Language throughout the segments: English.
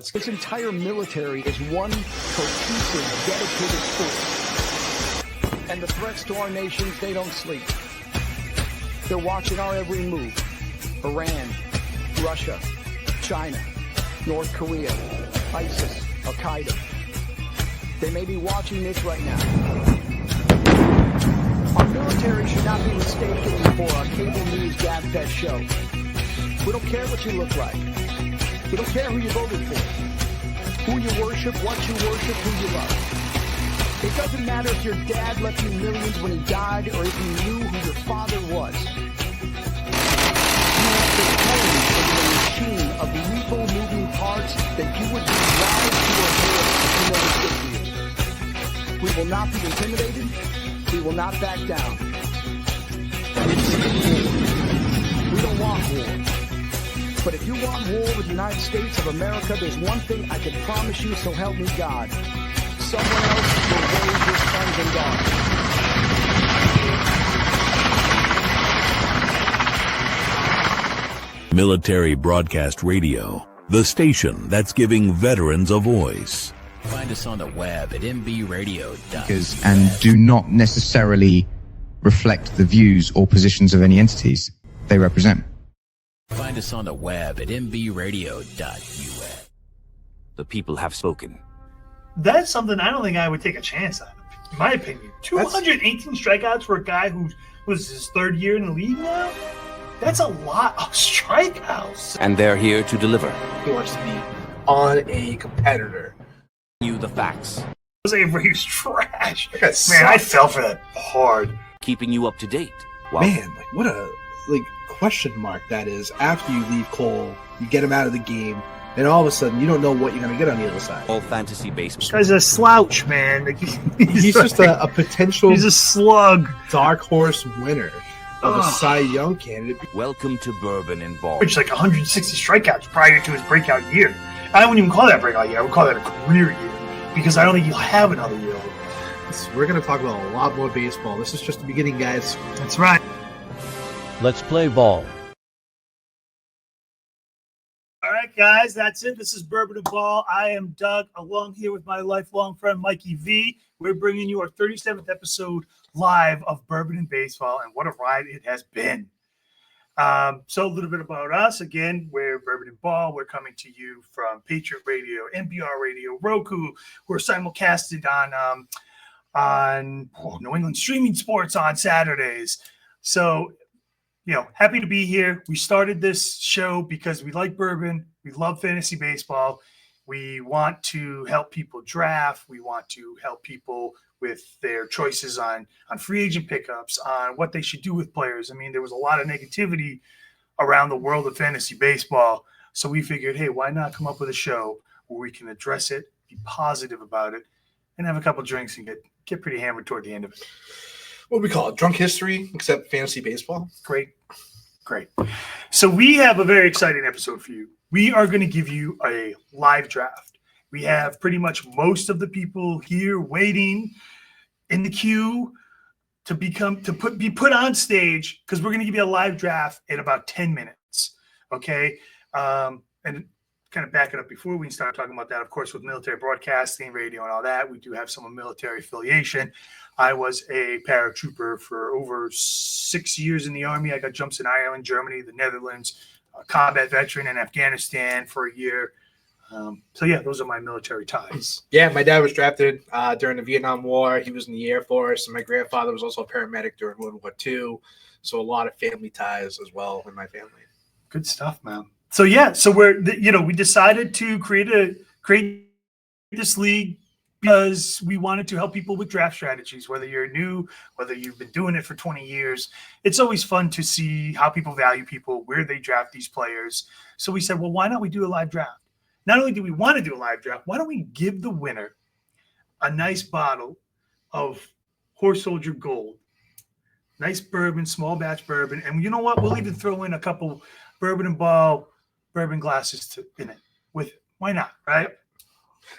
This entire military is one cohesive, dedicated force. And the threats to our nations, they don't sleep. They're watching our every move. Iran, Russia, China, North Korea, ISIS, Al-Qaeda. They may be watching this right now. Our military should not be mistaken for a cable news gabfest show. We don't care what you look like. We don't care who you voted for, who you worship, what you worship, who you love. It doesn't matter if your dad left you millions when he died or if you knew who your father was. You have the code in a machine of lethal moving parts that you would be lied to or hate if you never did. We will not be intimidated. We will not back down. We don't want war. But if you want war with the United States of America, there's one thing I can promise you, so help me God. Someone else will raise your sons and daughters. Military Broadcast Radio, the station that's giving veterans a voice. Find us on the web at mbradio.com. And do not necessarily reflect the views or positions of any entities they represent. Find us on the web at mbradio.us. The people have spoken. That's something I don't think I would take a chance on, in my opinion. 218 strikeouts for a guy who was his third year in the league now? That's a lot of strikeouts. And they're here to deliver. He wants to be on a competitor. You the facts. Jose Abreu's trash. Man, I fell for that hard. Keeping you up to date. Wow. Man, like what a question mark that is. After you leave Cole, you get him out of the game, and all of a sudden you don't know what you're going to get on the other side. All fantasy baseball. This guy's a slouch, man. Like, he's just a potential. He's a slug. Dark horse winner of a Cy Young candidate. Welcome to Bourbon N Ball. Which like 160 strikeouts prior to his breakout year. I wouldn't even call that a breakout year. I would call that a career year because I don't think he'll have another year. We're going to talk about a lot more baseball. This is just the beginning, guys. That's right. Let's play ball. All right, guys, that's it. This is Bourbon N Ball. I am Doug, along here with my lifelong friend, Mikey V. We're bringing you our 37th episode live of Bourbon and Baseball, and what a ride it has been. So a little bit about us. Again, we're Bourbon N Ball. We're coming to you from Patriot Radio, NPR Radio, Roku. We're simulcasted on New England Streaming Sports on Saturdays. So, happy to be here. We started this show because we like bourbon. We love fantasy baseball. We want to help people draft. We want to help people with their choices on free agent pickups, on what they should do with players. I mean, there was a lot of negativity around the world of fantasy baseball. So we figured, hey, why not come up with a show where we can address it, be positive about it, and have a couple drinks and get pretty hammered toward the end of it. What do we call it? Drunk history, except fantasy baseball? Great. So we have a very exciting episode for you. We are going to give you a live draft. We have pretty much most of the people here waiting in the queue to be put on stage because we're going to give you a live draft in about 10 minutes. Okay. And kind of back it up before we start talking about that, of course, with military broadcasting, radio, and all that, we do have some military affiliation. I was a paratrooper for over 6 years in the Army. I got jumps in Ireland, Germany, the Netherlands, a combat veteran in Afghanistan for a year. Those are my military ties. Yeah, my dad was drafted during the Vietnam War. He was in the Air Force, and my grandfather was also a paramedic during World War II. So a lot of family ties as well in my family. Good stuff, man. So we decided to create this league because we wanted to help people with draft strategies, whether you're new, whether you've been doing it for 20 years. It's always fun to see how people value people, where they draft these players. So we said, well, why not we do a live draft? Not only do we want to do a live draft, why don't we give the winner a nice bottle of Horse Soldier Gold, nice bourbon, small batch bourbon. And you know what? We'll even throw in a couple Bourbon N Ball bourbon glasses in it with it. Why not, right?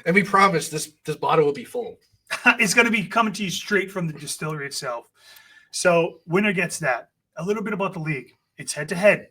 And we promise this bottle will be full. It's going to be coming to you straight from the distillery itself. So winner gets that. A little bit about the league. It's head-to-head.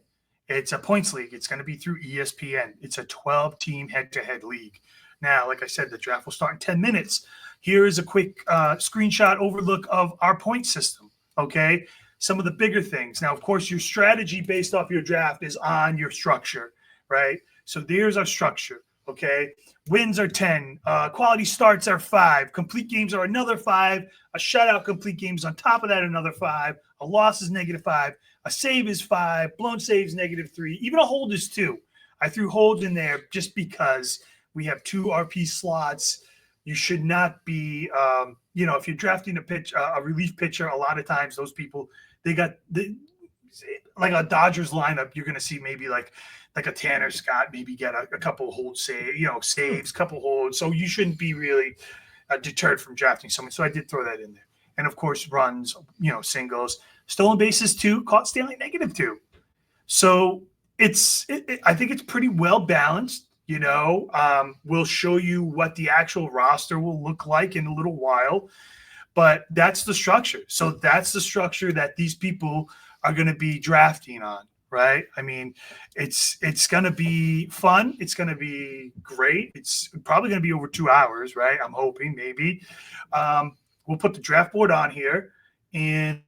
It's a points league. It's going to be through ESPN. It's a 12-team head-to-head league. Now, like I said, the draft will start in 10 minutes. Here is a quick screenshot overlook of our point system, okay? Some of the bigger things. Now, of course, your strategy based off your draft is on your structure, right? So there's our structure, okay? Wins are 10. Quality starts are 5. Complete games are another 5. A shutout complete games on top of that, another 5. A loss is -5. A save is 5. Blown saves -3. Even a hold is 2. I threw holds in there just because we have 2 RP slots. You should not be, if you're drafting a relief pitcher, a lot of times those people, like a Dodgers lineup, you're going to see maybe like a Tanner Scott maybe get a couple hold saves, couple holds. So you shouldn't be really deterred from drafting someone. So I did throw that in there. And of course, runs, singles, stolen bases 2, caught stealing -2. So I think it's pretty well balanced. We'll show you what the actual roster will look like in a little while, but that's the structure. So that's the structure that these people are going to be drafting on, right? I mean, it's going to be fun. It's going to be great. It's probably going to be over 2 hours, right? I'm hoping maybe. We'll put the draft board on here and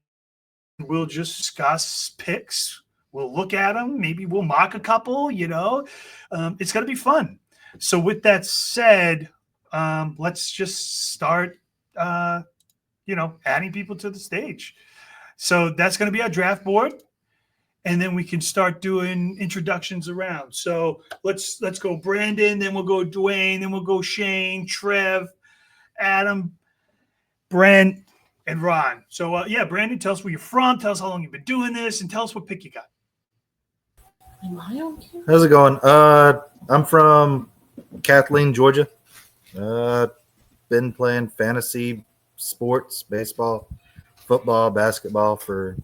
we'll just discuss picks. We'll look at them. Maybe we'll mock a couple, It's going to be fun. So with that said, let's just start, adding people to the stage. So that's going to be our draft board. And then we can start doing introductions around. So let's go Brandon, then we'll go Dwayne, then we'll go Shane, Trev, Adam, Brent, and Ron. So, Brandon, tell us where you're from. Tell us how long you've been doing this, and tell us what pick you got. How's it going? I'm from Kathleen, Georgia. Been playing fantasy sports, baseball, football, basketball for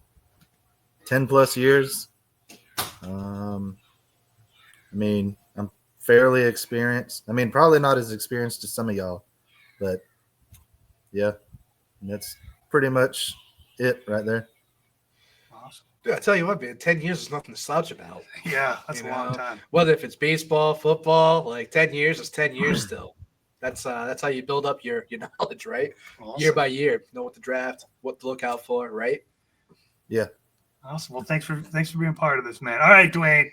10 plus years. I'm fairly experienced. Probably not as experienced as some of y'all, but yeah, that's pretty much it right there. Dude, I tell you what, man, 10 years is nothing to slouch about. Yeah, that's a long time. Whether if it's baseball, football, like 10 years is 10 years still. That's how you build up your knowledge, right? Awesome. Year by year, know what to draft, what to look out for, right? Yeah. Awesome. Well, thanks for being part of this, man. All right, Dwayne,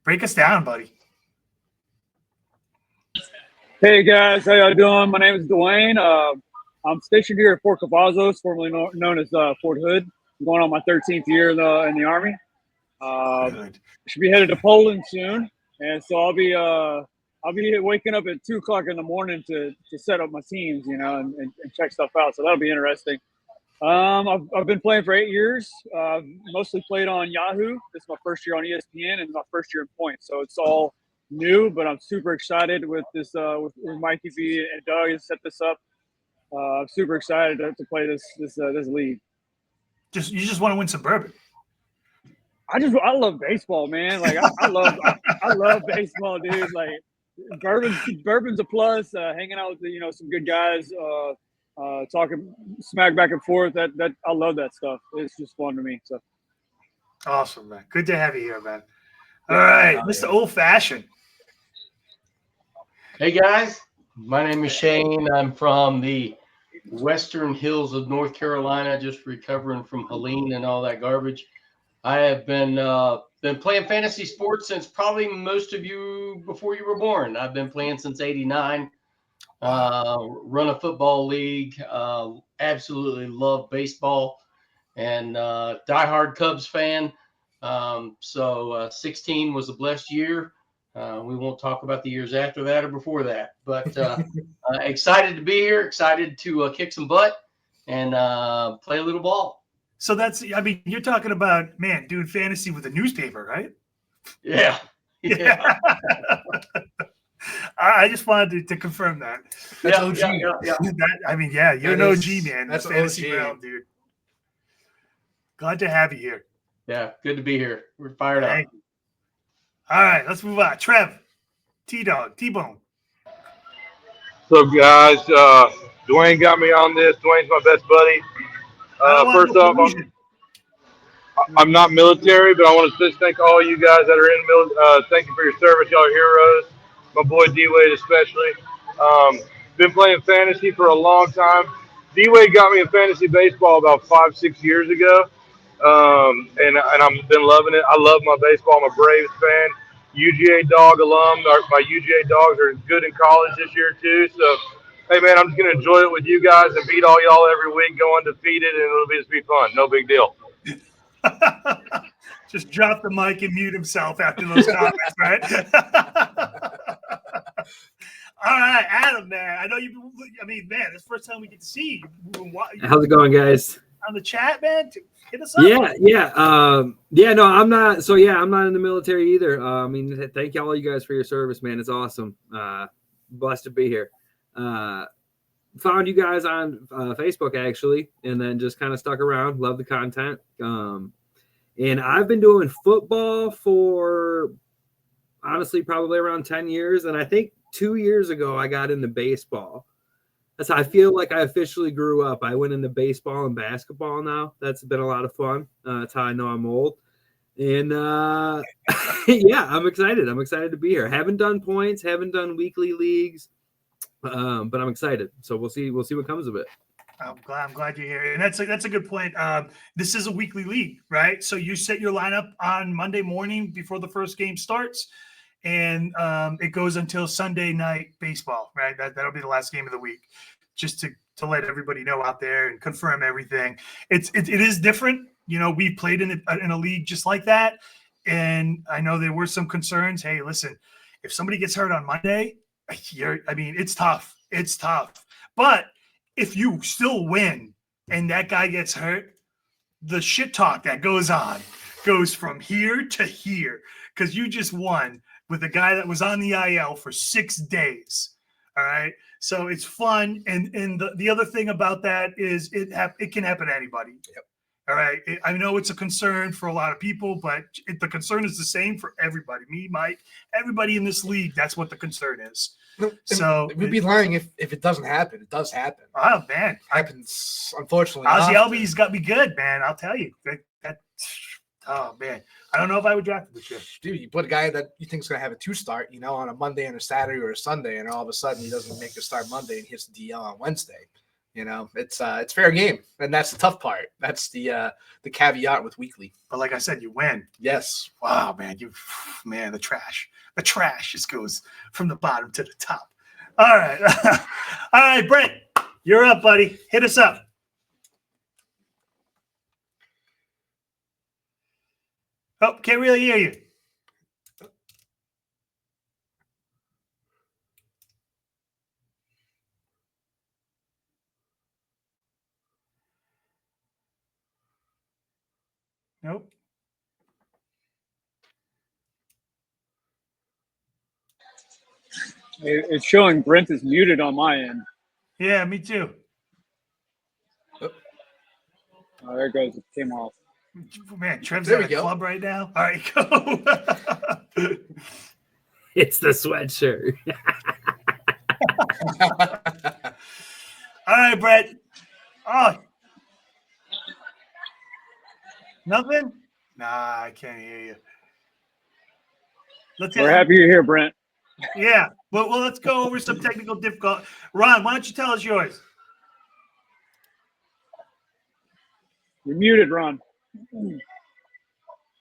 break us down, buddy. Hey guys, how y'all doing? My name is Dwayne. I'm stationed here at Fort Cavazos, formerly known as Fort Hood. I'm going on my 13th year in the Army. Should be headed to Poland soon, and so I'll be waking up at 2:00 in the morning to set up my teams, and check stuff out. So that'll be interesting. I've been playing for 8 years. Mostly played on Yahoo. This is my first year on ESPN and my first year in points. So it's all new, but I'm super excited with this with Mikey V and Doug to set this up. I'm super excited to play this league. You just want to win some bourbon. I love baseball, man. Like I love baseball, dude. Like bourbon's a plus. Hanging out with some good guys, talking smack back and forth. That I love that stuff. It's just fun to me. So awesome, man. Good to have you here, man. All right, Mr. Old Fashioned. Hey guys, my name is Shane. I'm from the Western Hills of North Carolina, just recovering from Helene and all that garbage. I have been playing fantasy sports since probably most of you before you were born. I've been playing since '89. Run a football league. Absolutely love baseball, and diehard Cubs fan. So 16 was a blessed year. We won't talk about the years after that or before that, but excited to be here, excited to kick some butt and play a little ball. So you're talking about, man, doing fantasy with a newspaper, right? Yeah. Yeah. I just wanted to confirm that. That's OG. Yeah. You're an OG, man. That's fantasy realm, dude. Glad to have you here. Yeah, good to be here. We're fired up. All right, let's move on. Trev, T-Dog, T-Bone. What's up, guys? Dwayne got me on this. Dwayne's my best buddy. First off, I'm not military, but I want to just thank all you guys that are in thank you for your service. Y'all are heroes. My boy D-Wade especially. Been playing fantasy for a long time. D-Wade got me in fantasy baseball about 5-6 years ago. And I've been loving it. I love my baseball. I'm a Braves fan. UGA dog alum. My UGA dogs are good in college this year too. So, hey man, I'm just gonna enjoy it with you guys and beat all y'all every week, go undefeated, and just be fun. No big deal. Just drop the mic and mute himself after those comments, right? All right, Adam, man. I know you. I mean, man, it's the first time we get to see you. How's it going, guys? On the chat, man. Hit us up. Yeah. No, I'm not. So yeah, I'm not in the military either. I mean, thank all you guys for your service, man. It's awesome. Blessed to be here. Found you guys on Facebook actually, and then just kind of stuck around. Love the content. And I've been doing football for honestly probably around 10 years. And I think 2 years ago I got into baseball. That's how I feel like I officially grew up. I went into baseball and basketball now. That's been a lot of fun. That's how I know I'm old. And yeah, I'm excited. I'm excited to be here. Haven't done points, haven't done weekly leagues, but I'm excited. So we'll see what comes of it. I'm glad you're here, and that's a good point. This is a weekly league, right? So you set your lineup on Monday morning before the first game starts, and it goes until Sunday night baseball, right? That'll be the last game of the week, just to let everybody know out there and confirm everything. It is different, you know. We've played in a league just like that, and I know there were some concerns. Hey, listen, if somebody gets hurt on Monday, it's tough. It's tough, but if you still win and that guy gets hurt, the shit talk that goes on goes from here to here because you just won with a guy that was on the IL for 6 days. All right. So it's fun. And the other thing about that is it can happen to anybody. Yep. All right. I know it's a concern for a lot of people, but the concern is the same for everybody. Me, Mike, everybody in this league. That's what the concern is. So we'd be lying if it doesn't happen. It does happen. Oh man, it happens. Unfortunately, Ozzy Albies got me good, man. I'll tell you. Oh man, I don't know if I would draft him this year. Dude, you put a guy that you think is gonna have a 2-start, on a Monday and a Saturday or a Sunday, and all of a sudden he doesn't make a start Monday and hits the DL on Wednesday. It's fair game, and that's the tough part. That's the caveat with weekly. But like I said, you win. Yes. Wow, man, the trash just goes from the bottom to the top. All right, all right, Brent, you're up, buddy. Hit us up. Oh, can't really hear you. Nope. It's showing Brent is muted on my end. Yeah, me too. Oh, there it goes. It came off. Man, Trev's at a club right now. All right, go. It's the sweatshirt. All right, Brett. Oh. Nothing? Nah, I can't hear you. We're happy you're here, Brent. Yeah. Well, let's go over some technical difficulty. Ron, why don't you tell us yours? You're muted, Ron.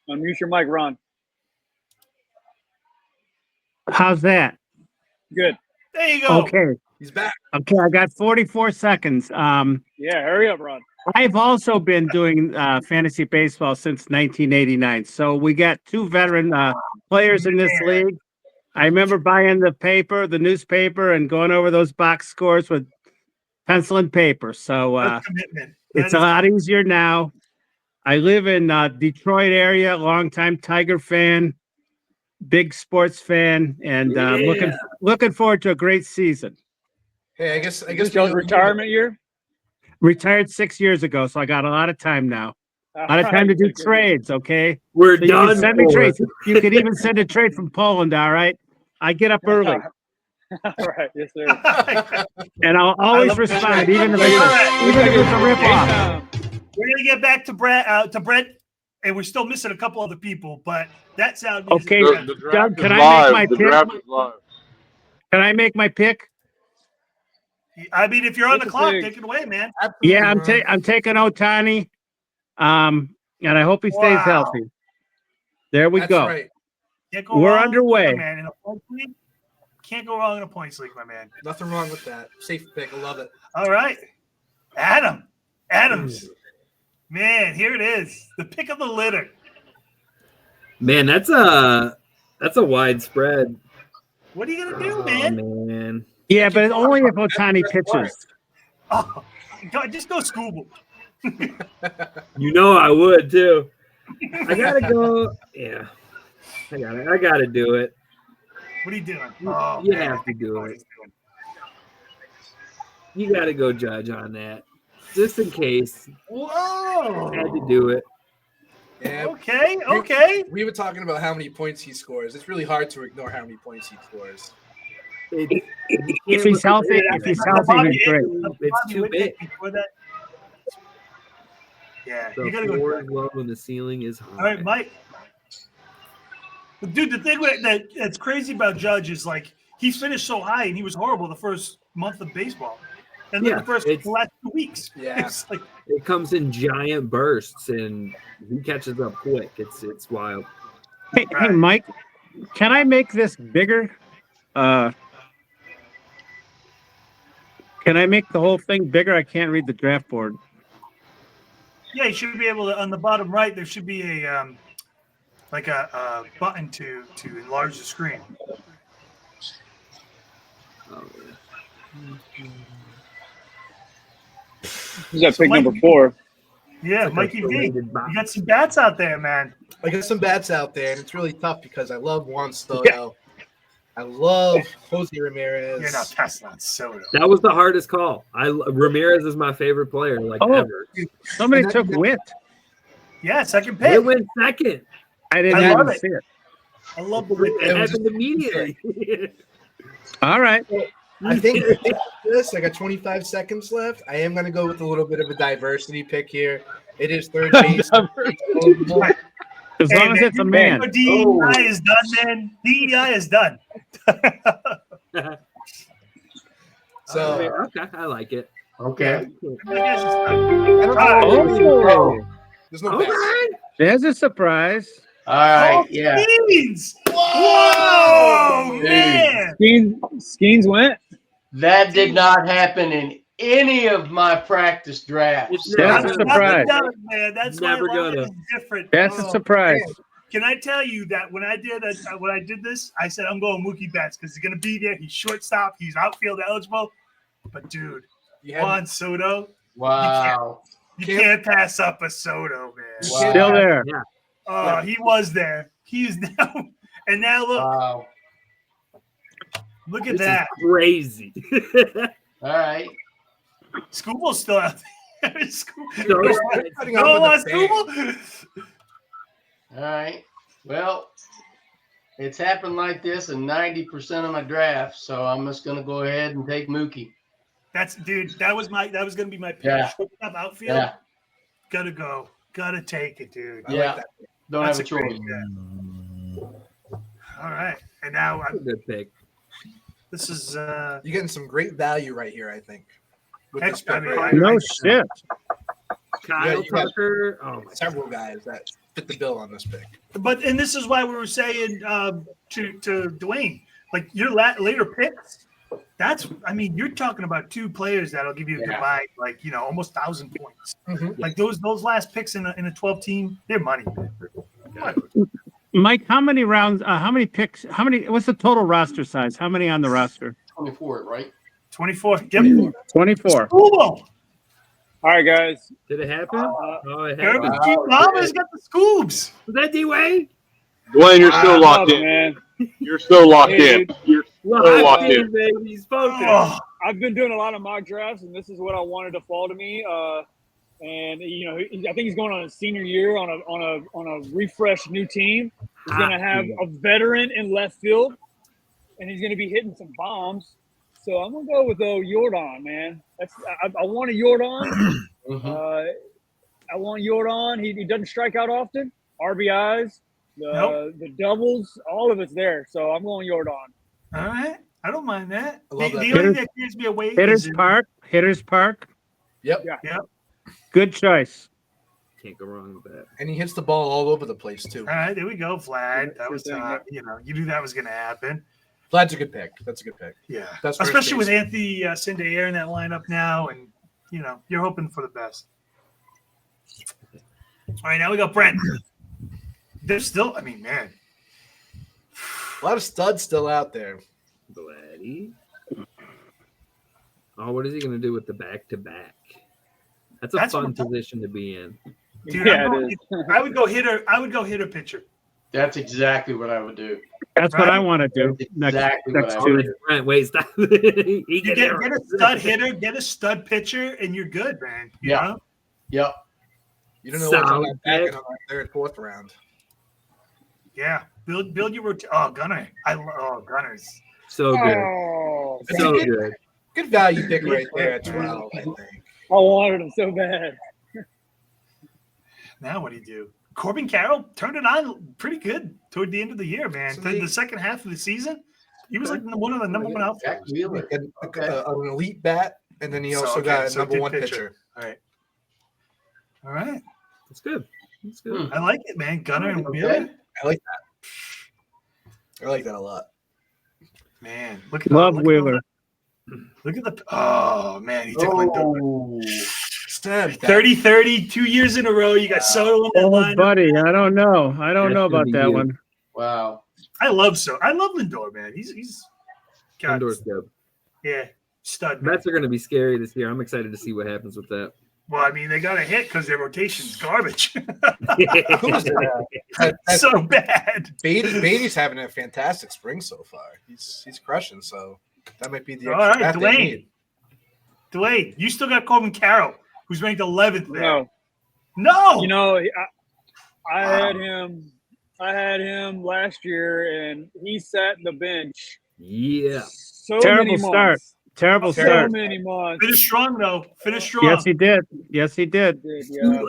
Unmute your mic, Ron. How's that? Good. There you go. Okay. He's back. Okay, I got 44 seconds. Yeah, hurry up, Ron. I've also been doing fantasy baseball since 1989. So we got two veteran players in this league. I remember buying the newspaper, and going over those box scores with pencil and paper. So it's a lot easier now. I live in Detroit area, longtime Tiger fan, big sports fan, and looking forward to a great season. Hey, I guess y'all's retirement year? Retired 6 years ago, so I got a lot of time now. A lot of time to do trades, okay? We're so done. You can send me trades. You could even send a trade from Poland, all right? I get up early. All right, yes, sir. And I'll always respond, even if it's a rip-off. We're going to get back to Brett. and we're still missing a couple other people, but that sound means Okay, The draft Doug, can is I make live. my The pick? draft is live. Can I make my pick? I mean, if you're on the What's the clock, pick? take it away, man. Yeah, I'm taking Otani, and I hope he stays Wow. healthy. There we That's go. right. Can't go We're wrong, underway. man. In a points league, can't go wrong in a points league, my man. Nothing wrong with that. Safe pick. I love it. All right, Adams, man, here it is, the pick of the litter. Man, that's a widespread. What are you gonna do, Oh, man? man. Yeah, but only if Otani pitches. Oh, just go Scooble. You know I would too. I gotta go. Yeah, I gotta do it. What are you doing? Oh, You man. have to do it. You gotta go Judge on that, just in case. Whoa! Had to do it. Yeah. Okay. We were talking about how many points he scores. It's really hard to ignore how many points he scores. If he's healthy, he's great. It's too big. Before that. Yeah, The you gotta go. floor is low and the ceiling is high. All right, Mike. But dude, the thing that's crazy about Judge is like he finished so high and he was horrible the first month of baseball, and then the last 2 weeks. Yeah, it's like it comes in giant bursts and he catches up quick. It's wild. Hey, Mike, can I make this bigger? Can I make the whole thing bigger? I can't read the draft board. yeah, you should be able to. On the bottom right, there should be a button to enlarge the screen. Oh, Who's that pick number 4? Yeah, Mikey V. You got some bats out there, man. I got some bats out there, and it's really tough because I love Juan Soto. I love Jose Ramirez. You're not passing on Soto. That was the hardest call. Ramirez is my favorite player, ever. Somebody took Witt. Yeah, second pick. It went second. I didn't I love even it. see it. I love the Witt. It happened immediately. All right. I think this. I got 25 seconds left. I am going to go with a little bit of a diversity pick here. It is third base. As long as it's a man. DEI is done, man. DEI is done. So okay, I like it. Okay. There's no bats. There's a surprise. All right. Yeah. Skeens. Whoa, man. Skeens went. That did not happen in any of my practice drafts. That's a surprise. Man. That's Never why line gonna. is different. That's a surprise. Man. Can I tell you that when I did this, I said I'm going Mookie Betts because he's gonna be there. He's shortstop. He's outfield eligible. But dude, Juan Soto. Wow. You can't pass up a Soto, man. Wow. Still there. Yeah. Oh, he was there. He's now, and now look. Wow. Look at This that. is crazy. All right. Scooble's still out there. No, All right. Well, it's happened like this in 90% of my drafts, so I'm just going to go ahead and take Mookie. That was gonna be my pick. Yeah. Shortstop outfield. Yeah. Gotta go. Gotta take it, dude. I Yeah. like that. Don't That's have a choice. great pick. All right. And now That's a good pick. this is You're getting some great value right here, I think. With this I pick mean, right No here. shit. Kyle you got Tucker. Oh my Several guys that fit the bill on this pick. and this is why we were saying to Dwayne, like your later picks. You're talking about two players that'll give you a combined, almost 1,000 points. Mm-hmm. Like those last picks in a 12 team, they're money. Mike, how many rounds? How many picks? What's the total roster size? How many on the roster? 24, right? 24. Yep. 24. Scooball. All right, guys. Did it happen? It Herbert happened. G. Palmer's got the scoops. Was that D-Wayne? Dwayne, you're still locked in. Man. You're still locked Hey, in. You're still locked in. Baby. Spoken. Oh, I've been doing a lot of mock drafts, and this is what I wanted to fall to me. And I think he's going on his senior year on a refreshed new team. He's going to have a veteran in left field, and he's going to be hitting some bombs. So I'm going to go with Jordan, man. I want a Jordan. I want Jordan. He doesn't strike out often. RBIs, the doubles, all of it's there. So I'm going Jordan. All right. I don't mind that. I love that. The only thing that gives me away Hitters is Park. Yep. Yep. Good choice. Can't go wrong with that. And he hits the ball all over the place too. All right, there we go, Vlad. That Sure was, thing, yeah. you knew that was going to happen. Vlad's a good pick. That's a good pick. Yeah, That's first especially with baseman. Anthony Sandair in that lineup now, and you're hoping for the best. All right, now we got Brent. There's still, man, A lot of studs still out there. Vladdy. Oh, what is he going to do with the back-to-back? That's fun position to be in. dude, I would go hitter. I would go hitter pitcher. That's exactly what I would do. That's what I want to do. That's exactly next what I would Tuesday. do. Brent, wait, stop. You get a stud hitter, get a stud pitcher, and you're good, man. You know? Yep. You don't know what's on Solid that back pick. in the third, fourth round. Yeah. Build your routine. Oh, Gunner. Gunners. So good. Oh, So good. Good value pick right there at 12, I think. I wanted him so bad. Now what do you do? Corbin Carroll turned it on pretty good toward the end of the year, man. So The second half of the season, he was like one of the number one outfielders. And, an elite bat, and then he also got a number good one pitcher. All right. That's good. That's good. I like it, man. Gunner and Wheeler. I like that. I like that a lot. Man, look at Love look Wheeler. Look at the oh man, he took Oh. Stab. 30-30, 2 years in a row. You got Soto in that Oh, line. buddy, I don't know. I don't That's know gonna about be that you. one. Wow. I love Lindor, man. He's got Indoor step. stud. Man. Mets are going to be scary this year. I'm excited to see what happens with that. Well, I mean, they got a hit because their rotation's garbage. Who's that? So bad. Beatty's having a fantastic spring so far. He's crushing, so that might be the All extra right, bat they need. Dwayne, you still got Corbin Carroll, who's ranked 11th there. No. No. I had him. I had him last year, and he sat the bench. Yeah. So Terrible many start. months. Terrible So start. many months. Finish strong, though. Finish strong. Yes, he did. Yes, he did. Yeah.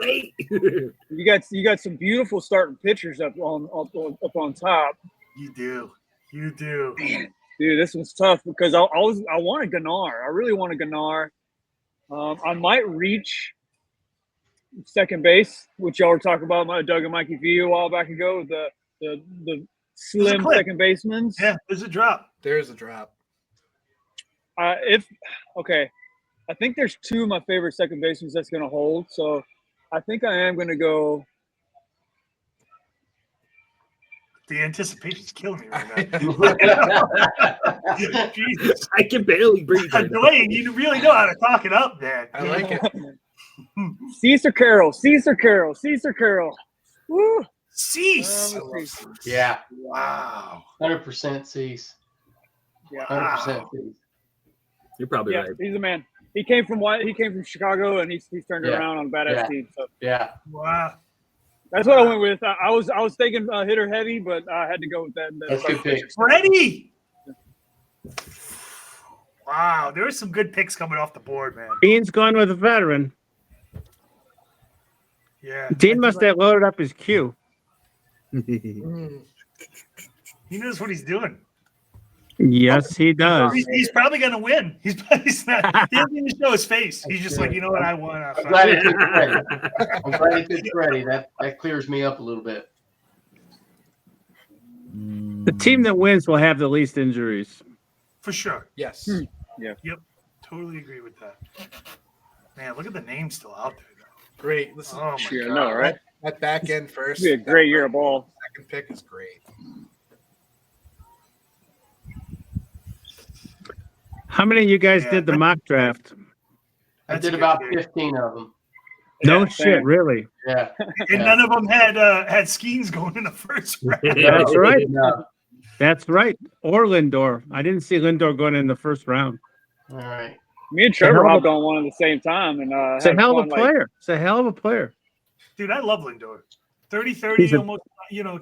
You got some beautiful starting pitchers up on top. You do. You do. Dude, this was tough because I wanted Gannard. I really wanted Gannard. I might reach second base, which y'all were talking about. Doug and Mikey V a while back ago. The slim second baseman. Yeah, there's a drop. There's a drop. I think there's two of my favorite second basemen that's going to hold. So I think I am going to go. The anticipation's killing me right now. Jesus. I can barely breathe. Right now. Dwayne, you really know how to talk it up, man. I like it. Cesar Carroll. Woo! Cease. Yeah. Wow. 100% Cease. Yeah. 100% Cease. You're probably right. He's a man. He came from Chicago, and he's turned it around on a badass team. So Yeah. Wow. that's what I went with. I was thinking hitter heavy, but I had to go with that. That's a good pick. Freddie. Wow, there are some good picks coming off the board, man. Dean's going with a veteran. Yeah. Dean must have loaded up his queue. He knows what he's doing. Yes, he does. He's probably going to win. He's not. He doesn't even show his face. He's just like, you know what, I won. I'm glad he picked Freddie. I'm glad he picked Freddie. That clears me up a little bit. The team that wins will have the least injuries. For sure. Yes. Yeah. Yep. Totally agree with that. Man, look at the names still out there, though. Great. Listen, Oh, my Yeah, God. no, right? that back end first. It'll be a great year of ball. Second pick is great. How many of you guys did the mock draft? I That's a did good about pick. 15 of them. No Yeah, shit, really. Yeah. And none of them had Skeens going in the first round. That's right. No. That's right. Or Lindor. I didn't see Lindor going in the first round. All right. Me and Trevor hopped on one at the same time, and It's a hell of a player. It's a hell of a player. Dude, I love Lindor. 30-30, He's a- almost,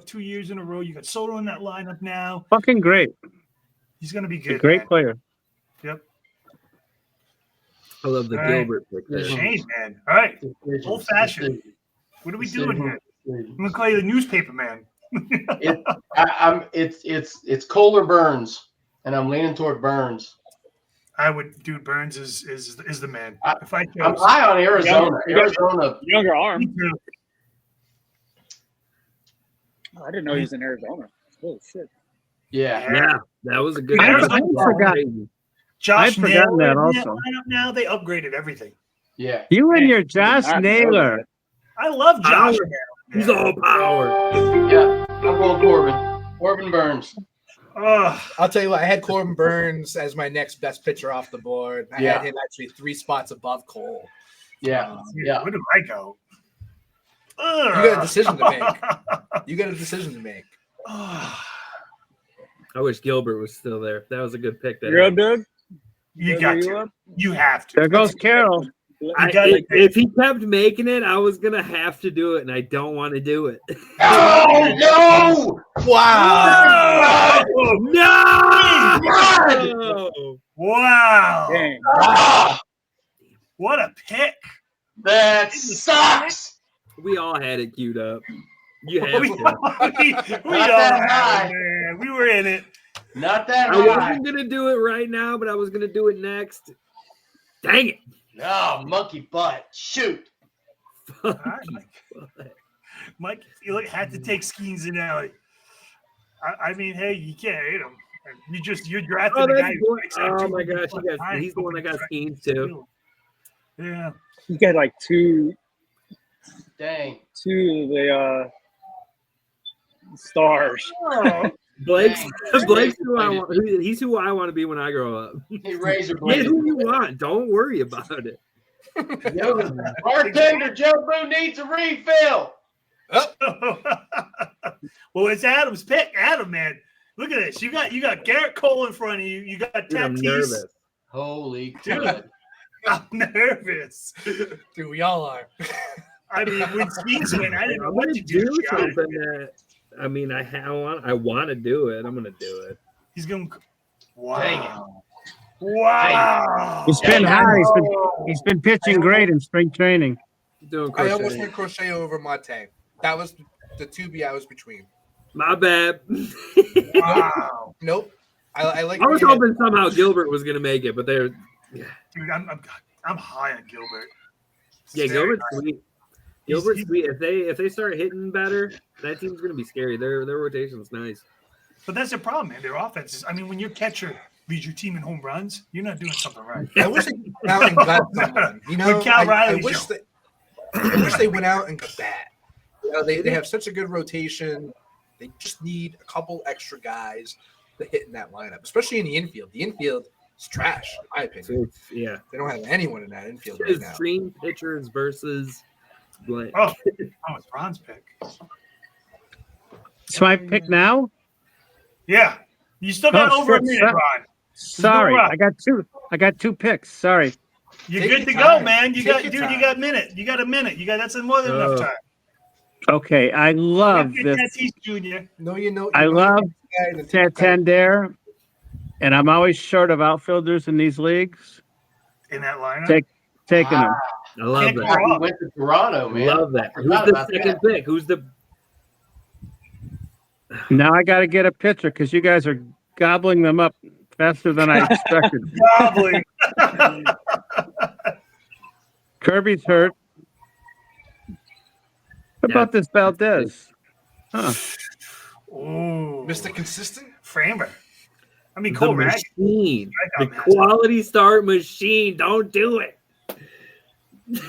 2 years in a row. You got Soto in that lineup now. Fucking great. He's going to be He's good. a great man. player. Yep. I love the All right. Gilbert pick there. Shane, man. All right. Old fashioned. What are we doing here? I'm gonna call you the newspaper man. It's Kohler Burns, and I'm leaning toward Burns. I would, dude. Burns is the man. If I chose, I'm high on Arizona. Arizona, younger arm. Me too. Oh, I didn't know he was in Arizona. Holy shit. Yeah, that was a good. I one. forgot. Josh I'd forgotten Naylor that in also. lineup now. They upgraded everything. Yeah. You and your Josh I know Naylor. that. I love Josh Power. Naylor. He's all power. Yeah, I'm going Corbin. Corbin Burns. I'll tell you what, I had Corbin Burns as my next best pitcher off the board. I Yeah. had him actually 3 spots above Cole. Yeah, yeah. Where do I go? You got a decision to make. You got a decision to make. I wish Gilbert was still there. That was a good pick. There. You're up, Doug? You Doug, got are to. up? You have to. There goes Carol. If he kept making it, I was gonna have to do it, and I don't want to do it. Oh no! Wow! No! Wow! Dang. What a pick! That sucks. We all had it queued up. You have we to. we Not all that had high. it, man. We were in it. Not that I high. wasn't gonna do it right now, but I was gonna do it next. Dang it! Oh, monkey butt. Shoot. All right, Mike, you had to take Skeens and Alley. I mean, hey, you can't hate him. You're drafting the guy. Oh my gosh, he's the one that got Skeens too. Yeah. You got like two Dang. of the stars. Blake's Dang. who I want. He's who I want to be when I grow up. He razor Get blade. who you want. Don't worry about it. Bartender Joe Boo needs a refill. Well, it's Adam's pick. Adam, man, look at this. You got Garrett Cole in front of you. You got Dude, I'm Tatis. nervous. Holy Dude. good. I'm nervous. Dude, we all are. I mean, when Skeens went, I didn't know I'm what gonna to do. do something that. I mean, I want to do it. I'm gonna do it. He's going. Wow. Dang it. Wow. He's been high. He's been pitching great in spring training. Doing I almost crochet. went Crochet over Mate. That was the 2B I was between. My bad. Wow. Nope. I like. I was hoping somehow Gilbert was gonna make it, but they're Dude, I'm high on Gilbert. yeah, Very Gilbert's high. sweet. Gilbert's sweet. If they start hitting better, that team's gonna be scary. Their rotation's nice. But that's the problem, man. Their offense is. I mean, when your catcher leads your team in home runs, you're not doing something right. I wish they went out and got someone. You know, When Cal I Riley's wish they went out and got that. You know, they have such a good rotation. They just need a couple extra guys to hit in that lineup, especially in the infield. The infield is trash, in my opinion. Yeah, They don't have anyone in that infield right his now. dream pitchers versus Blake. Oh, it's Ron's pick. It's my pick now. Yeah, you still got Oh, over a shit, minute, son. Ron. Sorry, rough. I got two picks. Sorry. You're Take good your to time. go, man. You Take got, your dude. time. You got a minute. You got a minute. That's more than enough time. Okay, I love Yeah, this. Tatis Jr. No, you know. I you know love the guy that's- Santander, and I'm always short of outfielders in these leagues. In that lineup. Taking them. I love Can't that. go He wrong. went to Toronto, man. Love that. I Who's forgot the about second that. pick? Who's the Now I got to get a pitcher because you guys are gobbling them up faster than I expected. Probably. Kirby's hurt. What about this Valdez? Huh. Ooh, Mr. Consistent? Framber. I mean, the Cole Rag. machine? The Strikeout master. quality start machine. Don't do it.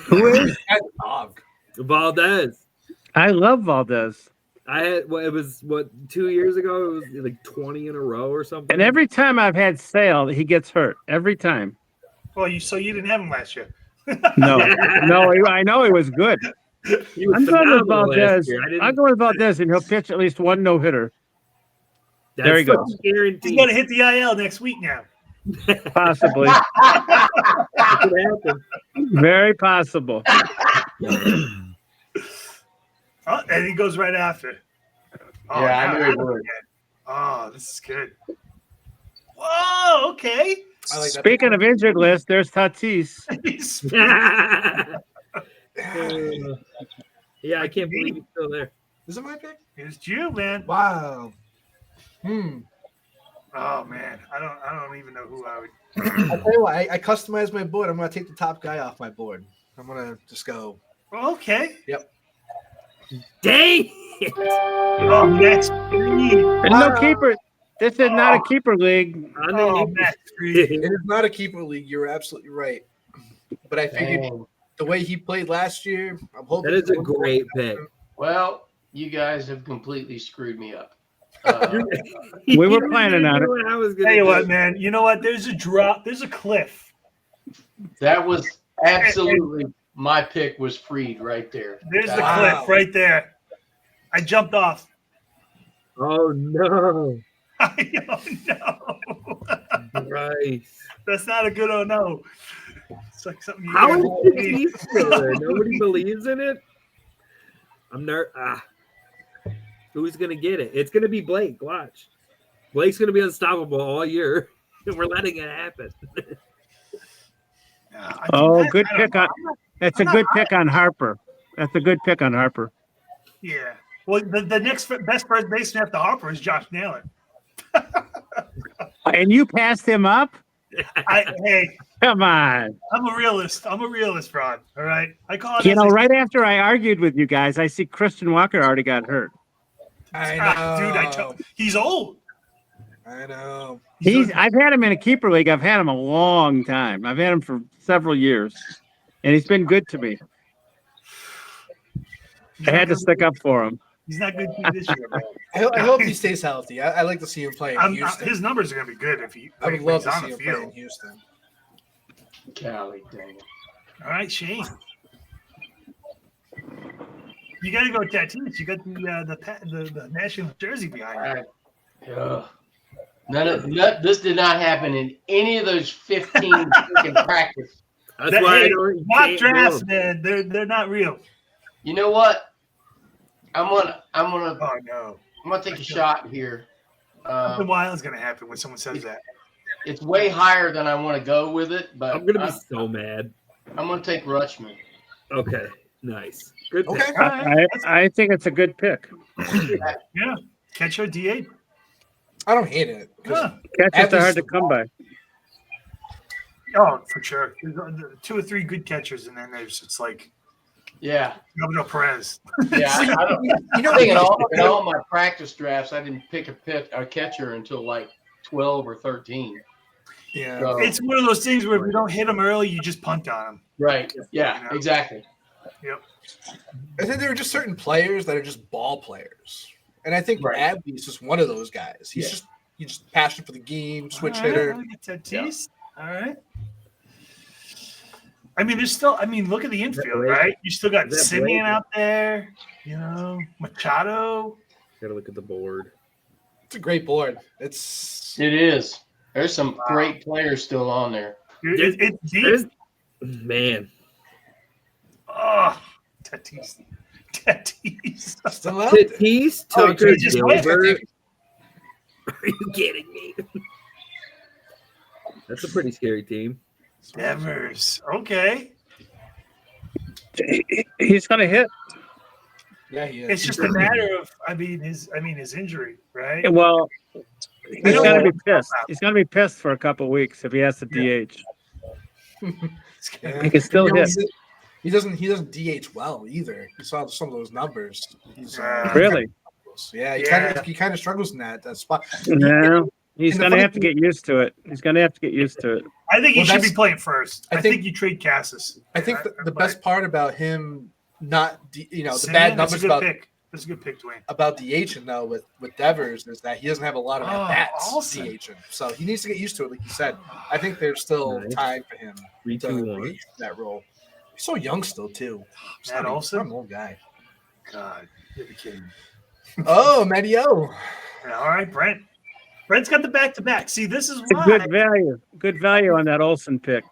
Who is? That's a dog. Valdez. I love Valdez. I had it was 2 years ago. It was like 20 in a row or something. And every time I've had Sale, he gets hurt. Every time. Well, you didn't have him last year. No, I know he was good. He was I'm going with phenomenal last Valdez. year. I didn't- I'm going with Valdez, and he'll pitch at least one no hitter. That's There he goes. He's Guaranteed. going to hit the IL next week now. Possibly. That could happen. Very possible. Oh, and he goes right after. Oh, Yeah, I now knew he Adam would. again. Oh, this is good. Whoa, okay. I like that. Speaking of injured list, there's Tatis. Yeah, I can't believe he's still there. Is it my pick? It's you, man. Wow. Oh man, I don't even know who I would. I'll tell you what, I customized my board. I'm gonna take the top guy off my board. I'm gonna just go. Okay. Yep. Dang. Oh, Max Fried. There's no keeper. This is not a keeper league. Oh, Max Fried. It is not a keeper league. You're absolutely right. But I figured the way he played last year, I'm hoping that is a great pick. Well, you guys have completely screwed me up. We were planning on it. I was gonna Tell you do. what, man. You know what? There's a drop. There's a cliff. That was absolutely my pick was Freed right there. There's the cliff right there. I jumped off. Oh no! I don't know. Right. That's not a good oh no. It's like something you How gotta is he still there? Nobody believes in it. I'm nervous. Who's gonna get it? It's gonna be Blake. Watch. Blake's gonna be unstoppable all year. We're letting it happen. Oh, good pick on. That's a good pick on Harper. That's a good pick on Harper. Yeah. Well, the next best first baseman after Harper is Josh Naylor. And you passed him up? Hey, come on. I'm a realist. Ron. All right. I call it. You know, right after I argued with you guys, I see Christian Walker already got hurt. I know. Dude, he's old. I know. I've had him in a keeper league. I've had him a long time. I've had him for several years, and he's been good to me. I had to stick up for him. He's not good to this year, man. I hope he stays healthy. I like to see him play in Houston. His numbers are going to be good if he. I would love to on see the him play field. in Houston. Golly dang it. All right, Shane. You got to go Tatis. You got the national jersey behind you. This did not happen in any of those 15 freaking practice. That's why I don't. Mock drafts, man. They're not real. You know what? I'm gonna. Oh no. I'm gonna take a shot here. Something wild is gonna happen when someone says that. It's way higher than I want to go with it, but I'm gonna be so mad. I'm gonna take Rutschman. Okay, nice, good. Okay, pick. I think it's a good pick. Yeah, catcher DA. I don't hate it. Catchers are hard to come by. Oh, for sure. There's 2 or 3 good catchers, and then it's like. Yeah, Gabriel Perez. Yeah, I don't. You know, in all my practice drafts, I didn't pick a catcher until like 12 or 13. Yeah, so, it's one of those things where if you don't hit them early, you just punt on them. Right. Yeah. Exactly. Yep. I think there are just certain players that are just ball players, and I think Abby is just one of those guys. He's just passionate for the game, switch hitter. All right. I mean, look at the infield, right? You still got Simeon out there, Machado. Gotta look at the board. It's a great board. It is. There's some great players still on there. It's deep. Man. Oh, Tatis. Still out Tatis, Tucker, Gilbert. Are you kidding me? That's a pretty scary team. Devers. Okay. He's gonna hit. Yeah, he is. It's just a matter of his injury, right? Well, he's gonna be pissed. He's gonna be pissed for a couple of weeks if he has to DH. He can still hit. He doesn't DH well either. You saw some of those numbers. He's really? Yeah, he kind of struggles in that spot. Yeah. He's going to have to get used to it. I think he should be playing first. I think you trade Cassis. I think the best part about him not, the bad numbers That's a good pick, Dwayne. About DHing though with Devers is that he doesn't have a lot of at bats DHing, so he needs to get used to it. Like you said, I think there's still time for him to get that role. He's so young still too. Matt Olson, I'm an old guy. God, you're kidding. Oh, Matteo. Yeah, all right, Brent. Brent's got the back-to-back. See, this is why. Good value on that Olsen pick.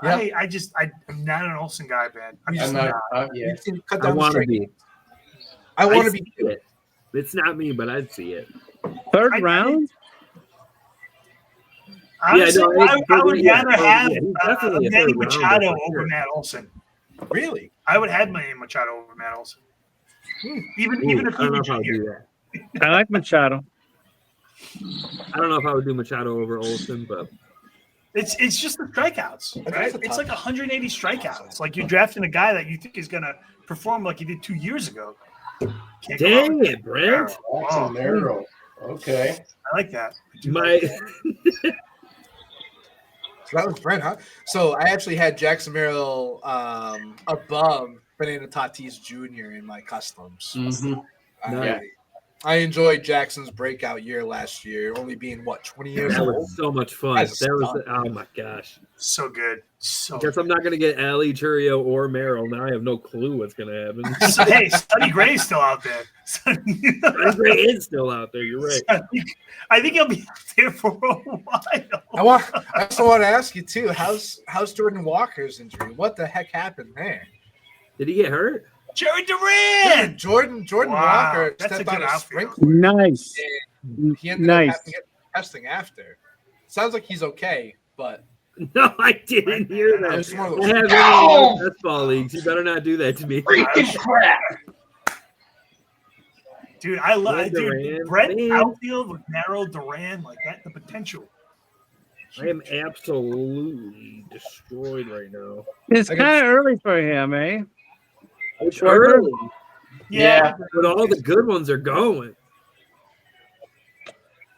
I'm not an Olsen guy, man. I want to be. I want to be. It. It's not me, but I'd see it. Third round? Honestly, I would rather have he's definitely a Manny third rounder Machado for over sure. Matt Olson. Really? I would have Manny Machado over Matt Olson. Even if I don't know he if I would do that. I like Machado. I don't know if I would do Machado over Olsen, but it's just the strikeouts, right? That's a It's tough- like 180 strikeouts. Like you're drafting a guy that you think is gonna perform like he did 2 years ago. Can't go dang wrong with it, Brent. Jackson Merrill. Okay. I like that. My So that was Brent, huh? So I actually had Jackson Merrill above Fernando Tatis Jr. in my customs. Mhm. I, I enjoyed Jackson's breakout year last year, only being 20 years that old. was so much fun. That's That was stud. oh my gosh. So good. So Guess I'm not gonna get Ali, Churio, or Merrill. Now I have no clue what's gonna happen. hey, Sonny Gray's still out there. Sonny Gray is still out there. You're right. I think he'll be out there for a while. I also want to ask you too. How's Jordan Walker's injury? What the heck happened there? Did he get hurt? Jerry Duran. Jordan Wow, Walker that's a stepped good on a outfield. sprinkler. Nice. And he ended up having to get testing after. Sounds like he's okay, but No, I didn't hear that. It's one of I those- have it in the best ball leagues. You better not do that to me. Freaking crap. Dude, I love Brett dude. Duran, Brett man. outfield with Narrow Duran like that. The potential. I am absolutely destroyed right now. It's kind of early for him, eh? It's early, Yeah. but all the good ones are going.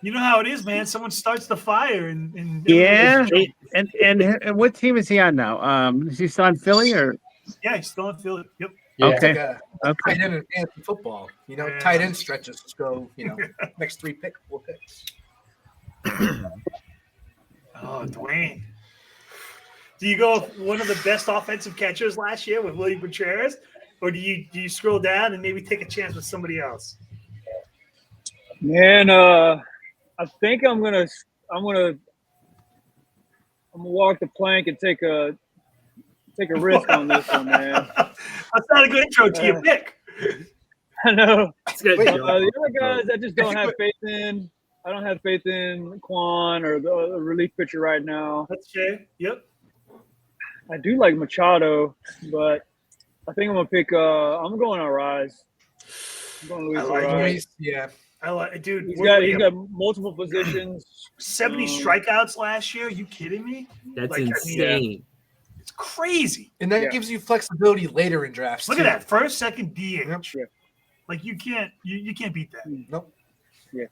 You know how it is, man. Someone starts the fire and Yeah. And what team is he on now? Is he still on Philly or? yeah, he's still in Philly. Yep. it's Okay. like a tight end in fantasy football. You know, Yeah. tight end stretches just go. Next 4 picks. Oh, Dwayne. Do you go with one of the best offensive catchers last year with William Contreras, or do you scroll down and maybe take a chance with somebody else? Man, I think I'm gonna walk the plank and take a risk on this one, man. That's not a good intro to your pick. I know. It's good. The other guys, I just don't have faith in. I don't have faith in Quan or the relief pitcher right now. That's Jay. Yep. I do like Machado, but I think I'm gonna pick. I'm going on Rise. I'm going Luis I like Rise. Yeah. I like, dude. He's what- got multiple positions. 70 strikeouts last year. Are you kidding me? That's Like, I mean, insane. It's crazy. And that gives you flexibility later in drafts. Look too. at that first, second DH. Yeah. Like you can't beat that. Nope. Yeah.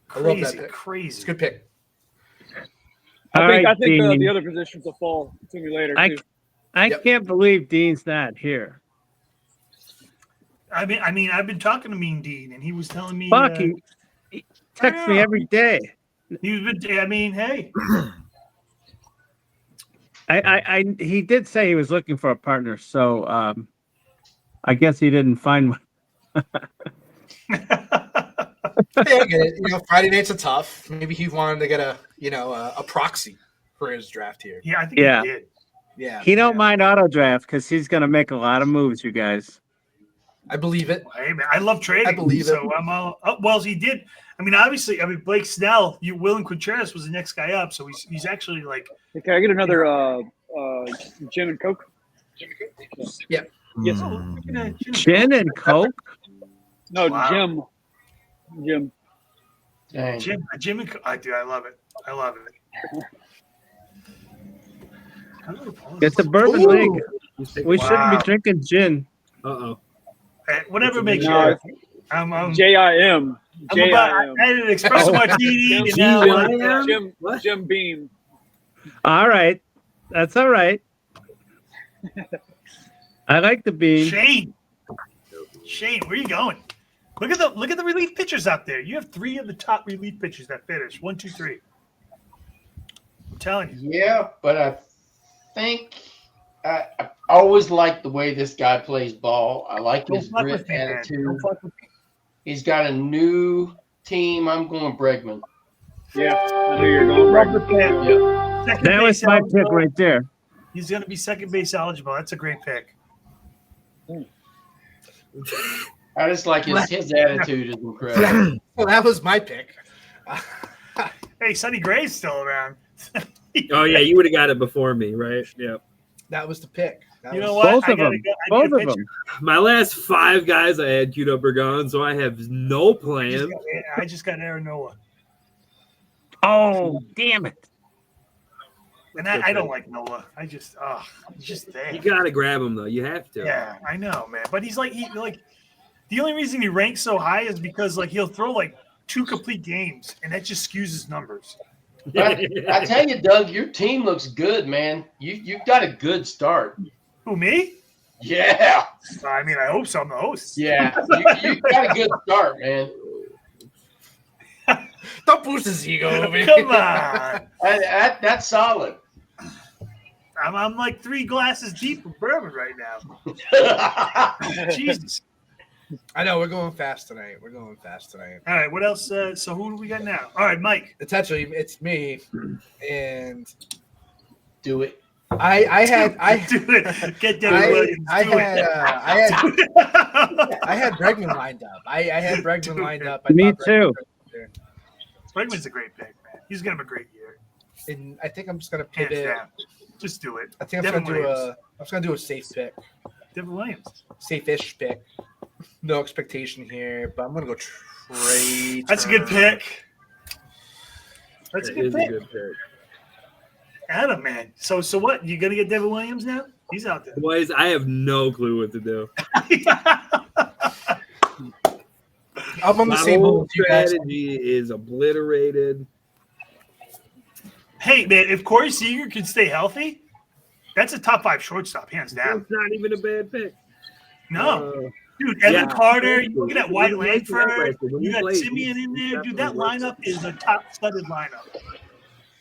I love that Crazy, pick. crazy. It's a good pick. I think Dean. the other positions will fall to me later too. I can't believe Dean's not here. I mean, I've been talking to Mean Dean, and he was telling me. Fuck, he texts me every day. He's been. I mean, hey. He did say he was looking for a partner, so I guess he didn't find one. Hey, I get it. Friday nights are tough. Maybe he wanted to get a proxy for his draft here. Yeah, I think Yeah. he did. Yeah. He don't mind auto draft because he's gonna make a lot of moves, you guys. I believe it. Hey, man, I love trading. I believe it. So I'm all. Oh, well, he did. I mean, obviously, Blake Snell, William Contreras was the next guy up, so he's actually like. Hey, can I get another gin and coke? Yeah. Yes. Gin and Coke? No, Wow. Jim. Dang. Jim and I do. I love it. I love it. It's a bourbon Ooh. league. We shouldn't Wow. be drinking gin. Uh-oh. Whatever makes No, you. I'm J-I-M. I had an espresso martini. and now- Jim Beam. All right. That's all right. I like the bean. Shane, where are you going? Look at the relief pitchers out there. You have 3 of the top relief pitchers that finished. 1, 2, 3. I'm telling you. Yeah, but I think I always like the way this guy plays ball. I like Don't his fuck grit with me, man. attitude. Don't fuck with me. He's got a new team. I'm going Bregman. Yeah, I knew you were going Bregman. Yeah. Second That was base my eligible. pick right there. He's going to be second base eligible. That's a great pick. I just like his attitude is incredible. Well, that was my pick. Hey, Sonny Gray's still around. Oh yeah, you would have got it before me, right? Yep. That was the pick. You know what? Both of them. Both of them. My last 5 guys I had queued up are gone, so I have no plan. I just got Aaron Noah. Oh, damn it. And I don't like Noah. He's just there. You gotta grab him though. You have to. Yeah, I know, man. But he's like the only reason he ranks so high is because like he'll throw like 2 complete games, and that just skews his numbers. I tell you, Doug, your team looks good, man. You've got a good start. Who, me? Yeah. I mean, I hope so. I'm the host. Yeah, you got a good start, man. Don't boost his ego over here. Come on. That's solid. I'm like 3 glasses deep of bourbon right now. Jesus. I know we're going fast tonight. All right, what else? So who do we got now? All right, Mike. It's me, and do it. I do it. Get Devin Williams. I had Bregman lined up. I had Bregman lined up. Me too. Bregman's a great pick, man. He's gonna have a great year. And I think I'm just gonna Hands pivot. down. Just do it. I think I'm just gonna do a safe pick. Devin Williams. Safe-ish pick. No expectation here, but I'm gonna go Trey. That's a good pick. That's a good pick. Adam, man. So what? You gonna get Devin Williams now? He's out there. Boys, I have no clue what to do. I'm on the same whole strategy is obliterated. Hey, man, if Corey Seager can stay healthy, that's a top 5 shortstop, hands down. It's not even a bad pick. No. Dude, Evan Carter, you're looking at White Langford, you got Simeon in there. Dude, that lineup is a top-studded lineup.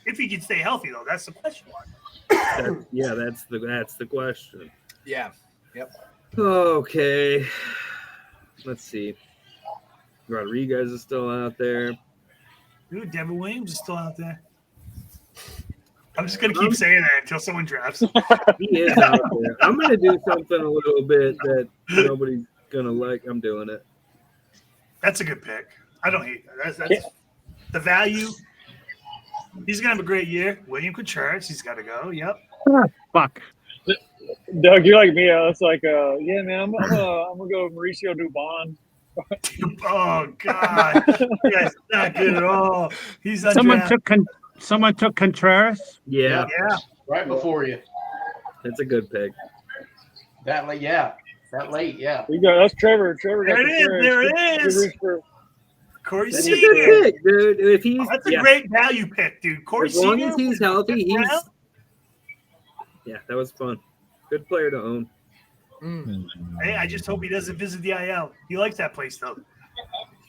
If he can stay healthy, though, that's the question mark. That's the question. Yeah. Yep. Okay. Let's see. Rodriguez is still out there. Dude, Devin Williams is still out there. I'm just gonna keep saying that until someone drafts him. He is out there. I'm gonna do something a little bit that nobody's gonna like. I'm doing it. That's a good pick. I don't hate that. That's the value. He's gonna have a great year. William Contreras, he's got to go. Yep. Fuck. Doug, you're like me. It's like, yeah, man, I'm gonna go Mauricio Dubon. Oh God, yeah, not good at all. He's Someone took Contreras. Yeah. Right before you. That's a good pick. That late, yeah. You go. That's Trevor. Trevor. There it is. There it is. Corey That's Seager. a good pick, dude. If he's That's a great value pick, dude. Corey as long Seager, as he's healthy, that was fun. Good player to own. Hey, I just hope he doesn't visit the IL. He likes that place, though.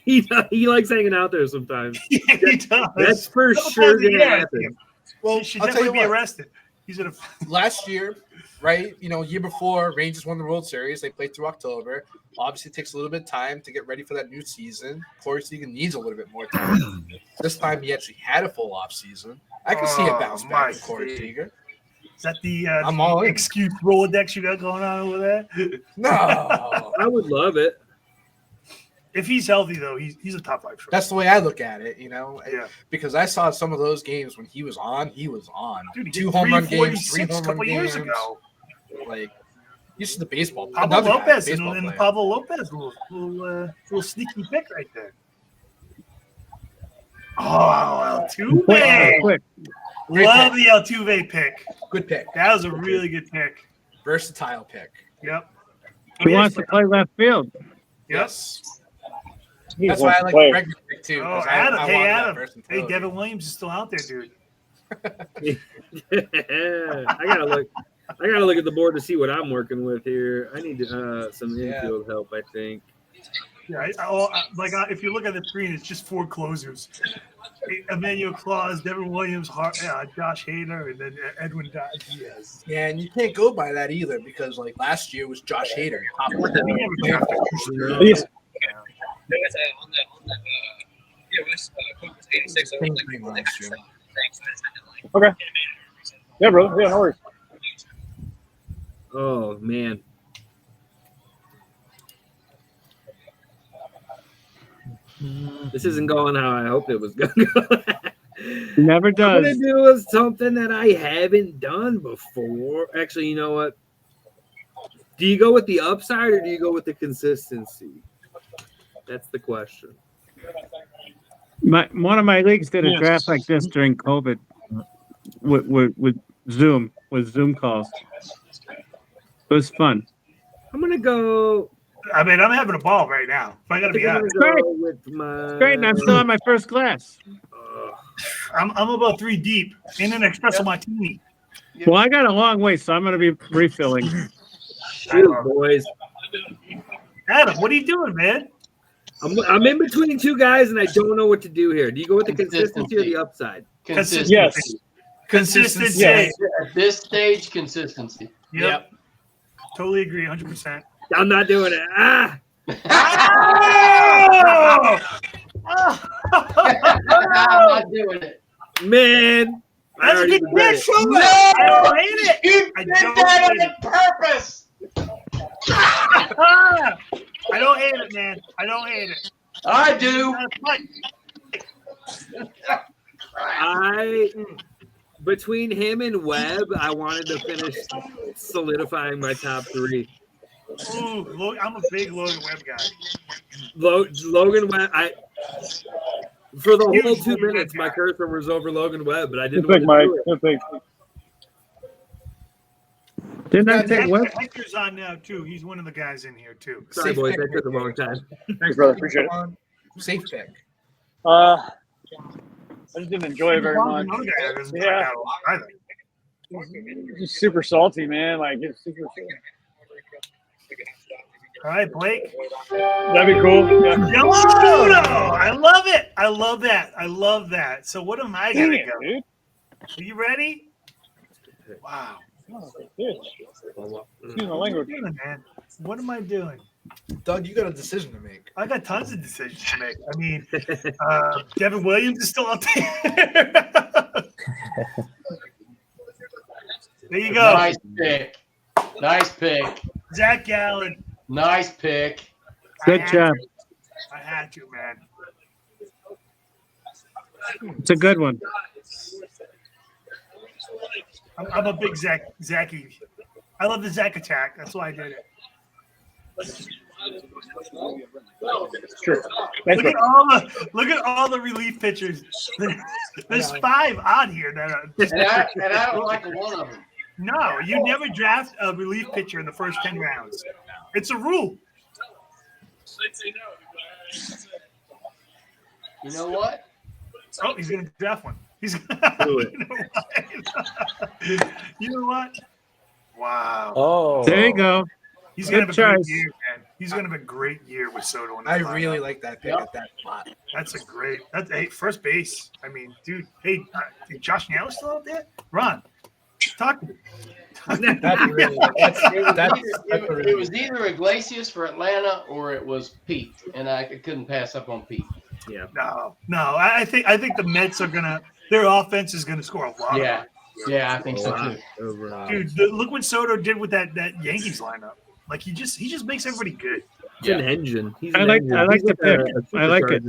He likes hanging out there sometimes. Yeah, he does. That's for sure going to happen. Well, He should I'll tell definitely you be what. arrested. He's in a Last year, right? Year before, Rangers won the World Series. They played through October. Obviously, it takes a little bit of time to get ready for that new season. Corey Seager needs a little bit more time. This time, he actually had a full off season. I can see a bounce back with Corey Seager. Is that the I'm all in. excuse Rolodex you got going on over there? No, I would love it. If he's healthy, though, he's a top 5 short. that's the way I look at it. Yeah. Because I saw some of those games when he was on. He was on. Dude, he 2 did home run games, 346 3 home a couple run years games. ago. Like, used to the baseball. Pablo another guy, Lopez baseball and player. Pablo Lopez, little sneaky pick right there. Oh, Altuve. Quick. Love the Altuve pick. Good pick. That was a really good pick. Versatile pick. Yep. He wants to play left field. Yes. That's why I like the regular pick too. Oh, 'cause Adam. I Hey, want that Adam. versatility. Hey, Devin Williams is still out there, dude. I gotta look at the board to see what I'm working with here. I need some infield help, I think. Yeah, if you look at the screen, it's just 4 closers: Emmanuel Claus, Devin Williams, Josh Hader, and then Edwin Diaz. Yeah, and you can't go by that either because like last year was Josh Hader. Okay. Yeah, bro. Yeah, no worries. Oh man. This isn't going how I hoped it was going to go. Never I'm gonna does. do something that I haven't done before. Actually, you know what? Do you go with the upside or do you go with the consistency? That's the question. One of my leagues did a draft like this during COVID with Zoom calls. It was fun. I'm gonna go. I mean, I'm having a ball right now. If I got to be honest, Great. With my... Great, and I'm still on my first glass. I'm about 3 deep in an espresso martini. Well, I got a long way, so I'm going to be refilling. Shoot, boys. Adam, what are you doing, man? I'm in between two guys, and I don't know what to do here. Do you go with the consistency or the upside? Consistency. Yes. Consistency. Yes. At this stage, consistency. Yep. Totally agree, 100%. I'm not doing it. Ah! I'm not doing it. Man. That's a good pick. No! I don't hate it. You I did don't that hate on purpose. I don't hate it, man. I don't hate it. I do. Between him and Webb, I wanted to finish solidifying my top 3. Ooh, I'm a big Logan Webb guy. Logan Webb, for the whole 2 minutes, my cursor was over Logan Webb, but I didn't want to do it. Didn't I take Webb? Hector's on now, too. He's one of the guys in here, too. Sorry, boys. I took the wrong time. Thanks, brother. Appreciate it. Safe pick. I just didn't enjoy it very much. Yeah. It's just super salty, man. Like, it's super salty. All right, Blake. That'd be cool. Yeah. Yellow Sudo! I love it. I love that. I love that. So what am I going to go? Dude. Are you ready? Wow. Excuse my language. What am I doing, man? What am I doing? Doug, you got a decision to make. I got tons of decisions to make. I mean, Devin Williams is still out there. There you go. Nice pick. Nice pick. Zach Gallen. Nice pick. Good job. I had to, man. It's a good one. I'm a big Zachy. I love the Zach attack. That's why I did it. True. Look at all the relief pitchers. There's 5 on here that are. And I don't like one of them. No, you never draft a relief pitcher in the first 10 rounds. It's a rule. You know what? Oh, he's going to draft one. He's gonna, Do it. You know what? Wow. Oh, there you go. He's going to Good have a choice. great year, man. He's going to have a great year with Soto. I really like that pick at that spot. That's a great. That's first base. I mean, dude. Hey, Josh Naylor still out there? Ron, talk to me. It was either Iglesias for Atlanta or it was Pete, and I couldn't pass up on Pete. Yeah. No. I think the Mets are gonna. Their offense is gonna score a lot. Yeah. Yeah, I think so too. Dude, look what Soto did with that Yankees lineup. Like he just makes everybody good. He's an engine. I like the pick. I like it.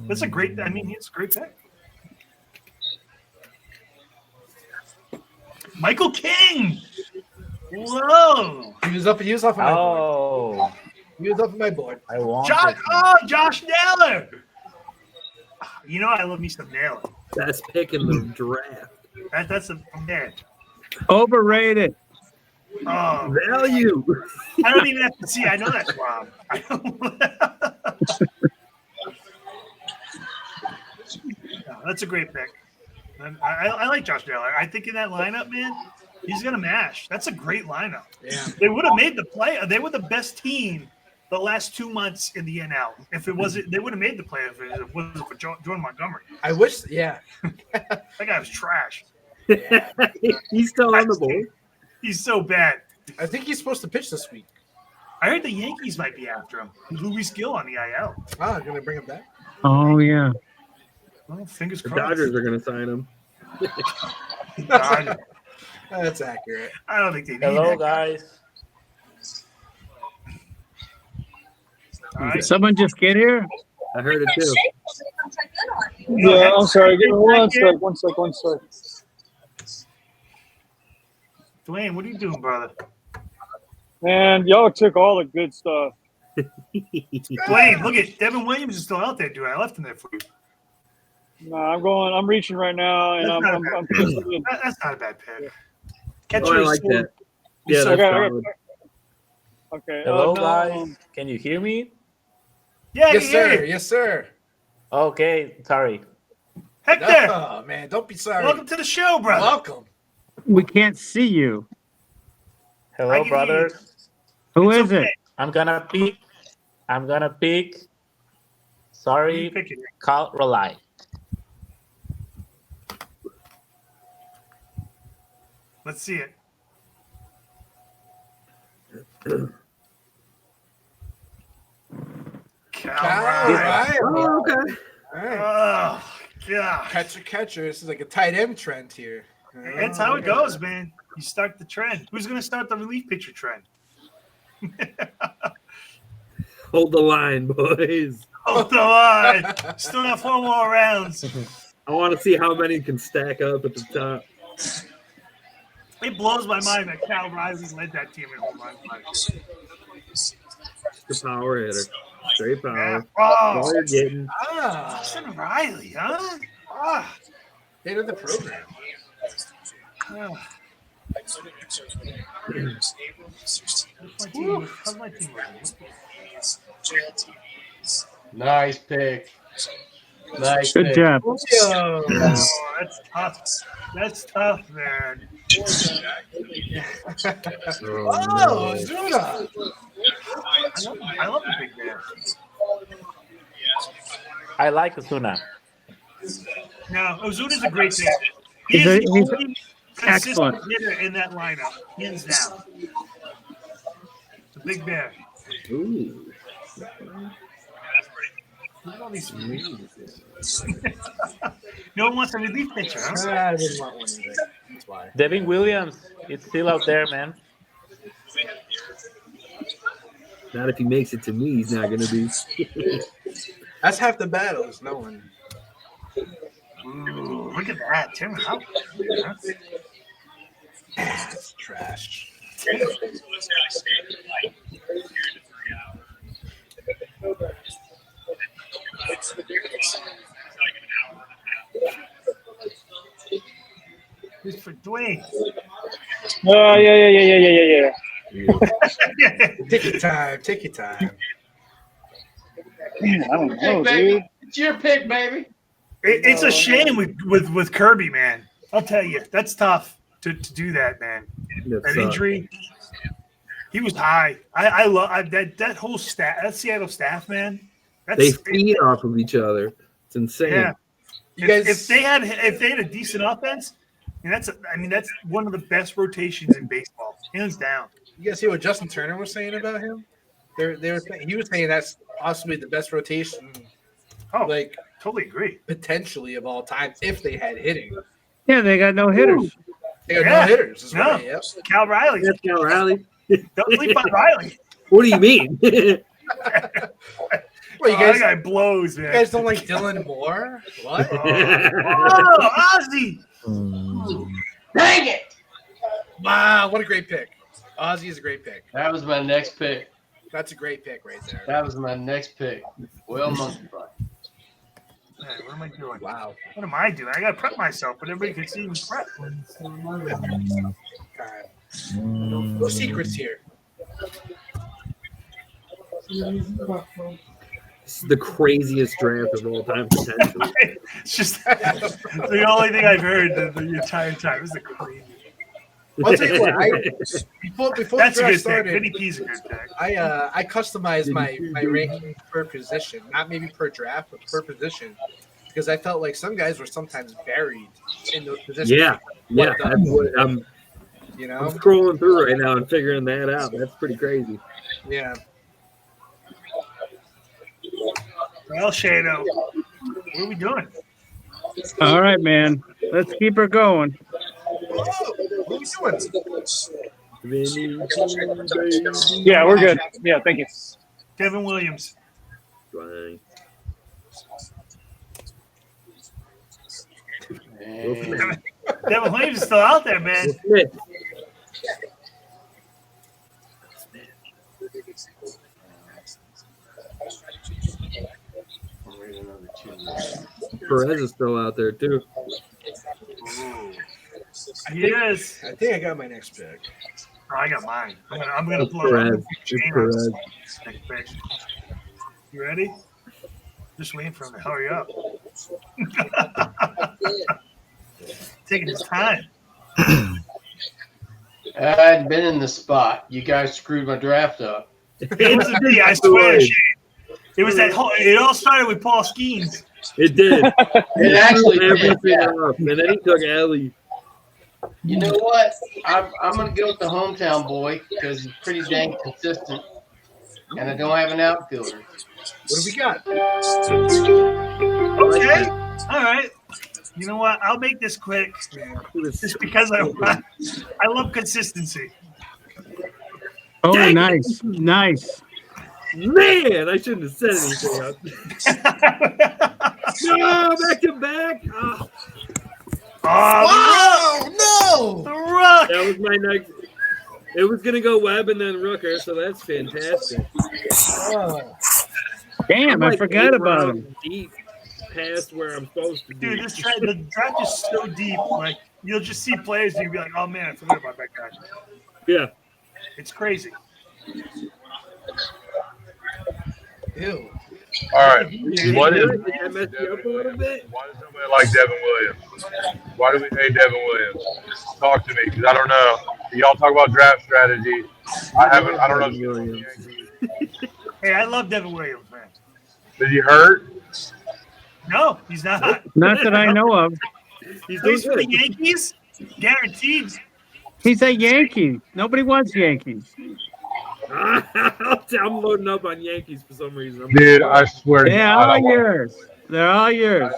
That's a great. I mean, it's a great pick. Michael King. Whoa. He was off of my board. oh, He was off of my board. I want Josh Naylor. You know I love me some Naylor. Best pick in the draft. That's a man. Overrated. Oh, Value. I don't even have to see. I know that's Rob. That's a great pick. I like Josh Naylor. I think in that lineup, man, he's gonna mash. That's a great lineup. Yeah. They would have made the play. They were the best team the last 2 months in the NL. If it wasn't, they would have made the play if it wasn't for Jordan Montgomery. I wish, yeah. That guy was trash. He's still on the board. He's so bad. I think he's supposed to pitch this week. I heard the Yankees might be after him. Luis Gill on the IL. Oh, I'm gonna bring him back. Oh yeah. Well, fingers The crossed. Dodgers are going to sign him. That's accurate. I don't think they need hello, that. guys. All right. Did someone just get here? I heard it too. Yeah, I'm sorry. Give me one sec. Dwayne, what are you doing, brother? Man, y'all took all the good stuff. Dwayne, look at Devin Williams is still out there, dude. I left him there for you. No, I'm reaching right now, and I'm That's not a bad pick. Catcher I is like so- that. Yeah, so- that's solid. Okay. Hello, no, guys. Can you hear me? Yeah, Yes, sir. Yes, sir. Okay, sorry. Hector, Oh, man, don't be sorry. welcome to the show, brother. Welcome. We can't see you. Hello, brothers. Who is it? I'm gonna pick. Sorry, Carl Raleigh. Let's see it. Right. Oh, okay. All right. Oh, God. Catcher. This is like a tight end trend here. That's how it goes, man. You start the trend. Who's going to start the relief pitcher trend? Hold the line, boys. Hold the line. Still got 4 more rounds. I want to see how many can stack up at the top. It blows my mind that Cal Riley led that team in home run. The power hitter. Straight power. Yeah. That's all you're getting. Austin Riley, huh? Ah. Hit of the program. How's my team looking? Nice pick. Nice Good pick. job. Oh, that's tough. That's tough, man. Oh, Zuna. I love the big man. I like Osuna. No, Ozuna's a great player. He's He's the only excellent. consistent hitter in that lineup, hands down. The big bear. Ooh. Look at all these no one wants a relief pitcher, huh? I didn't want one either. That's why. Devin Williams is still out there, man. Not if he makes it to me, he's not going to be. That's half the battle is knowing. Ooh, look at that, Tim. How? That's trash. This for Dwayne. Oh, yeah. Take your time. Take your time. Man, I don't know, baby. dude. It's your pick, baby. It's a shame with Kirby, man. I'll tell you, that's tough to do that, man. That injury. He was high. I love that whole staff. That Seattle staff, man. They feed off of each other. It's insane. Yeah. You guys, if they had a decent offense, and that's one of the best rotations in baseball, hands down. you guys hear what Justin Turner was saying about him? They were saying, he was saying that's possibly the best rotation. Oh, like totally agree. Potentially of all time if they had hitting. Yeah, they got no hitters. They got no hitters. That's No. right. Yep. Cal Riley. That's Cal Riley. Don't sleep on Riley. What do you mean? Well, you guys, that guy blows, man. you guys don't like Dylan Moore? What? Oh, Ozzy. Dang it! Wow, what a great pick. Ozzy is a great pick. That was my next pick. That's a great pick right there. That was my next pick. Well, monkey butt. Hey, what am I doing? Wow. What am I doing? I gotta prep myself, but everybody can see me prep. No secrets here. This is the craziest draft of all time, potentially. It's just the only thing I've heard the entire time. This is crazy. I'll tell you what. Before That's the a draft good started, pick. Vinny P's a good pick. I customized my ranking per position, not maybe per draft, but per position, because I felt like some guys were sometimes buried in those positions. Yeah. That's what I'm scrolling through right now and figuring that out. That's pretty crazy. Yeah. Well, Shado, what are we doing? All right, man. Let's keep her going. What are we doing? Yeah, we're good. Yeah, thank you. Devin Williams. Devin Williams is still out there, man. Perez is still out there too. Yes. I think I got my next pick. Oh, I got mine. I'm gonna It's blow up. Perez. It's Perez. Next pick. You ready? Just waiting for him to hurry up. Taking his time. I hadn't been in the spot. You guys screwed my draft up. It wasn't me, I swear, Shane. It was that whole. It all started with Paul Skeens. It did. It actually did. Everything Yeah. up. And then he took Ellie. You know what? I'm going to go with the hometown boy because he's pretty dang consistent, and I don't have an outfielder. What do we got? Okay. All right. You know what? I'll make this quick. Just because I love consistency. Oh, Dang. nice. Nice. Man, I shouldn't have said anything. No, back to back. Oh. Oh, no! The Rook! That was my next. It was going to go Webb and then Rooker, so that's fantastic. Damn, I'm I forgot 8 about rounds him. Deep past where I'm supposed to be. Dude, the draft is so deep. Like, you'll just see players and you'll be like, oh, man, I forgot about that guy. Yeah. It's crazy. Ew. All right. What is? Did I mess you up a little bit? Why does nobody like Devin Williams? Why do we hate Devin Williams? Talk to me, because I don't know. Y'all talk about draft strategy. I don't know. Hey, I love Devin Williams, man. Is he hurt? No, he's not. Not that I know of. He's for the Yankees? Guaranteed. He's a Yankee. Nobody wants Yankees. I'm loading up on Yankees for some reason. Dude, I swear to They're God. all yours. They're all yours.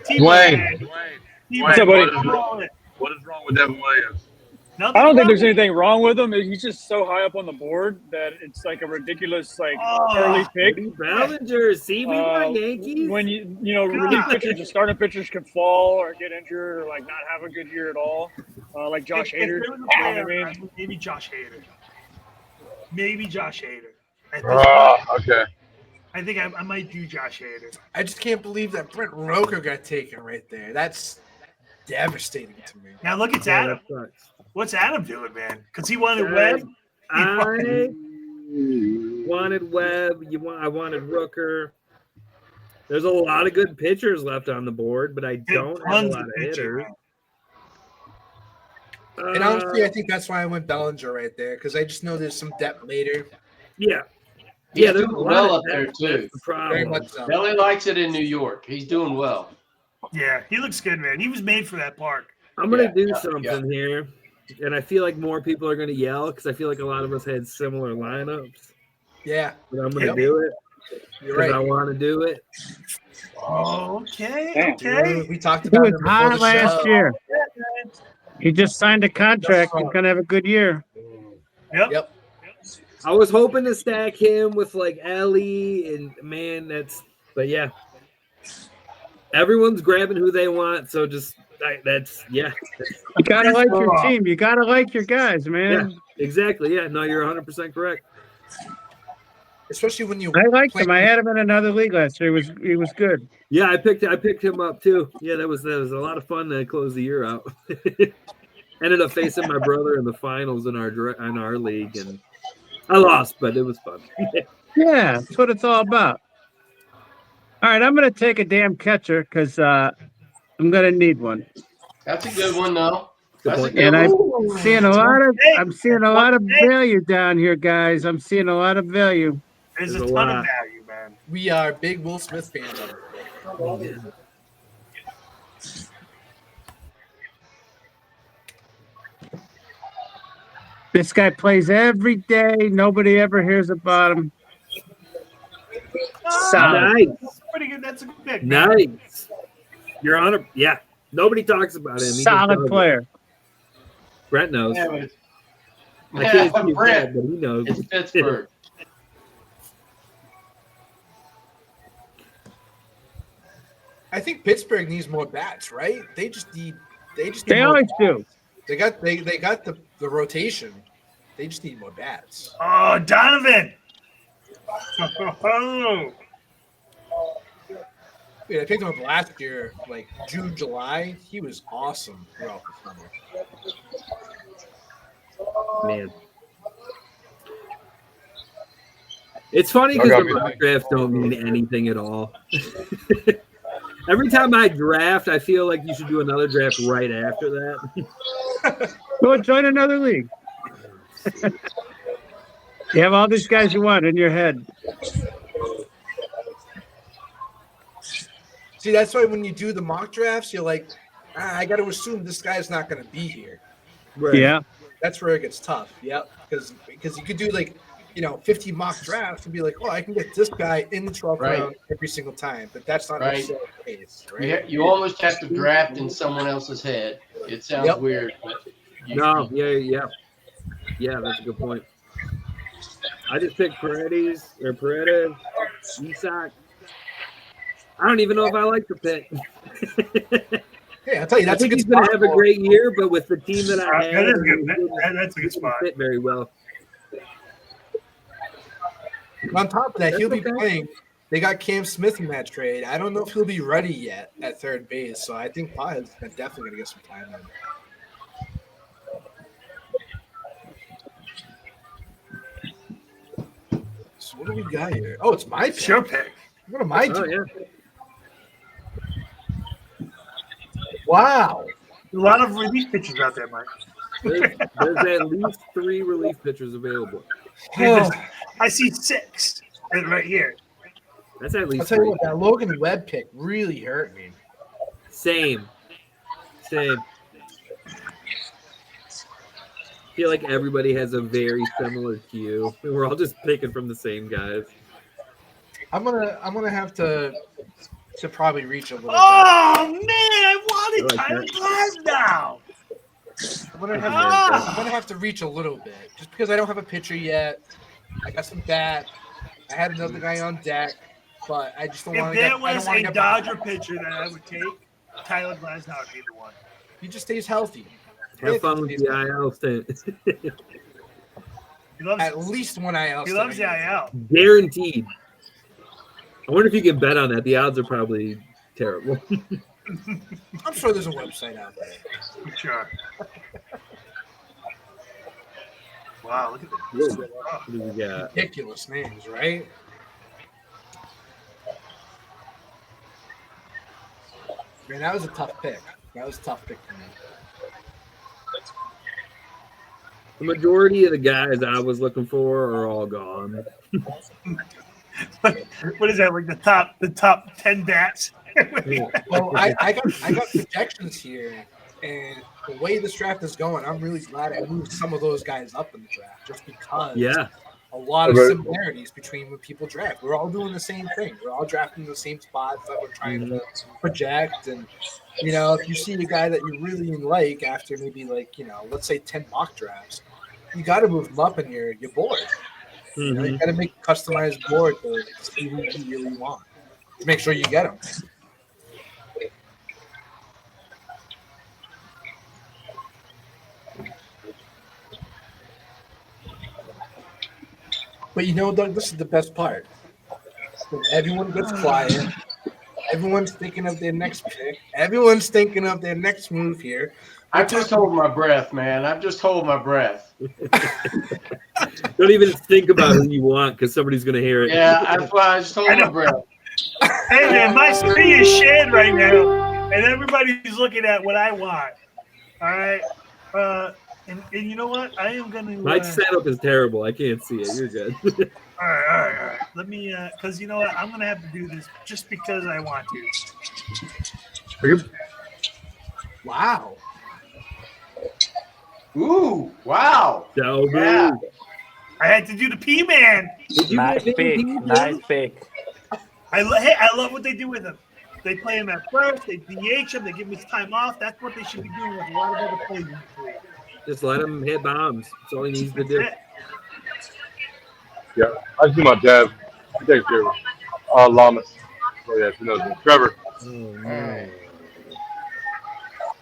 Dwayne. What's up, buddy? What is wrong with Devin Williams? I don't think there's anything wrong with him. He's just so high up on the board that it's like a ridiculous early pick. Bellinger, see, we want Yankees. When relief pitchers and starting pitchers can fall or get injured or like not have a good year at all, like Josh Hader. You know what I mean? Maybe Josh Hader. Maybe Josh Hader. Okay. I think I might do Josh Hader. I just can't believe that Brent Roker got taken right there. That's devastating to me. Now look at Yeah, Adam. that sucks. What's Adam doing, man? Because he wanted Webb. I wanted Webb. I wanted Rooker. There's a lot of good pitchers left on the board, but I don't have a lot of hitters. And honestly, I think that's why I went Bellinger right there because I just know there's some depth later. Yeah. He's Yeah, there's doing a lot well of up there depth. too. That's the problem. Very much so. Belly likes it in New York. He's doing well. Yeah, he looks good, man. He was made for that park. I'm going to do something here, and I feel like more people are going to yell because I feel like a lot of us had similar lineups. Yeah. But I'm going to do it You're because right. I want to do it. Okay, okay. We talked He about was it before hot the last show. year. He just signed a contract. He's going to have a good year. Yep. I was hoping to stack him with like Ellie and but yeah. Everyone's grabbing who they want, so just You got to like your team. You got to like your guys, man. Yeah, exactly. Yeah, no, you're 100% correct. Especially when you I liked him. I had him in another league last year. He was good. Yeah, I picked him up too. Yeah, that was a lot of fun to close the year out. Ended up facing my brother in the finals in our league, and I lost, but it was fun. Yeah, that's what it's all about. All right, I'm going to take a damn catcher because I'm going to need one. That's a good one, though. That's a good And one. I'm seeing a lot of value down here, guys. I'm seeing a lot of value. There's a There's a ton lot. of value, man. We are big Will Smith fans. This guy plays every day. Nobody ever hears about him. Solid. Nice. Pretty good. That's a good pick. man. Nice. Your Honor. Yeah. Nobody talks about him. He just Solid does it. player. Brett knows. Yeah, but I can't see Brett, Brett, but he knows. it's Pittsburgh. I think Pittsburgh needs more bats, right? They just need need They more always bats. do. They got the rotation. They just need more bats. Oh, Donovan. Oh. Yeah, I picked him up last year, like June, July. He was awesome throughout the summer. Man. It's funny Y'all because got the me mock thinking. drafts don't mean anything at all. Every time I draft, I feel like you should do another draft right after that. Go and join another league. You have all these guys you want in your head. See, that's why when you do the mock drafts, you're like, I got to assume this guy's not going to be here. Right. Yeah. That's where it gets tough. Yep. Because you could do 50 mock drafts and be like, oh, I can get this guy in the 12th Right. round every single time. But that's not Right. necessarily the case, right? You almost have to draft in someone else's head. It sounds weird, but Yeah, that's a good point. I just picked Paredes, Isak. I don't even know if I like the pick. Hey, I'll tell you, I that's a think good he's going to spot have a for great year, but with the team that I have, That is good. That's a good spot. fit very well. On top of that, he'll be okay. playing. They got Cam Smith in that trade. I don't know if he'll be ready yet at third base, so I think Pa is definitely going to get some time in. So what do we got here? Oh, it's my pick. Your pick. What am I doing? Yeah. Wow. A lot of relief pitchers out there, Mike. There's at least 3 relief pitchers available. I see 6 right here. That's at I'll least tell you 3. what, that Logan Webb pick really hurt me. Same. I feel like everybody has a very similar queue. We're all just picking from the same guys. I'm gonna have to probably reach a little Oh man, I wanted I Tyler like Glasnow. bit. I'm gonna have to reach a little bit just because I don't have a pitcher yet. I got some bat. I had another guy on deck, but I just don't want If to there get. I was don't wanna a get Dodger pitcher that I would take, Tyler Glasnow would be the one. He just stays healthy. Have fun with the IL stint. He loves, At least one IL. he loves the IL. Guaranteed. I wonder if you can bet on that. The odds are probably terrible. I'm sure there's a website out there. Sure. Wow, look at What this. do we got? Ridiculous names, right? Man, that was a tough pick. That was a tough pick for me. The majority of the guys I was looking for are all gone. What is that? Like the top 10 bats? Well, I got projections here, and the way this draft is going, I'm really glad I moved some of those guys up in the draft just because a lot of similarities between when people draft. We're all doing the same thing. We're all drafting the same spots that we're trying to project. And, if you see a guy that you really like after maybe let's say 10 mock drafts, you got to move them up in your board. You got to make a customized board to see who you really want. To make sure you get them. But Doug, this is the best part. When everyone gets quiet, everyone's thinking of their next pick. Everyone's thinking of their next move here. I just hold my breath, man. I just hold my breath. Don't even think about who you want because somebody's going to hear it. Yeah, that's why I just hold my breath. Hey man, my screen is shared right now, and everybody's looking at what I want. All right, and you know what? I am gonna. My setup is terrible. I can't see it. You're good. All right. Let me, because you know what? I'm gonna have to do this just because I want to. Wow. Ooh, wow. So Yeah. I had to do the P-Man. Nice pick. Nice pick. I love what they do with him. They play him at first. They DH him. They give him his time off. That's what they should be doing with a lot of other players in the league. Just let him hit bombs. That's all he needs to do. Yeah, I see my dad. He takes care of Llamas. Oh, yeah, he knows me. Trevor. All right.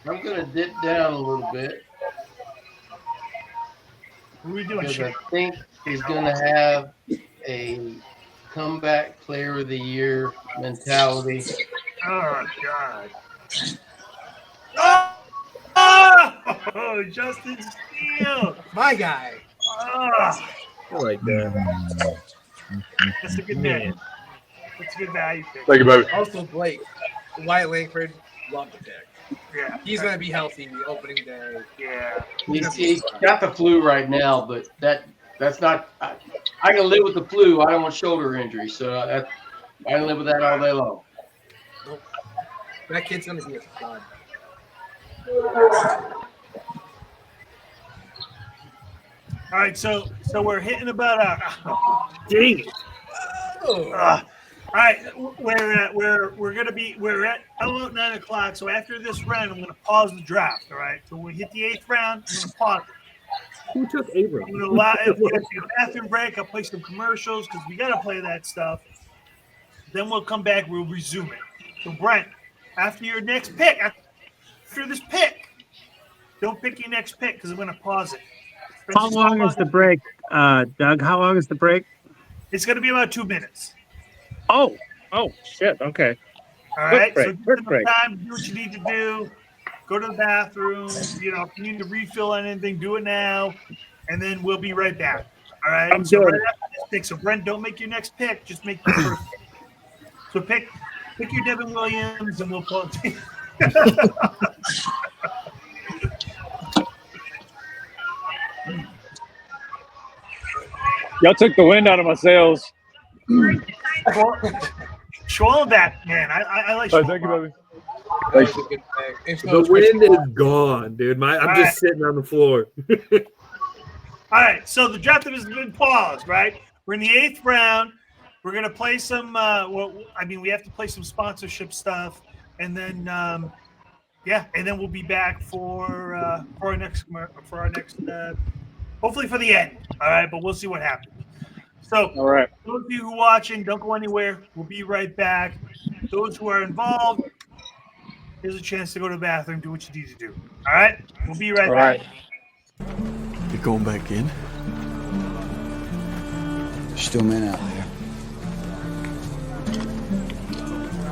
I'm going to dip down a little bit. What are we doing, Because I Shane? think he's going to have a comeback player of the year mentality. Oh, God. Oh, Justin Steele. My guy. Oh, I like that. that's a good name. That's a good value pick. Thank you, baby. Also, Blake, Wyatt Langford, love the pick. Yeah. He's going to be healthy opening day. Yeah. He's got the flu right now, but that's not. I can live with the flu. I don't want shoulder injury, so I can live with that all day long. Nope. That kid's going to be a stud. All right, so we're hitting about dang it. All right, we're at about 9 o'clock. So after this round, I'm gonna pause the draft. All right. So when we hit the 8th round, I'm gonna pause it. Who took Abram? I'm gonna allow if we have to take a bathroom break, I'll play some commercials because we gotta play that stuff. Then we'll come back, we'll resume it. So Brent, after your next pick, after this pick, don't pick your next pick because I'm gonna pause it. How long is the break, Doug? How long is the break? It's gonna be about 2 minutes. Oh, shit. Okay. All right. break, So give quick them break. time to do what you need to do. Go to the bathroom. You know, if you need to refill on anything, do it now, and then we'll be right back. All right. I'm so good. right after this pick. So Brent, don't make your next pick. Just make your first pick. So pick your Devin Williams, and we'll pull it. Y'all took the wind out of my sails. Swallow that, man. I like. All right, thank you, baby. The wind is gone, dude. I'm just sitting on the floor. All right, so the draft has been paused, right? We're in the 8th round. We're gonna play some. We have to play some sponsorship stuff, and then, and then we'll be back for our next, hopefully for the end. All right, but we'll see what happens. So, all right, those of you who are watching, don't go anywhere. We'll be right back. Those who are involved, here's a chance to go to the bathroom, do what you need to do. All right, we'll be right back. You're going back in? There's still men out there.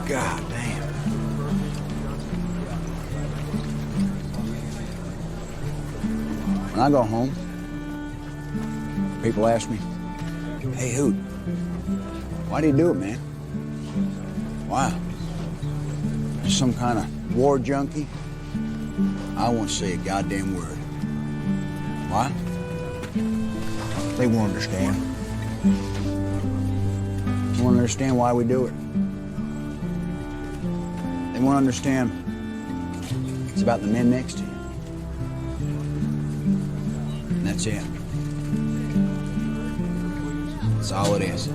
God damn. When I go home, people ask me, "Hey, Hoot, why do you do it, man? Why? You some kind of war junkie?" I won't say a goddamn word. Why? They won't understand. They won't understand why we do it. They won't understand it's about the men next to you. And that's it. That's all it is.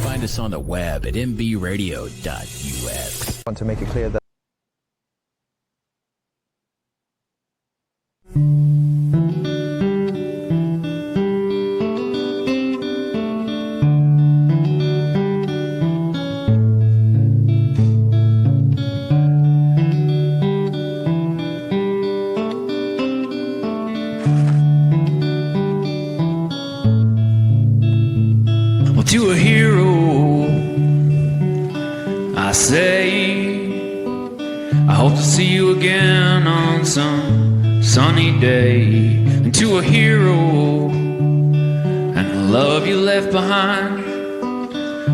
Find us on the web at mbradio.us. I want to make it clear that to a hero, I say, I hope to see you again on some sunny day. And to a hero, and the love you left behind,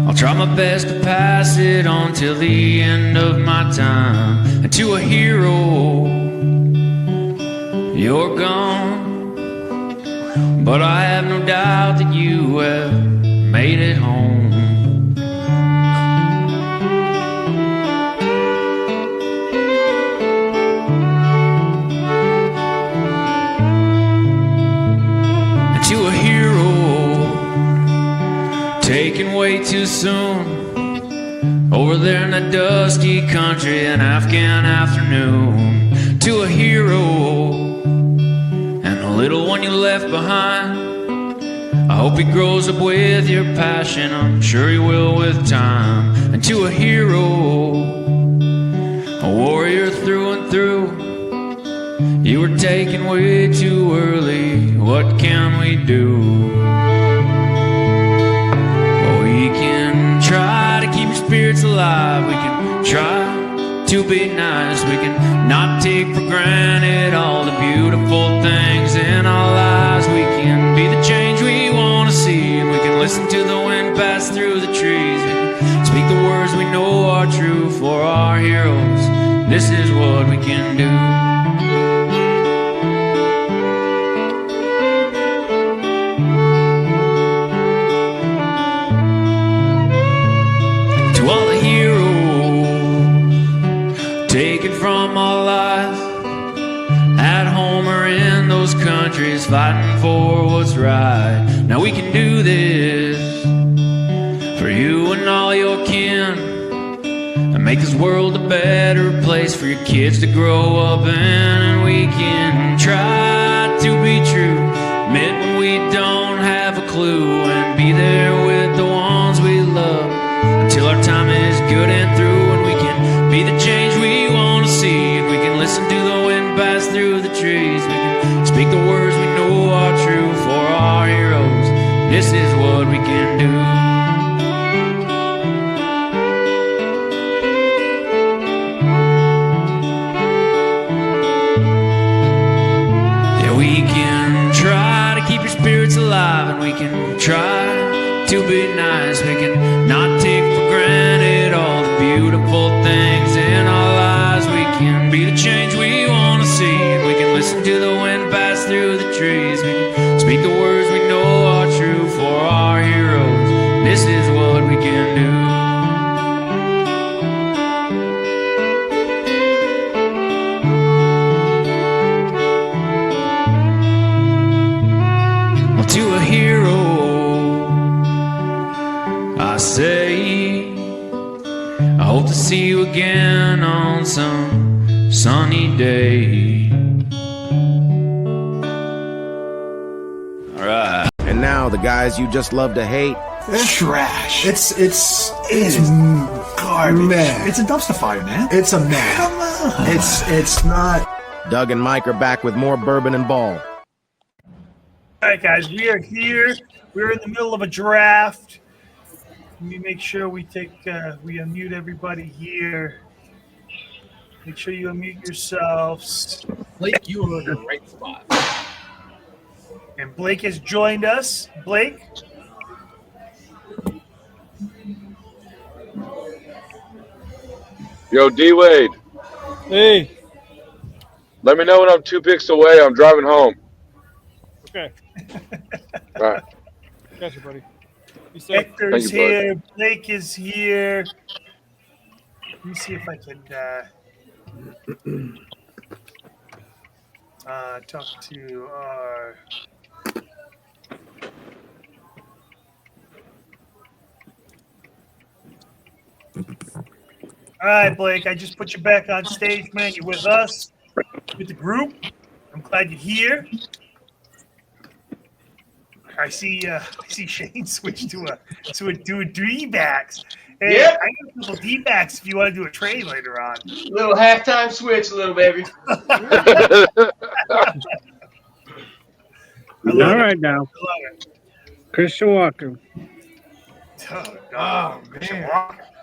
I'll try my best to pass it on till the end of my time. And to a hero, you're gone, but I have no doubt that you have made it home. And to a hero, taken way too soon, over there in the dusty country, an Afghan afternoon. To a hero, and the little one you left behind, I hope he grows up with your passion, I'm sure he will with time. And to a hero, a warrior through and through. You were taken way too early. What can we do? Well, we can try to keep your spirits alive. We can try to be nice. We can not take for granted all the beautiful things in our lives. We can be the change we want to see, and we can listen to the wind pass through the trees. We can speak the words we know are true for our heroes. This is what we can do. To all the heroes taken from our lives, at home or in those countries, fighting for what's right. Now we can do this for you and all your kin, and make this world a better place for your kids to grow up in. And we can try to be true, admit when we don't have a clue, and be there with the ones we love until our time is good and through. And we can be the change we want to see, and we can listen to the wind pass through the trees. We can speak the words we know are true for our heroes. This is what we can do. We can try to keep your spirits alive, and we can try to be nice. We can not take for granted all the beautiful things in our lives. We can be the change we want to see, and we can listen to the wind pass through the trees. We can speak the words we know are true for our heroes. This is what we can do. To a hero, I say, I hope to see you again on some sunny day. All right. And now the guys you just love to hate. Trash. It's garbage. Man. It's a dumpster fire, man. It's a man. Come on. It's not. Doug and Mike are back with more Bourbon and Ball. All right, guys, we are here. We're in the middle of a draft. Let me make sure we unmute everybody here. Make sure you unmute yourselves. Blake, you are in the right spot. And Blake has joined us. Blake? Yo, D-Wade. Hey. Let me know when I'm 2 picks away. I'm driving home. Okay. All right. Gotcha, buddy. You said. Hector's here. Blake is here. Let me see if I can talk to our... All right, Blake, I just put you back on stage, man. You're with us, with the group. I'm glad you're here. I see Shane switch to a D-backs. Hey, Yep. I got a couple D-backs if you want to do a trade later on. Little halftime switch, little baby. All right now. Christian Walker. Oh, man.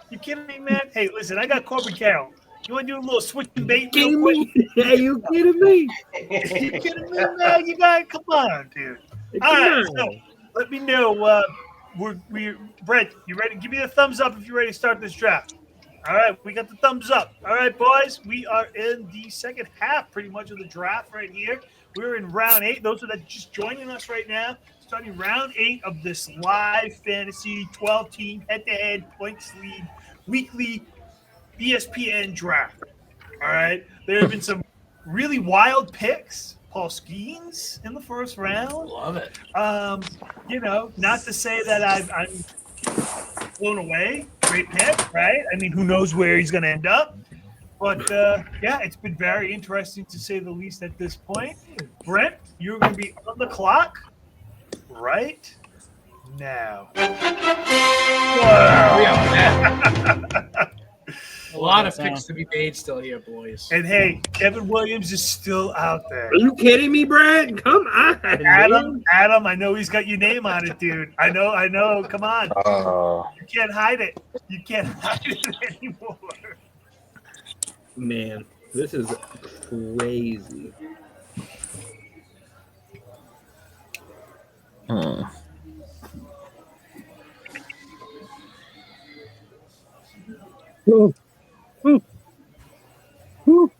You kidding me, man? Hey, listen, I got Corbin Carroll. You want to do a little switch and bait real quick? Are you kidding me? You kidding me, man? You got come on, dude. All right, so let me know. We're Brett, you ready? Give me the thumbs up if you're ready to start this draft. All right, we got the thumbs up. All right, boys, we are in the second half pretty much of the draft right here. We're in round 8. Those that are just joining us right now, starting round 8 of this live fantasy 12-team head-to-head points lead weekly ESPN draft. All right, there have been some really wild picks. Paul Skeens in the first round. Love it. Not to say that I'm blown away. Great pick, right? I mean, who knows where he's going to end up? But, it's been very interesting to say the least at this point. Brent, you're going to be on the clock right now. Wow. A lot of picks to be made still here, boys. And hey, Kevin Williams is still out there. Are you kidding me, Brad? Come on, man. Adam, I know he's got your name on it, dude. I know. Come on. You can't hide it. You can't hide it anymore. Man, this is crazy. Ooh. Ooh. Ooh.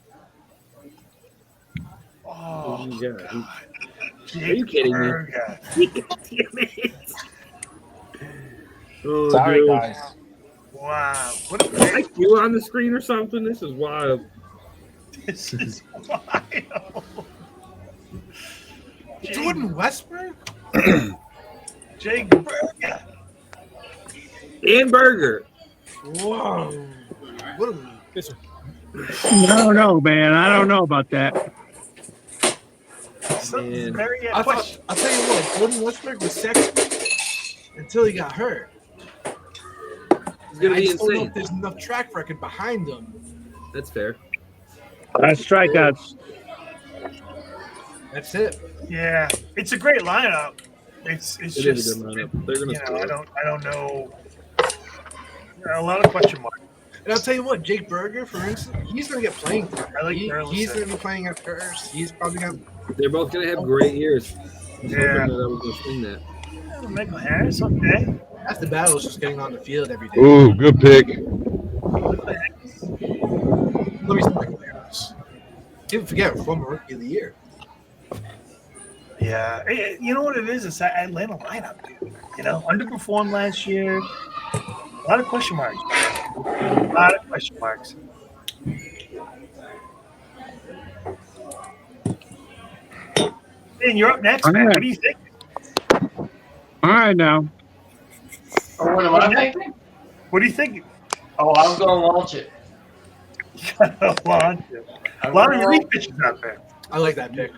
Oh, God. Are you kidding me? Damn it. Oh, Sorry, dude. guys. Wow. Like you on the screen or something? This is wild. This is wild. Jordan Westbrook? Jake Berger. And Burger. Whoa. What are we? I don't know, man. I don't know about that. Man. I'll tell you what, Jordan Westbrook was sexy until he got hurt. It's gonna I be just don't know insane. if there's enough track record behind him. That's fair. Strikeouts. That's it. Yeah, it's a great lineup. It's It just is a good lineup. They're gonna score. I don't know. There are a lot of question marks. And I'll tell you what, Jake Berger, for instance, he's going to get playing time. I like He's going to be playing at first. He's probably going to. They're both gonna have great years. Yeah. I was gonna swing that. Michael Harris, okay. That's the battle, is just getting on the field every day. Ooh, good pick. Let me say Michael Harris. Didn't forget, former rookie of the year. Yeah, you know what it is? It's that Atlanta lineup, dude. You know, underperformed last year. A lot of question marks. A lot of question marks. And you're up next, man. What do you think? All right, now. Oh, what am I thinking? What do you think? Oh, I'm going to launch it. A lot of relief pitches out there. I like that pick.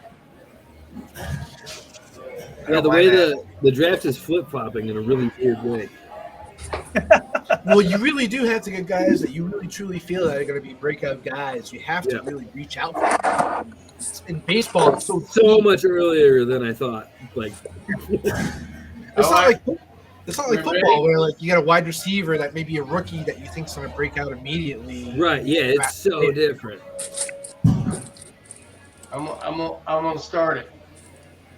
Yeah, the way the draft is flip flopping in a really weird way. Well, you really do have to get guys that you really truly feel that are going to be breakout guys. You have to really reach out for them. In baseball, it's so much earlier than I thought. Like, it's not like football where like you got a wide receiver that may be a rookie that you think's going to break out immediately. right? Yeah, it's so different. I'm gonna start it.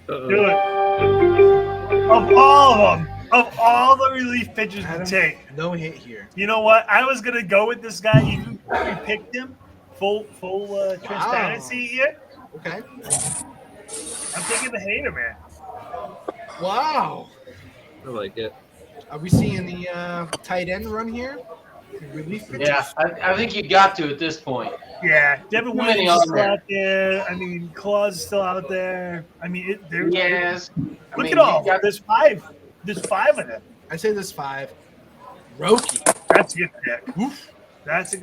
Do it. Of all of them, of all the relief pitchers to take, no hit here. You know what? I was gonna go with this guy. You picked him. Full transparency here. Okay. I'm taking the hater, man. Wow. I like it. Are we seeing the tight end run here? Relief pitchers? Yeah, I think you got to at this point. Yeah, Devin Too many Williams is on still there. out there. I mean, Claus is still out there. I mean, Yes. Look at all. There's five. There's five of them. I say there's five. Roki. That's a good pick. Oof. That's a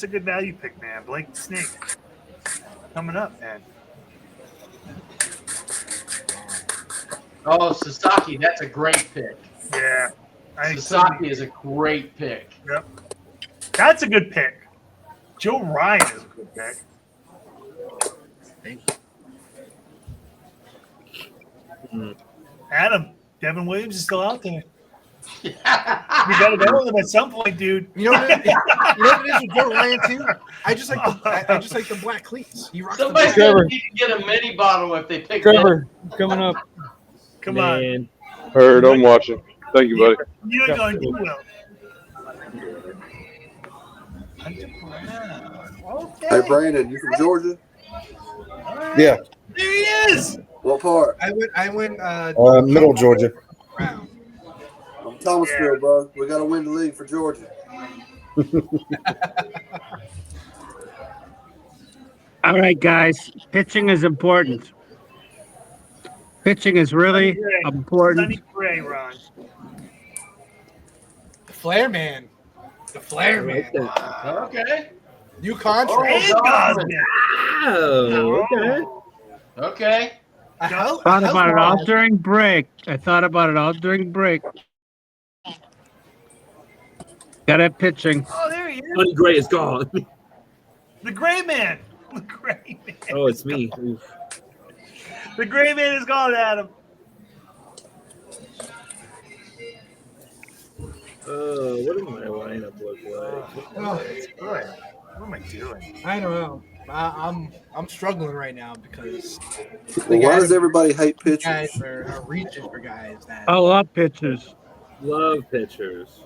good value pick, man. Blake the Snake coming up, man. Oh, Sasaki, that's a great pick. Yeah. Sasaki is a great pick. Yep. That's a good pick. Joe Ryan is a good pick. Thank you. Adam, Devin Williams is still out there. We got to go with him at some point, dude. You know what it is with Joe Ryan too? I just like the black cleats. He rocks Somebody's the going to need to get a mini bottle if they pick Trevor, coming up. Come on. Heard, I'm watching. Thank you, buddy. You're going to do well. Hunter Brown. Okay. Hey, Brandon, you from Georgia? Yeah. There he is. What part? I went. Middle Georgia. I'm Thomasville, bro. We got to win the league for Georgia. All right, guys. Pitching is important. Pitching is really important. Sonny Gray, Ron. The Flare Man. The Flare Man. Wow. Okay. New contract. Oh, okay. Okay. I thought about it all during break. Got it pitching. Oh, there he is. Sonny Gray is gone. The Gray Man. The Gray Man. Oh, it's me. Oof. The Gray Man is gone, Adam. What does my lineup look like? Oh, it's good. What am I doing? I don't know. I'm struggling right now because Well, why does everybody hate pitchers? guys are reaching for guys that I love pitchers. Love pitchers.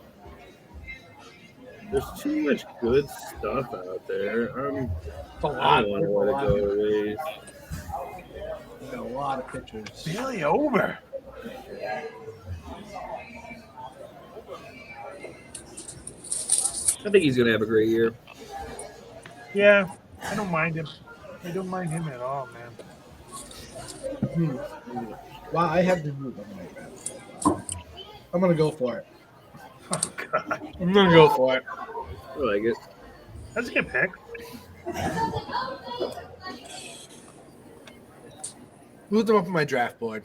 There's too much good stuff out there. I don't want to let it go to waste. a lot of pitchers. Billy Over. I think he's gonna have a great year. Yeah, I don't mind him. I don't mind him at all, man. Wow, I have to move. I'm gonna go for it. Oh God, I'm gonna go for it. I like it. That's a good pick. Move them up on my draft board.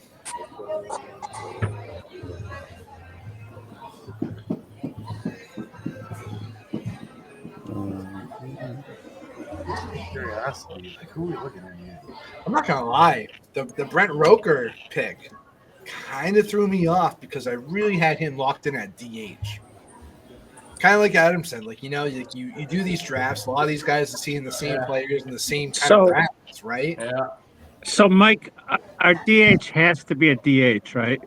Curiosity, like who are we looking at here? I'm not gonna lie, the Brent Roker pick kind of threw me off because I really had him locked in at DH. Kind of like Adam said, like you do these drafts. A lot of these guys are seeing the same players and the same kind of drafts, right? Yeah. So, Mike, our DH has to be a DH, right?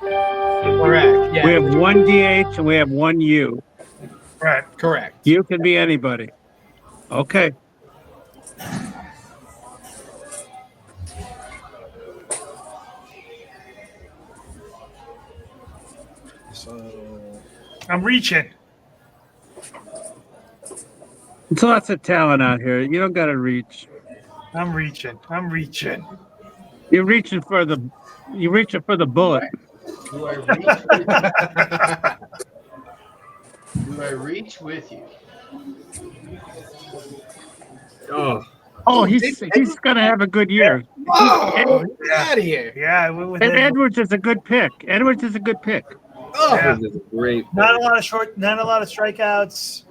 Correct. Yeah. We have one DH and we have one U. Right. Correct. You can be anybody. Okay. So I'm reaching. There's lots of talent out here. You don't got to reach. I'm reaching. I'm reaching. You're reaching for the bullet. Do I reach with you? Do I reach with you? Oh, he's gonna have a good year. Oh, get out of here. Yeah, I went with And Edwards. Edwards is a good pick. Edwards is a good pick. Oh, Yeah. This is great. Not a lot of strikeouts.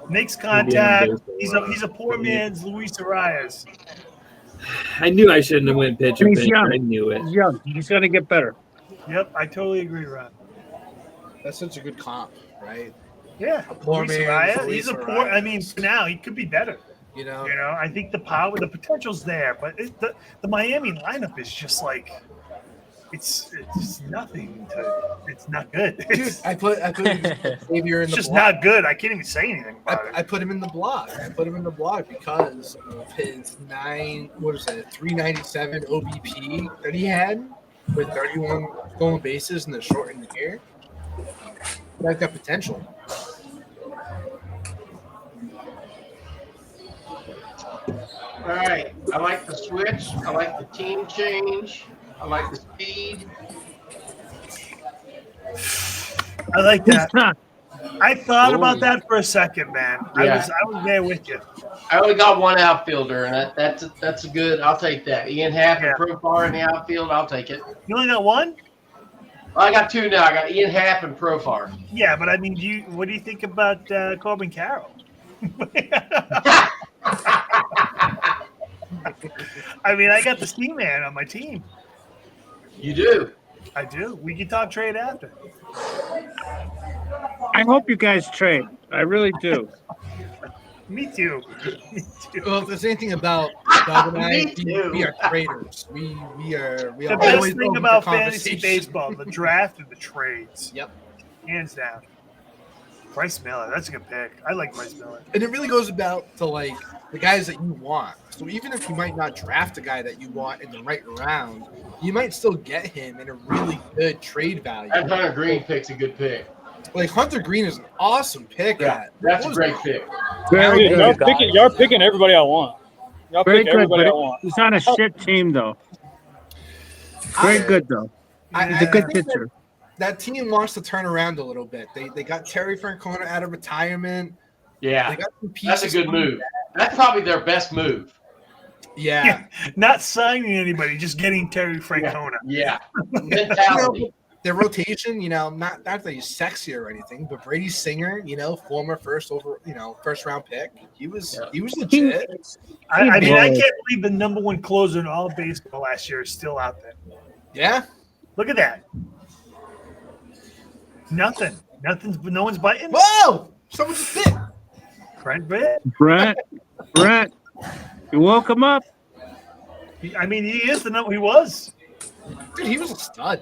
Makes contact. He's a poor man's Luis Arias. I knew I shouldn't have went pitcher. He's young. I knew it. He's young. He's gonna get better. Yep, I totally agree, Ron. that's such a good comp, right? Yeah, poor Luis man's Arias. Luis He's a poor. I Arias. mean, for now he could be better. You know, I think the power, the potential's there, but the Miami lineup is just like it's nothing. It's not good. dude, I put Xavier in It's the just block. not good. I can't even say anything about I put him in the block. I put him in the block because of his 397 OBP that he had with 31 stolen bases in the shortened year. That's got potential. All right. I like the switch. I like the team change. I like the speed. I like that. I thought about that for a second, man. Yeah. I was there with you. I only got one outfielder, and that's a good. I'll take that. Ian Happ and Profar in the outfield. I'll take it. You only got one? I got two now. I got Ian Happ and Profar. Yeah, but I mean, what do you think about Corbin Carroll? I mean, I got the Steam Man on my team. You do? I do. We can talk trade after. I hope you guys trade. I really do. Me too. Me too. Well, if there's anything about Doug and I, we are traders. We are The always best thing open about for fantasy conversation. baseball, the draft and the trades. Yep. Hands down. Bryce Miller, that's a good pick. I like Bryce Miller. And it really goes about to like the guys that you want. So even if you might not draft a guy that you want in the right round, you might still get him in a really good trade value. That Hunter Green pick's a good pick. Like Hunter Green is an awesome pick. Yeah, that's a great pick. Very Dude, good. y'all picking everybody I want. Y'all Very pick good, everybody but I want. he's on a shit team, though. Very good, though. He's a good think pitcher. that team wants to turn around a little bit. They got Terry Francona out of retirement. Yeah, They got some that's a pieces good coming move. back. That's probably their best move. Yeah. Not signing anybody, just getting Terry Francona. Yeah, mentality. their rotation, not that he's sexy or anything, but Brady Singer, former first round pick. He was legit. I mean, I can't believe the number one closer in all of baseball last year is still out there. Yeah. Look at that. Nothing. No one's biting. Whoa! Someone just bit. Brent bit. Brent, you woke him up. I mean, he is the number. He was. Dude, he was a stud.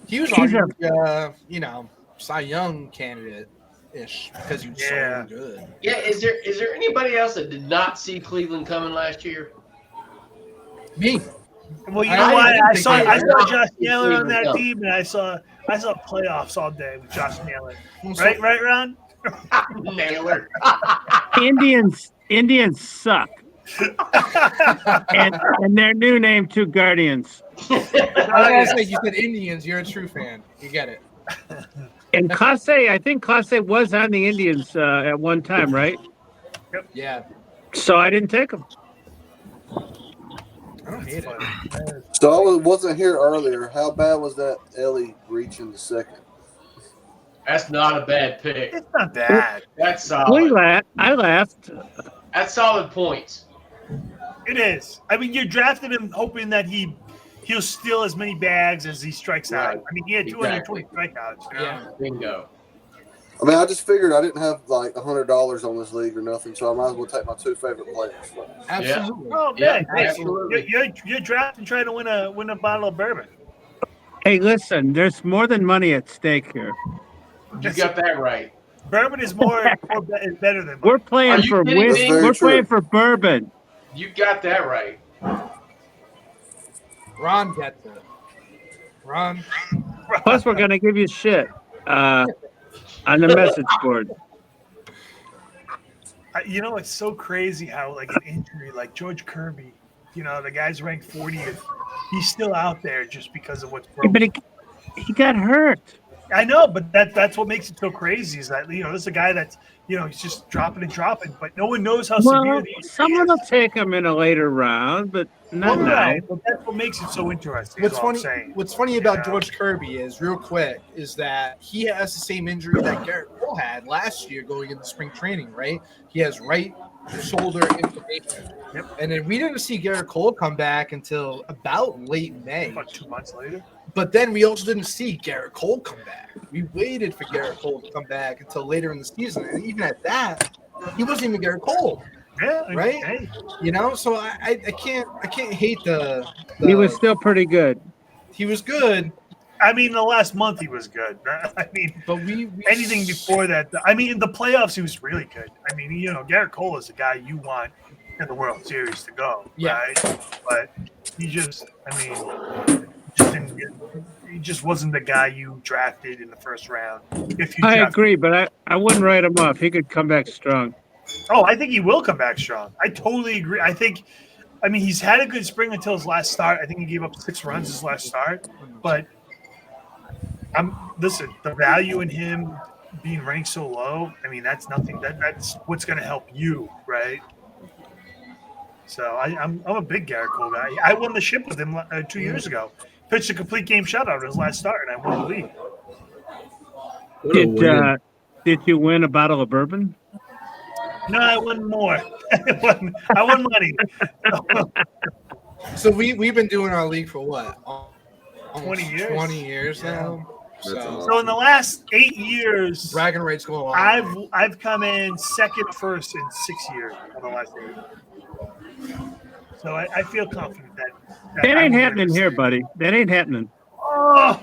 He was He's arguably, Cy Young candidate-ish because he was so good. Yeah, is there anybody else that did not see Cleveland coming last year? Me. Well, you know what? I saw Josh Naylor on that team, and I saw playoffs all day with Josh Naylor. Right, Ron? Naylor. Indians suck. and their new name, two Guardians. I was gonna say, you said Indians. You're a true fan. You get it. And Clase, I think Clase was on the Indians at one time, right? Yep. Yeah. So I didn't take him. I don't hate it. So I wasn't here earlier. How bad was that Ellie reach in the second? That's not a bad pick. It's not bad. That's solid. I laughed. That's solid points. It is. I mean, you drafted him hoping that he'll steal as many bags as he strikes out. I mean, he had 220 strikeouts. Yeah, bingo. I mean, I just figured I didn't have like $100 on this league or nothing, so I might as well take my two favorite players. Absolutely. Yeah. Oh man, you're drafting trying to win a bottle of bourbon. Hey, listen, there's more than money at stake here. You got that right. Bourbon is is better than money. We're playing for win. We're playing for bourbon. You got that right. Ron gets it. Ron. Plus, we're gonna give you shit on the message board. It's so crazy how like an injury like George Kirby, the guy's ranked 40th. He's still out there just because of what's broken. But he got hurt. I know, but that's what makes it so crazy is that this is a guy that's he's just dropping, but no one knows how severe the injury someone is. will take him in a later round, but not now. But that's what makes it so interesting. What's funny about George Kirby is that he has the same injury that Garrett Cole had last year going into spring training, right? He has right shoulder inflammation. Yep. And then we didn't see Garrett Cole come back until about late May. About 2 months later. But then we also didn't see Garrett Cole come back. We waited for Garrett Cole to come back until later in the season. And even at that, he wasn't even Garrett Cole. Yeah. Right? Hey. So I can't hate the He was still pretty good. He was good. I mean, the last month he was good. I mean, but we anything before that. I mean, in the playoffs he was really good. I mean, Garrett Cole is the guy you want in the World Series to go, right? But he just, he just wasn't the guy you drafted in the first round. I agree, but I wouldn't write him off. He could come back strong. Oh, I think he will come back strong. I totally agree. He's had a good spring until his last start. I think he gave up 6 runs his last start, but listen, the value in him being ranked so low, that's nothing. That's what's going to help you, right? So I'm a big Garrett Cole guy. I won the ship with him 2 years ago. Pitched a complete game shutout in his last start, and I won the league. Did you win a bottle of bourbon? No, I won more. I won money. So we've been doing our league for what? 20 years. 20 years now. So in the last 8 years, bragging rights go along. I've come in second, first in 6 years of the last 8. So I feel confident that ain't happening here, buddy. That ain't happening. Oh.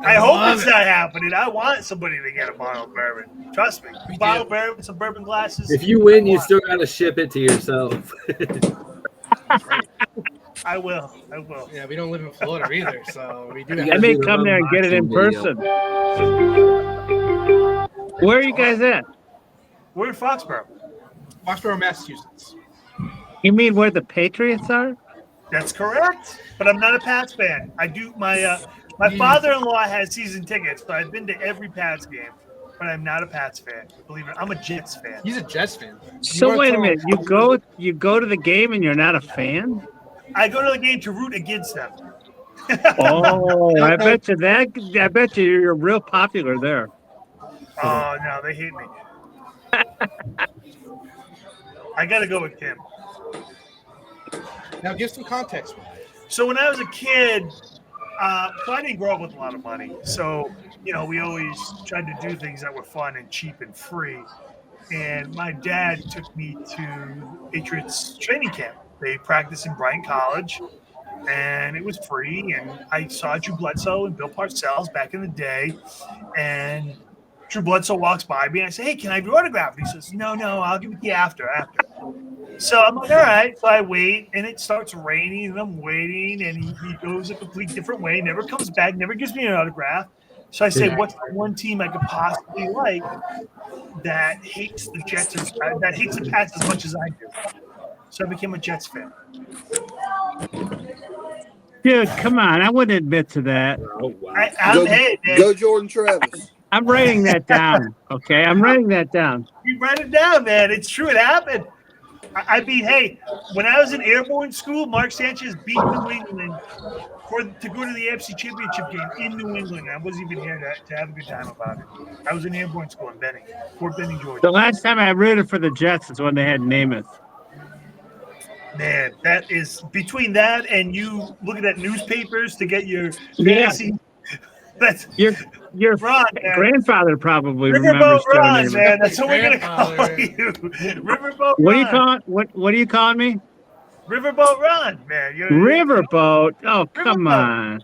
I hope it's not happening. I want somebody to get a bottle of bourbon. Trust me. A bottle of bourbon, some bourbon glasses. If you win, you still got to ship it to yourself. I will. Yeah, we don't live in Florida either, so we do. I may come there and get it in person. Where are you guys at? We're in Foxborough. Foxborough, Massachusetts. You mean where the Patriots are? That's correct. But I'm not a Pats fan. I do my father-in-law has season tickets, so I've been to every Pats game. But I'm not a Pats fan. Believe it, I'm a Jets fan. He's a Jets fan. So wait a minute. You go to the game and you're not a fan? I go to the game to root against them. Oh, I bet you that. I bet you're real popular there. Oh no, they hate me. I got to go with Kim. Now, give some context. So when I was a kid, so I didn't grow up with a lot of money. So we always tried to do things that were fun and cheap and free. And my dad took me to Patriots training camp. They practiced in Bryant College, and it was free. And I saw Drew Bledsoe and Bill Parcells back in the day. And Drew Bledsoe walks by me, and I say, "Hey, can I have your autograph?" And he says, "No, I'll give it to you after." So I'm like, all right. So I wait, and it starts raining, and I'm waiting, and he goes a complete different way, never comes back, never gives me an autograph. So I say, what's the one team I could possibly like that hates the Jets, that hates the Pats as much as I do? So I became a Jets fan. Dude, come on. I wouldn't admit to that. Oh, wow. Go Jordan Travis. I'm writing that down. Okay, I'm writing that down. You write it down, man. It's true. It happened. I mean, hey, when I was in airborne school, Mark Sanchez beat New England to go to the AFC Championship game in New England. I wasn't even here to have a good time about it. I was in airborne school in Benning, Fort Benning, Georgia. The last time I rooted for the Jets is when they had Namath. Man, that is between that and you looking at newspapers to get your fantasy. That's your Ron, grandfather probably remembers Riverboat Ron, Namath. man. That's what we're gonna call you, Riverboat. What do you Ron. call it? What are you calling me? Riverboat Ron, man. Riverboat. Oh, come on.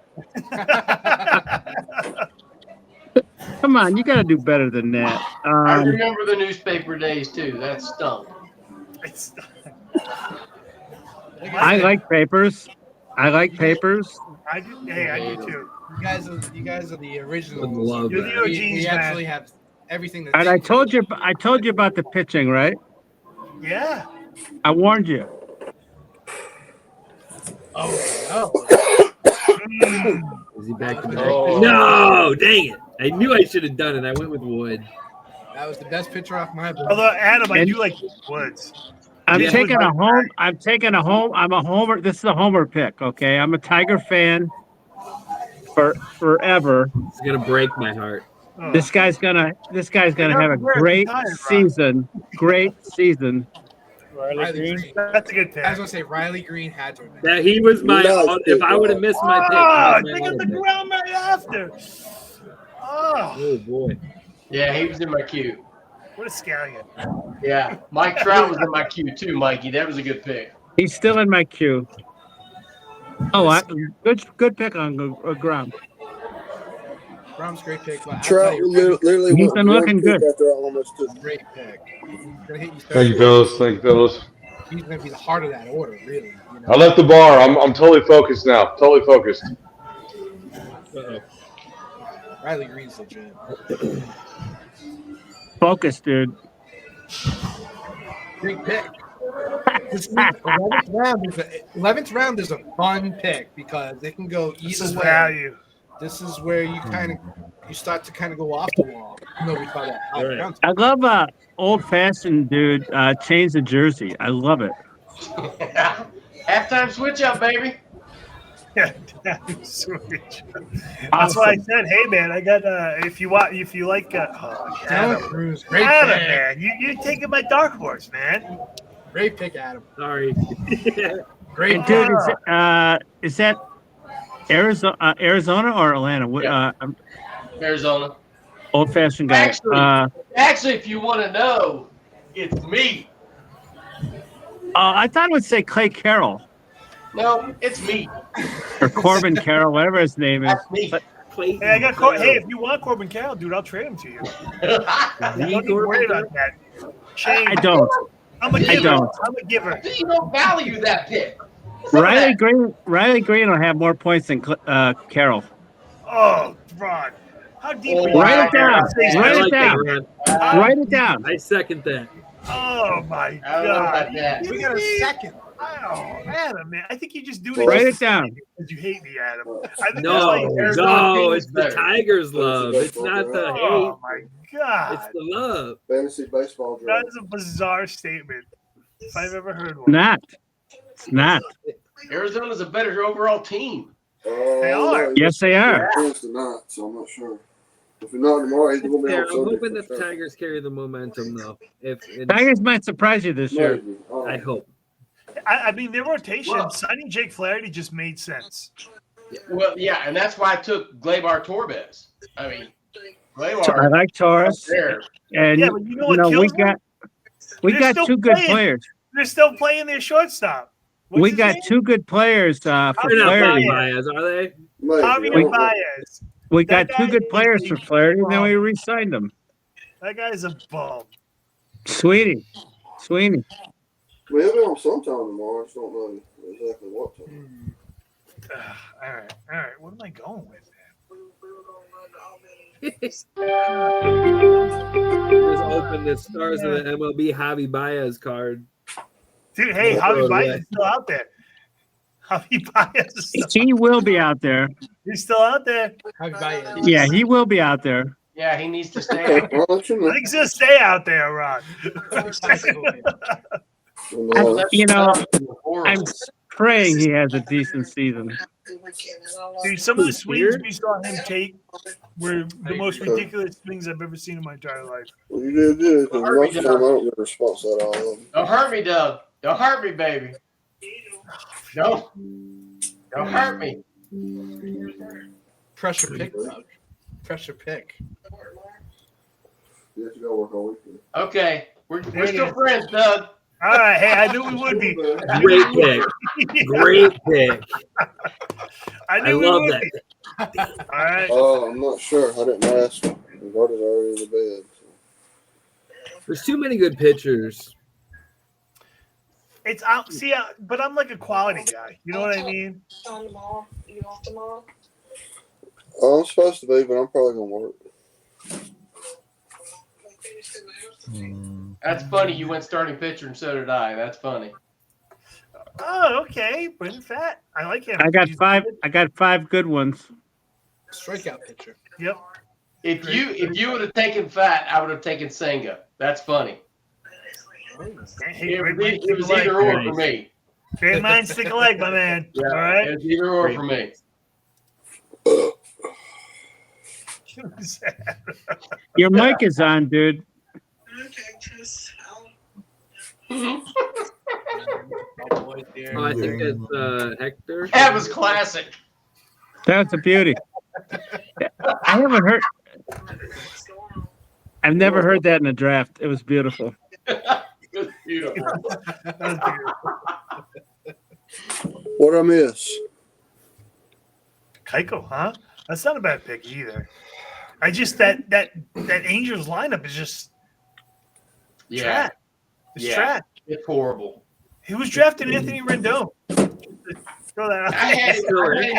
Come on, you got to do better than that. I remember the newspaper days too. That stunk. I like papers. I do. Hey, I do too. You guys are the originals. You're the OGs, we man. actually have everything. And I told you about the pitching, right? Yeah. I warned you. Oh Is he back to back? No, dang it! I knew I should have done it. I went with Wood. That was the best pitcher off my board. Although Adam, I do like Woods. I'm taking a home. I'm a homer. This is a homer pick. Okay, I'm a Tiger fan for forever. It's gonna break my heart. This guy's gonna have a great season. Great season. Riley Green. That's a good pick. I was gonna say Riley Green had to. That he was my. If I would have missed my pick, think of the ground right after. Oh boy. Yeah, he was in my queue. What a scallion. Yeah, Mike Trout was in my queue too, Mikey. That was a good pick. He's still in my queue. Oh, good pick on Grom. Grom's great pick. Trout literally he's been looking good. After I almost took. Great pick. Thank you, fellas. He's going to be the heart of that order, really. You know? I left the bar. I'm totally focused now. Totally focused. Riley Green's legit. Focus, dude. Great pick. 11th round is a fun pick because it can go either way. Value. This is where you start to go off the wall. We call that out. I love old-fashioned dude change the jersey. I love it. Halftime switch up, baby. Yeah, switch. That's why I said, hey man, I got if you like Adam Cruz, great Adam, pick. man, you're taking my dark horse, man. Great pick, Adam. Sorry. Great dude. Is that Arizona or Atlanta? Arizona. Old-fashioned guy. Actually, if you want to know, it's me. I thought it would say Clay Carroll. No, it's me. Or Corbin Carroll, whatever his name is. That's me. Hey, I got hey, if you want Corbin Carroll, dude, I'll trade him to you. Don't be worried about that. Shane, I don't. I'm a giver. I'm a giver. You don't value that pick. Riley Green will have more points than Carroll. Oh, Ron. How deep are you? Write it down. Write it down. I second that. Oh my God. We got a second. Oh, Adam, man. I think you just do it. Write it down. Because you hate me, Adam. No, it's the Tigers' love. It's not the hate. Oh my God. It's the love. Fantasy baseball draft. That's a bizarre statement. If I've ever heard one. It's not. Arizona's a better overall team. They are. Yes, they are. Chance tonight, so I'm not sure. If you're not tomorrow, he's gonna be Yeah, on I'm Sunday. hoping that for the sure. Tigers carry the momentum, though. Tigers might surprise you this year. Maybe. I hope. I mean, their rotation, signing Jake Flaherty just made sense. Well, yeah, and that's why I took Gleyber Torres. I mean, Gleyber. So I like Torres, there. and Yeah, but you know what kills them? we They're got still two good playing. players. They're still playing their shortstop. What's We his got name? two good players for They're not Flaherty. playing Baez, are they? Javi Baez. We That got two guy good is players for a Flaherty, and then bum. we re-signed them. That guy's a bum. Sweeney. We'll be on sometime tomorrow. I just don't know exactly what time. All right. What am I going with? Just open the stars of the MLB Javi Baez card. Dude, hey, Javi Baez is still out there. Javi Baez is still He will be out there. He's still out there. Javi Baez. Yeah, he will be out there. Yeah, he needs to stay out. I think he's gonna stay out there, Ron. I'm praying he has a decent season. Dude, some of the swings we saw him take were the most ridiculous swings I've ever seen in my entire life. Well, you did good, because most of the time I don't get a response at all of them. Don't hurt me, Doug. Don't hurt me, baby. Don't hurt me. Pressure pick, Doug. Pressure pick. You have to go work all weekend. Okay, we're still friends, Doug. All right, hey, I knew we would be. Great pick. Great pick. I knew we love would that. be. All right. Oh, I'm not sure. I didn't ask. Garda's already in the bed. There's too many good pitchers. It's out. See, but I'm like a quality guy. You know what I mean? On tomorrow? You off tomorrow? Oh, I'm supposed to be, but I'm probably gonna work. That's funny. You went starting pitcher, and so did I. That's funny. Oh, okay. Bring Fat. I like him. I got five good ones. Strikeout pitcher. Yep. If you would have taken Fat, I would have taken Senga. That's funny. Hey, It was either or for me. Great minds think alike, my man. Yeah, all right. it was either or for me. Your mic is on, dude. Oh, I think it's Hector. That was classic. That's a beauty. I haven't heard. I've never heard that in a draft. It was beautiful. It was beautiful. What I miss? Keiko, huh? That's not a bad pick either. I just that Angels lineup is just trash. It's trash. It's horrible. He was drafted Anthony Rendon. Throw that out. I had him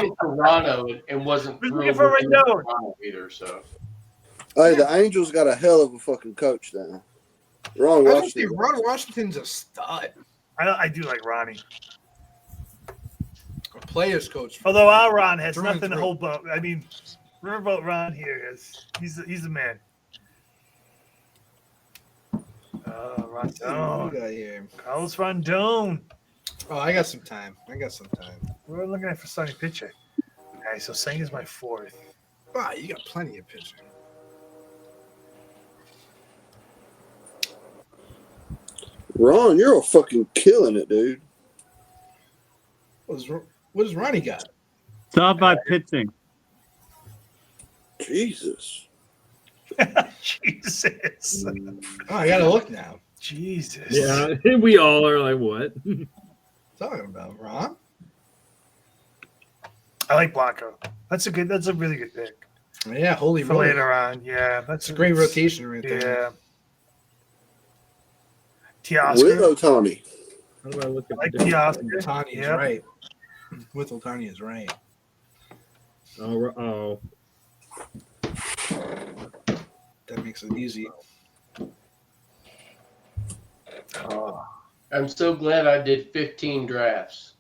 in Toronto and wasn't looking thrilled for with him in Rendon Toronto either. So Hey, the Angels got a hell of a fucking coach now. Ron Washington. Ron Washington's a stud. I do like Ronnie. A player's coach. Although our Ron has Through and nothing to through. hold up. I mean, Riverboat Ron here is he's the man. Rondon. Who got here? Carlos Rondon. Oh, I got some time. We're looking at for starting pitcher. Okay, so Senga's my fourth. Wow, you got plenty of pitching. Ron, you're a fucking killing it, dude. What does Ronnie got? It's all about pitching. Jesus. Jesus. Oh, I gotta look now. Jesus. Yeah, we all are like, what? Talking about Ron? I like Blanco. That's a really good pick. Yeah, holy For moly. later on. Yeah, That's a great rotation right there. Yeah. Teoscar. With Otani. How do I look at I like the Teoscar. Otani is Yep. right. With Otani is right. Oh. That makes it easy. oh, I'm so glad I did 15 drafts.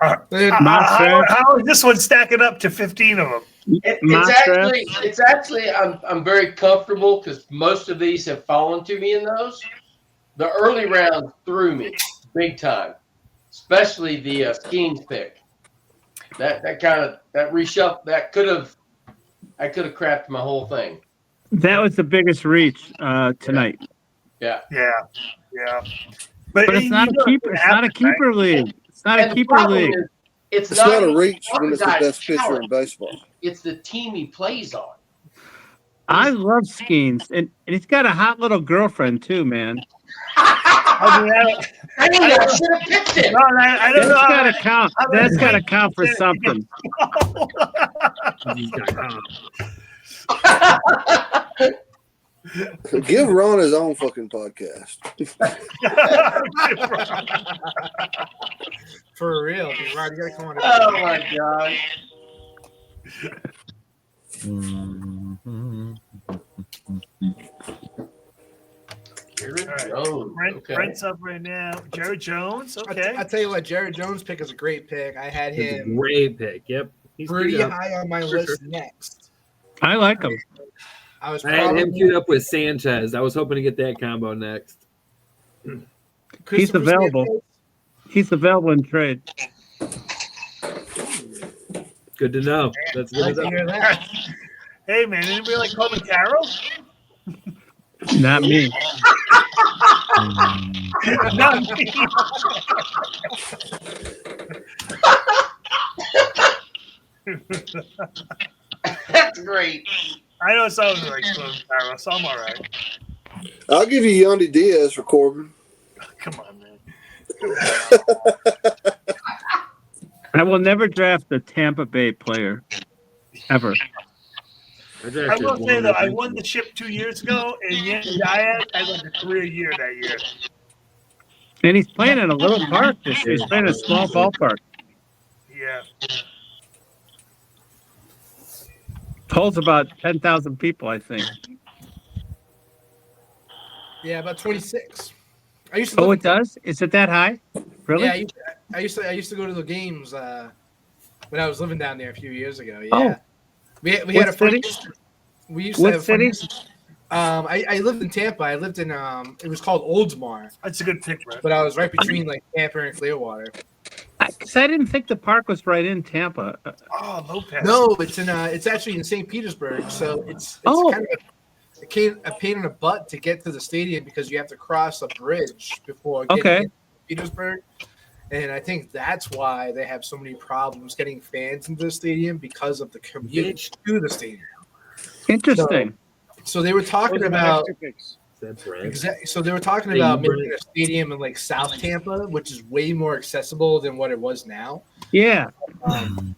How is this one stacking up to 15 of them? It's actually I'm very comfortable because most of these have fallen to me in those. The early rounds threw me big time. especially the Skeens pick. That reshuffle I could have crapped my whole thing. That was the biggest reach tonight. Yeah. But it's not a keeper. It's not a keeper league. It's not a keeper league. It's not a even reach the when it's the guy's best pitcher talent. in baseball. It's the team he plays on. I love Skeens, and he's got a hot little girlfriend too, man. I should have picked him. I don't know. That's got to count. That's got to count for something. Give Ron his own fucking podcast. For real, dude. Ron, you gotta come on. Oh my god. Brent's up right now. Jared Jones. Okay. I tell you what, Jared Jones' pick is a great pick. I had It's a him great pick. Yep. He's pretty queued up. high on my list next. I like him. I had him queued up with Sanchez. I was hoping to get that combo next. He's available. He's available in trade. Good to know. That's good to know. Hey man, anybody like Coleman Carroll? Not me. Not me. That's great. I know someone who likes Coleman Carroll, so I'm all right. I'll give you Yandy Diaz for Corbin. Come on, man. I will never draft a Tampa Bay player ever. I will say though, I won the chip 2 years ago, and yet I had a career year that year. And he's playing in a little park this year. He's playing in a small ballpark. Yeah. Holds about 10,000 people, I think. Yeah, about 26. I used to. Oh, it does? Is it that high? Really? Yeah, I used to go to the games when I was living down there a few years ago. Yeah. Oh. We had What a friend. city? We used to What have a friend- city? I lived in Tampa. I lived in it was called Oldsmar. That's a good pick, Brett. But I was right between like Tampa and Clearwater. Because I didn't think the park was right in Tampa. Oh, Lopez. No, it's actually in St. Petersburg. So it's kind of a pain in the butt to get to the stadium because you have to cross a bridge before getting into Petersburg. And I think that's why they have so many problems getting fans into the stadium because of the commute to the stadium. Interesting. So they were talking about. That's right. Exactly. So they were talking about making a stadium in like South Tampa, which is way more accessible than what it was now. Yeah.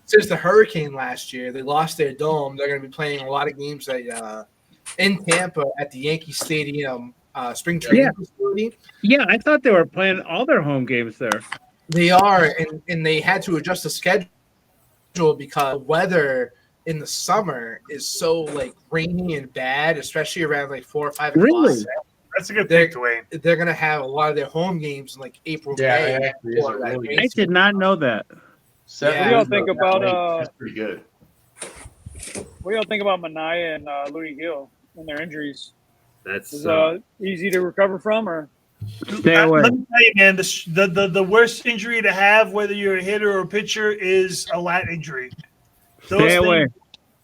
Since the hurricane last year, they lost their dome. They're going to be playing a lot of games in Tampa at the Yankee Stadium spring training facility. Yeah, I thought they were playing all their home games there. They are, and they had to adjust the schedule because weather in the summer is so like rainy and bad, especially around like 4 or 5 o'clock. Really? That's a good pick, Dwayne. They're gonna have a lot of their home games in like April, May. I did not know that. What do y'all think about That's pretty good. what do y'all think about Mania and Louis Gill and their injuries? That's Is easy to recover from, or stay away? Let me tell you, man, the worst injury to have, whether you're a hitter or a pitcher, is a lat injury. Stay away.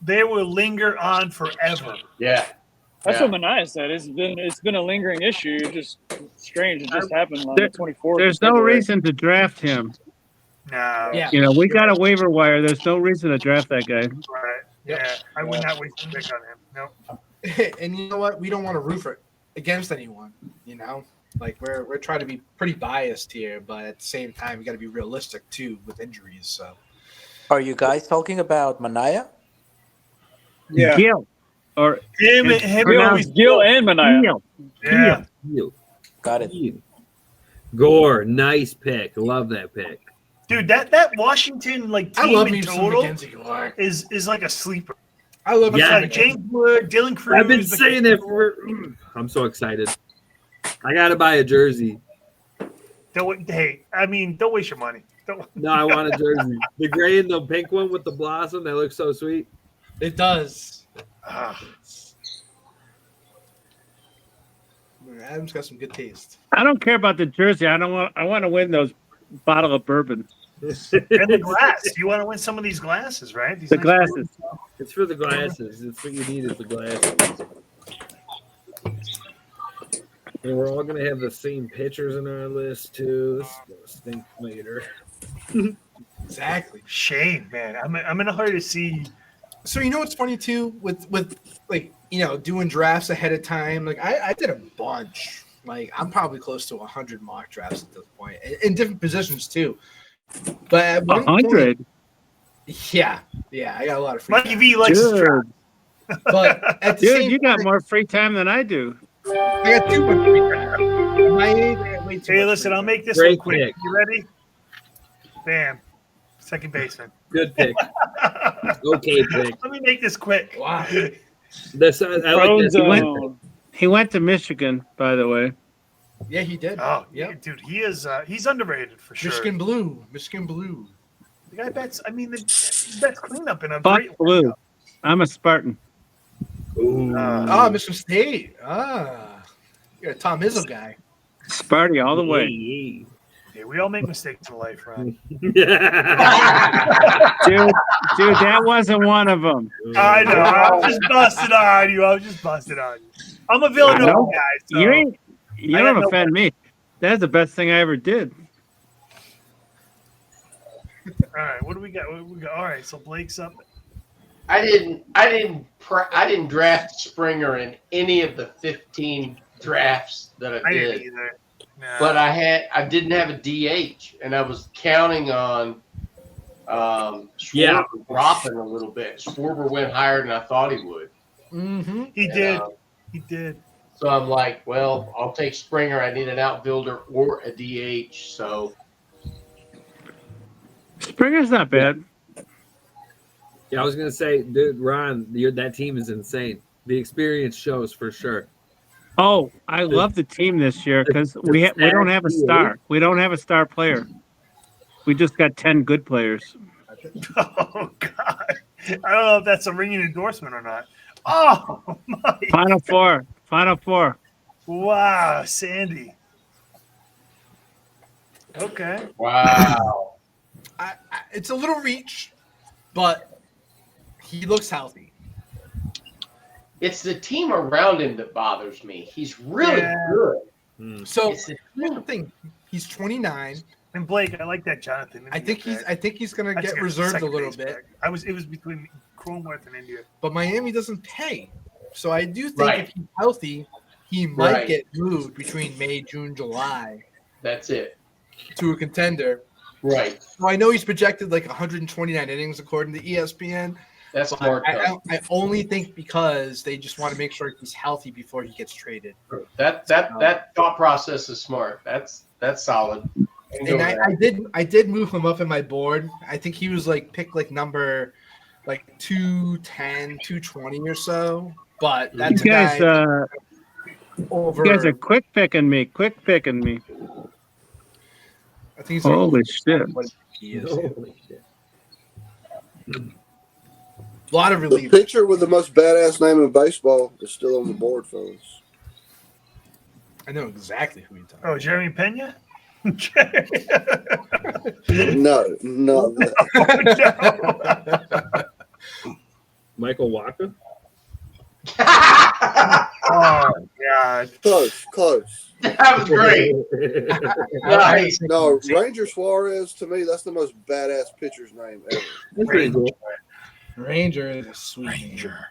They will linger on forever. Yeah. that's what Mania said. It's been a lingering issue. It's just strange. It just happened on the 24th. There's no reason to draft him. No. Yeah. You know, we got a waiver wire. There's no reason to draft that guy. Right. Yeah. I would not waste a pick on him. No. And you know what? We don't want to root against anyone. You know, like we're trying to be pretty biased here, but at the same time, we got to be realistic too with injuries. So. Are you guys talking about Mania? Yeah. Gil. Or Him Gil and Mania. Gil. Yeah. Gil. Got it. Gore, nice pick. Love that pick. Dude, that Washington like I team love in me some total Mackenzie Gore. is like a sleeper. I love It's Yeah. like James Wood, Dylan Cruz. I've been saying that for. I'm so excited. I gotta buy a jersey. Don't waste your money. No, I want a jersey. The gray and the pink one with the blossom. That looks so sweet. It does. Adam's got some good taste. I don't care about the jersey. I want to win those bottle of bourbon. And the glass. You want to win some of these glasses, right? These The nice glasses. It's for the glasses. It's what you need is the glasses. And we're all gonna have the same pictures in our list too. This is gonna stink later. Exactly. Shame, man. I'm in a hurry to see. So you know what's funny too with like doing drafts ahead of time. Like I did a bunch. Like I'm probably close to 100 mock drafts at this point in different positions too. But at 100. Yeah, I got a lot of free Mikey time. V likes his draft. But at the Dude, same you got time, more free time than I do. I got too much free time. At my age, I have way too Hey, much listen, free I'll time. make this Great one quick. pick. You ready? Bam. Second baseman. Good pick. Okay pick. Let me make this quick. Wow. This I like this. He went to Michigan, by the way. Yeah, he did. Oh, yeah, dude, he is. He's underrated for sure. Michigan Blue. The guy bets. I mean, the bets cleanup in a Buck great. Blue. I'm a Spartan. Michigan State. You're a Tom Izzo guy. Sparty all the way. Yeah, we all make mistakes in life, Ron. Dude, that wasn't one of them. I know. I was just busted on you. I'm a Villanova guy. So You don't offend me. That's the best thing I ever did. All right, what do we got? All right, so Blake's up. I didn't draft Springer in any of the 15 drafts that I I did. didn't either. No. But I didn't have a DH, and I was counting on Schwarber dropping a little bit. Schwarber went higher than I thought he would. Mm-hmm. He did. So I'm like, well, I'll take Springer. I need an outfielder or a DH. So Springer's not bad. Yeah, I was gonna say, dude, Ron, that team is insane. The experience shows for sure. Oh, I love the team this year because we don't have a star. We don't have a star player. We just got 10 good players. Oh God, I don't know if that's a ringing endorsement or not. Oh my! Final four. Wow, Sandy. Okay. Wow. It's a little reach, but he looks healthy. it's the team around him that bothers me. He's really good. So here's the thing: he's 29. And Blake, I like that Jonathan. I think he's going to get reserved a little bit. It was between Cronenworth and India. But Miami doesn't pay, so I do think if he's healthy, he might get moved between May, June, July. That's it. To a contender. Right. So I know he's projected like 129 innings according to ESPN. That's smart. I only think because they just want to make sure he's healthy before he gets traded. That thought process is smart. That's solid. And I did move him up in my board. I think he was picked number 210, 220 or so. But that's you guys, over. You guys are quick picking me. I think he's holy shit. He is. Holy shit. A lot of relief. The pitcher with the most badass name in baseball is still on the board, fellas. I know exactly who you're talking about. Oh, Jeremy Pena? No. Michael Walker? Oh, God. Close. That was great. Nice. No, Ranger Suarez, to me, that's the most badass pitcher's name ever. That's pretty cool. Ranger is a sweet Ranger.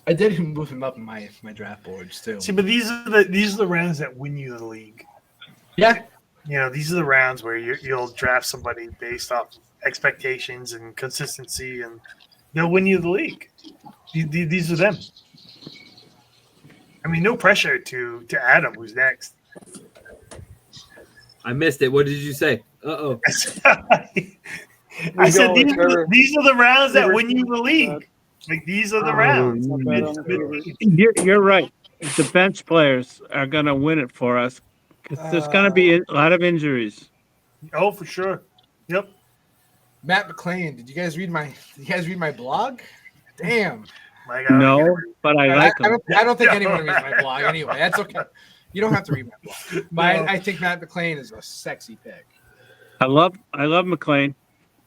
I did move him up in my draft boards too. See, but these are the rounds that win you the league. Yeah. These are the rounds where you'll draft somebody based off expectations and consistency, and they'll win you the league. These are them. I mean, no pressure to Adam, who's next. I missed it. What did you say? Uh-oh. I said these are the rounds that win you the league. These are the rounds. You're right. The bench players are going to win it for us because there's going to be a lot of injuries. Oh, for sure. Yep. Matt McClain, did you guys read my blog? Damn. No, but I like them. I don't think anyone reads my blog anyway. That's okay. You don't have to read my blog. But I think Matt McClain is a sexy pick. I love McLean.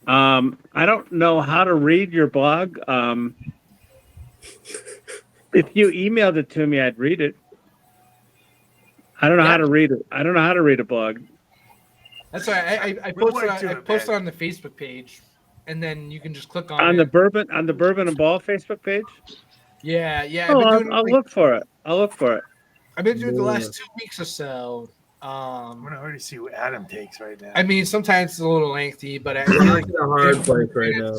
I don't know how to read your blog. If you emailed it to me, I'd read it. I don't know how to read it. I don't know how to read a blog. That's why I posted on the Facebook page, and then you can just click on the Bourbon and Ball Facebook page. Yeah. Oh, I'll look for it. I've been doing it the last 2 weeks or so. I'm gonna already see what Adam takes right now. I mean, sometimes it's a little lengthy, but I feel like a hard place right now.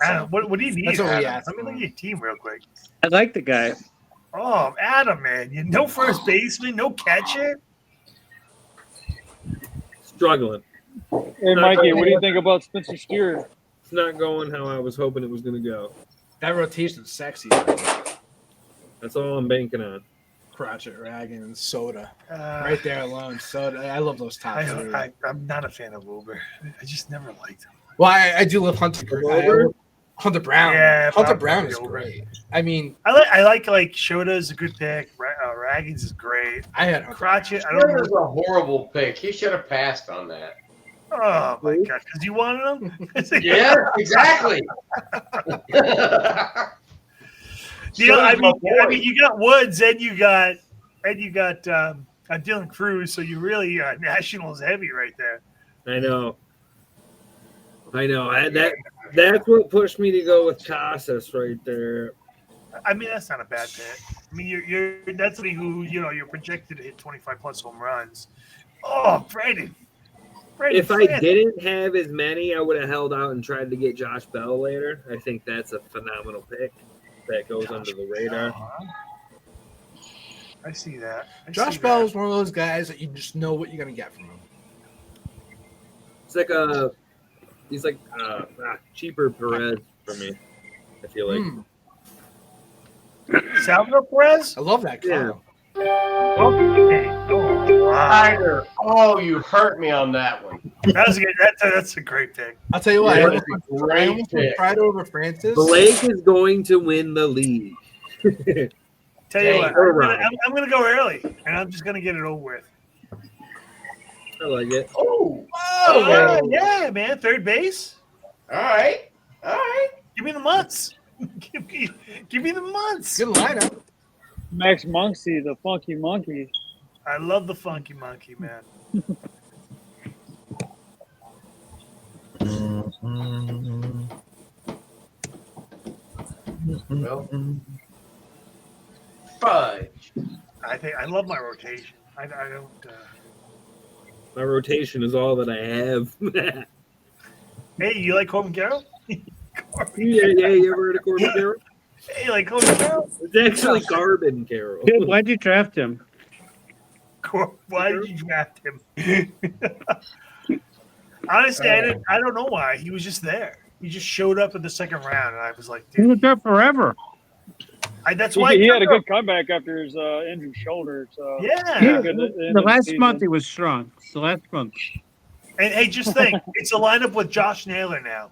Adam, what do you need? That's what we Adam? asked Let me look at your team real quick. I like the guy. Oh, Adam, man, you no first baseman, no catcher. Struggling. Hey, Mikey, what do you think about Spencer Steer? It's not going how I was hoping it was going to go. That rotation's sexy. That's all I'm banking on. Crotchet, Ragan, and Soda. Right there alone. Soda. I love those top three. I'm not a fan of Uber. I just never liked him. Well, I do love Hunter Brown. Yeah, Hunter Brown is great. I mean, I like Shota is a good pick. Raggins is great. I had Crotchet. I That don't was know. a horrible pick. He should have passed on that. Oh my god! Because you wanted him. Yeah, exactly. I mean, you got Woods and you got Dylan Cruz, so you really Nationals heavy right there. I know. That's what pushed me to go with Casas right there. I mean, that's not a bad pick. I mean, you're that's somebody who you're projected to hit 25 plus home runs. Oh, Brandon. If I didn't have as many, I would have held out and tried to get Josh Bell later. I think that's a phenomenal pick that goes under the radar. I see that. Josh Bell is one of those guys that you just know what you're going to get from him. It's like he's like cheaper Perez for me, I feel like. Salvador Perez? I love that guy. Tiger. Oh, you hurt me on that one. That's a great pick. I'll tell you what. Yeah, I almost tried over Francis. Blake is going to win the league. Tell you what, I'm going to go early, and I'm just going to get it over with. I like it. Oh, yeah, man. Third base. All right. Give me the months. Give me the months. Good lineup. Max Muncy, the funky monkey. I love the funky monkey, man. Well, fudge. I love my rotation. I don't. My rotation is all that I have. Hey, you like Corbin Carroll? Yeah, you ever heard of Corbin Carroll? Hey, like Corbin Carroll? It's actually Carbon Carroll. Dude, why'd you draft him? Why did you draft him? Honestly, I don't know why. He was just there. He just showed up in the second round, and I was like, He was there forever. That's why he had a good comeback after his injured shoulder. So yeah, The last month he was strong. The last month. And hey, just think, it's a lineup with Josh Naylor now.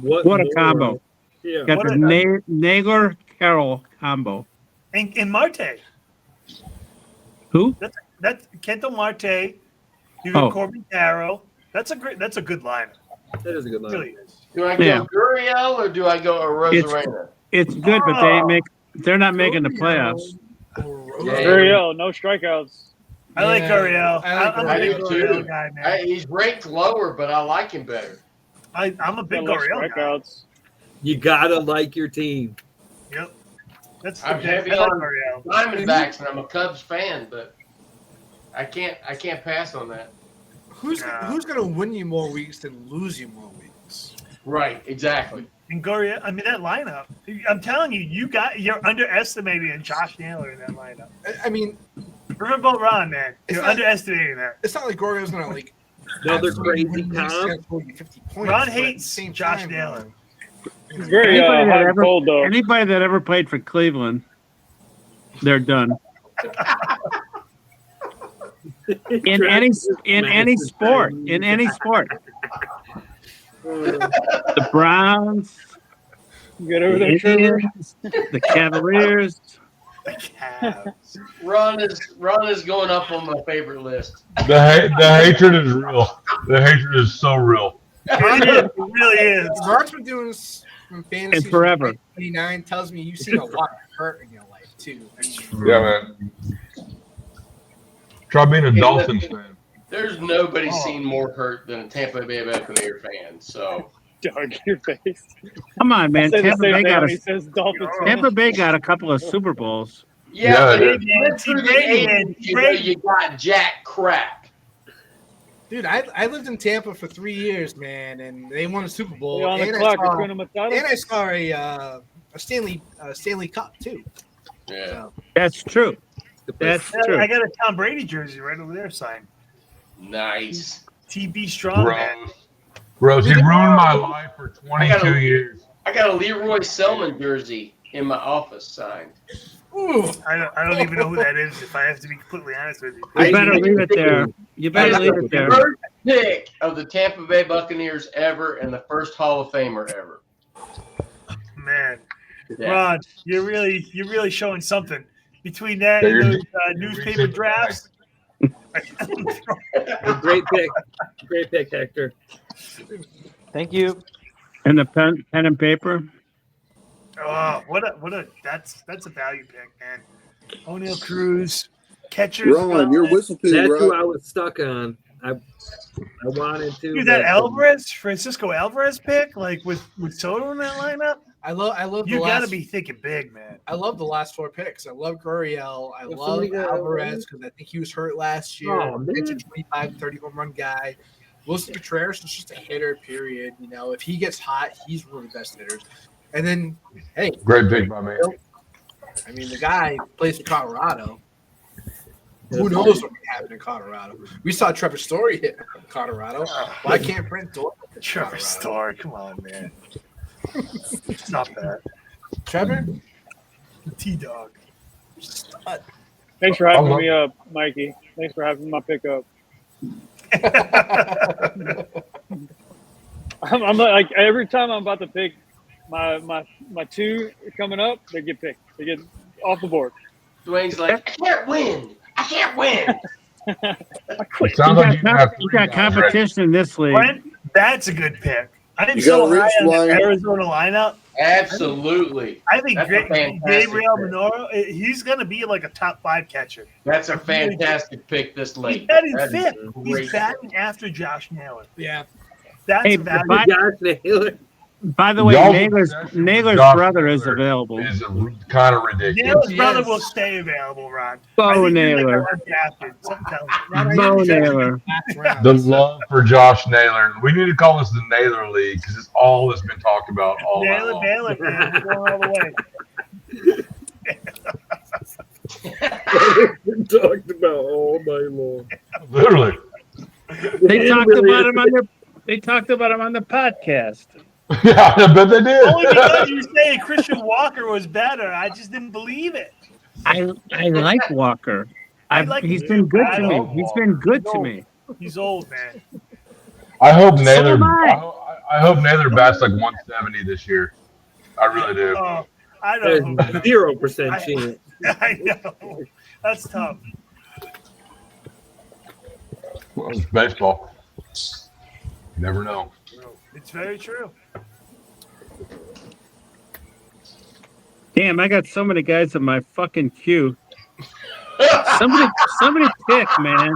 What a combo! Yeah. Got the Naylor Carroll combo. And Marte. Who? That's Kento Marte. You got Oh. Corbin Carroll. That's a good lineup. That is a good It line. really is. Do I go Gurriel or do I go Arozarena? It's good, but they're not making the playoffs. Gurriel, no strikeouts. I like Gurriel. I'm a I big do Gurriel too. guy, man. He's ranked lower, but I like him better. I'm a big Got less Gurriel guy. strikeouts. You gotta like your team. Yep. That's I'm heavy I like on Gurriel. Diamondbacks, and I'm a Cubs fan, but I can't pass on that. Who's going to win you more weeks than lose you more weeks? Right, exactly. And Gurriel, I mean that lineup. I'm telling you, you're underestimating Josh Naylor in that lineup. I mean, Riverboat Ron, man, you're underestimating that. It's not like Gurriel's going to like Another absolutely crazy win weeks comp. and score you 50 points. Ron but at hates the same Josh time, Naylor. He's very hot and cold, though. Anybody that ever played for Cleveland, they're done. In any sport, the Browns, Get over the there, Trevor. Indians, the Cavaliers. Cavs. Ron is going up on my favorite list. The hatred is real. The hatred is so real. It really is. Mark's been doing this from fantasy And forever. 29 tells me you've seen a lot of hurt in your life too. Yeah, man. Try being a Dolphins fan. There's nobody seen more hurt than a Tampa Bay Buccaneers fan. So, Dog your face. Come on, man. Say the Tampa same Bay thing got when he says Dolphins. Tampa Bay got a couple of Super Bowls. yeah, but Yeah, if you went through the 80s, you know you got jack crap. Dude, I lived in Tampa for 3 years, man, and they won a Super Bowl. They on the And clock, I Hakuna Matata? and I saw a Stanley Cup too. Yeah, That's true. That's Yeah, true. I got a Tom Brady jersey right over there signed. nice. TB Strong, man. Gross. He ruined my life for I got 22 a- years. I got a Leroy Selman jersey in my office signed. Ooh, I don't even know who that is, if I have to be completely honest with you. You better leave it there. You better leave it there. First pick of the Tampa Bay Buccaneers ever, and the first Hall of Famer ever. Man, Yeah. Ron, you're really showing something between that Yeah, and you're- those newspaper drafts. Great pick. Great pick, Hector. Thank you. And the pen and paper. Oh, what a that's a value pick, man. O'Neal Cruz, catchers. Ron, you're whistle pig, That's who right? I was stuck on. I wanted to. Dude, that but- Francisco Alvarez pick, like with Soto in that lineup. I love. You the got to last, be thinking big, man. I love the last 4 picks. I love Gurriel. I Well, love somebody got- Alvarez because I think he was hurt last year. Oh, man. It's a 25, 30 home run guy. Wilson Contreras is just a hitter, period. You know, if he gets hot, he's one of the best hitters. And then, hey, Great pick by me. I mean, the guy plays for Colorado. Who knows what can happen in Colorado? We saw Trevor Story hit Colorado. Why can't Brent Dorff hit Trevor Colorado? Story, come on, man. Stop that. Trevor? T-Dog. Stud. Thanks for having love- me up, Mikey. Thanks for having my pickup. I'm like every time I'm about to pick my 2 coming up, they get picked. They get off the board. Dwayne's like, I can't win. I can't win. It sounds like you have You 3 got guys ready. competition in this league. Brent, that's a good pick. I'm You so got a high rich on the line. Arizona lineup. Absolutely. I think That's a fantastic Gabriel pick. Manoah, he's going to be like a top 5 catcher. That's a fantastic pick this He's late. batting That is fifth. a great He's batting after Josh Naylor. Yeah. That's Hey, a value. by- Josh Naylor. By the way, Y'all Naylor's obsession with Naylor's Josh brother is Naylor available. Is kind of ridiculous. Naylor's brother Yes. will stay available, Ron. Bo I think he's like Naylor. undrafted. Something tells me. Not Bo even Naylor. last round. The love for Josh Naylor. We need to call this the Naylor League because it's all that's been talked about all night Naylor, long. Baylor, man. We're going all the way. We talked about all night long. Literally. They It talked really about is. him on their. They talked about him on the podcast. Yeah, I bet they did. Only because you say Christian Walker was better. I just didn't believe it. I like Walker. He's been good to me. He's been good to me. He's old, man. I hope Naylor. am I. I hope Naylor bats like 170 this year. I really do. Oh, I There's don't know. 0% chance. I know. That's tough. Well, it's baseball. Never know. It's very true. Damn, I got so many guys in my fucking queue. Somebody pick, man.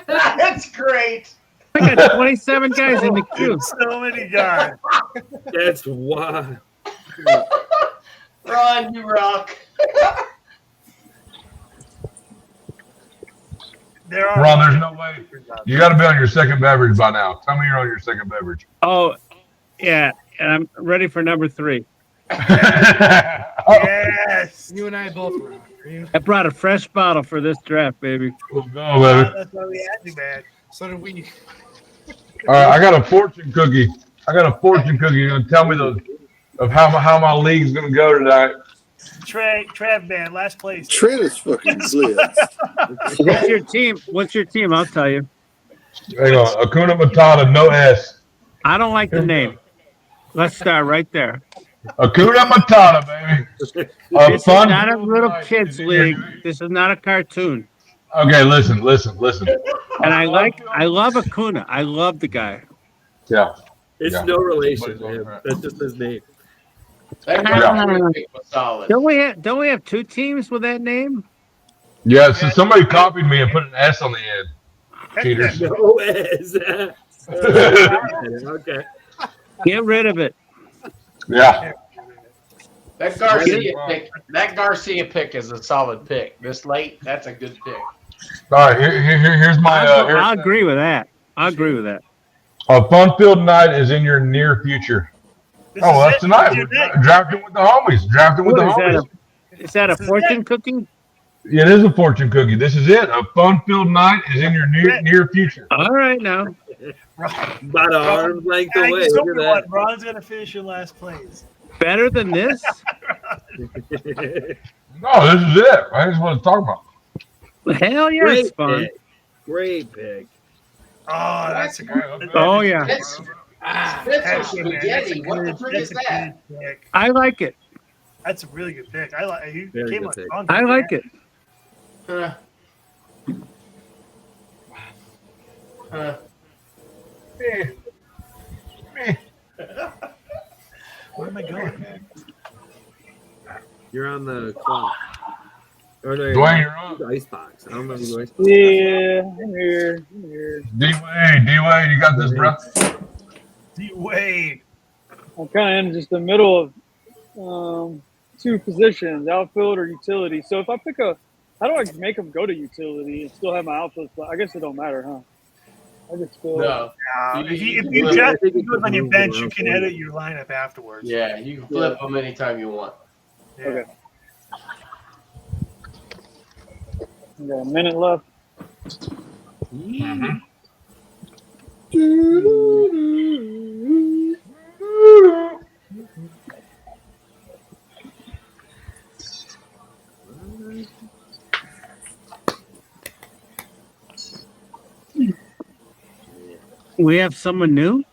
That's great. I got 27 guys in the queue. So many guys. That's why. Ron, you rock. There are Ron, there's no way. You got to be on your second beverage by now. Tell me you're on your second beverage. Oh, yeah, and I'm ready for number 3. Yes. You and I both were. I brought a fresh bottle for this draft, baby. Let's go, baby. That's why we had to, man. So did we. All right, I got a fortune cookie. You're gonna tell me of how my league's gonna go tonight. Trav, man, last place. Trent is fucking blitz. What's your team? What's your team? I'll tell you. Hang on, Hakuna Matata, no S. I don't like the name. Let's start right there. Hakuna Matata, baby. This is Fun not a filled little night kids is in your- league. This is not a cartoon. Okay, listen. And I love Acuna. I love the guy. Yeah. It's Yeah. no relation to him. That's just his name. That Yeah. Garcia pick was solid. Don't we have two teams with that name? Yeah, so somebody copied me and put an S on the end. Cheaters. No S. Okay. Get rid of it. Yeah. That Garcia pick is a solid pick. This late, that's a good pick. All right, here's my. I agree with that. I agree with that. A fun-filled night is in your near future. Oh, that's tonight. We're drafting with the homies. Is that a fortune cookie? It is a fortune cookie. This is it. A fun-filled night is in your near future. All right, now. About an arm's length away. Just Look at that. Ron's gonna finish in last place. Better than this? No, this is it. I just want to talk about. Hell yeah, Great it's fun. pick. Great pick. Oh, that's a good. Oh yeah. That's spaghetti. What the frick is that? I like it. That's a really good pick. I like. He Very came good up pick. strong. I like it. Where am I going, man? You're on the clock. Or no, Dwayne, you're on. the icebox. I don't know the icebox. Yeah, I'm here. D-Wade, you got this, bro? D-Wade. I'm kind of in just the middle of two positions, outfield or utility. So if I pick how do I make them go to utility and still have my outfield spot? I guess it don't matter, huh? I just feel If you draft goes on your bench, you can edit your lineup afterwards. Yeah, you can flip them anytime you want. Yeah. Okay. We got a minute left. We have someone new?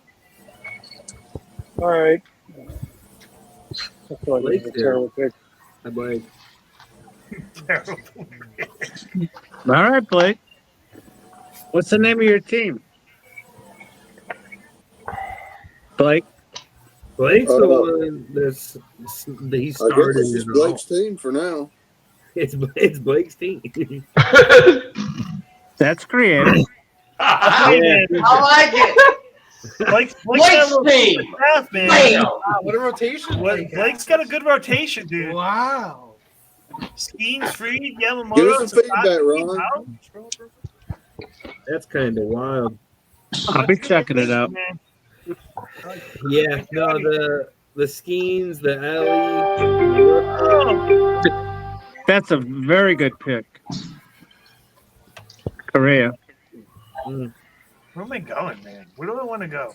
All right. I feel like Blake's this is a there. terrible pick. Hi, Blake. All right, Blake. What's the name of your team? Blake. Blake's the one that's he I started. guess it's it all. Blake's team for now. It's Blake's team. That's creative. I like it. Blake's team. Man. Bam. Wow, what a rotation. Blake's got a good rotation, dude. Wow. Skeens, Freed, Yamamoto. Give us some feedback, Ron. That's kind of wild. I'll be checking it out. Yeah, no, the Skeens, the Ellie. That's a very good pick. Correa. Where am I going, man? Where do I want to go?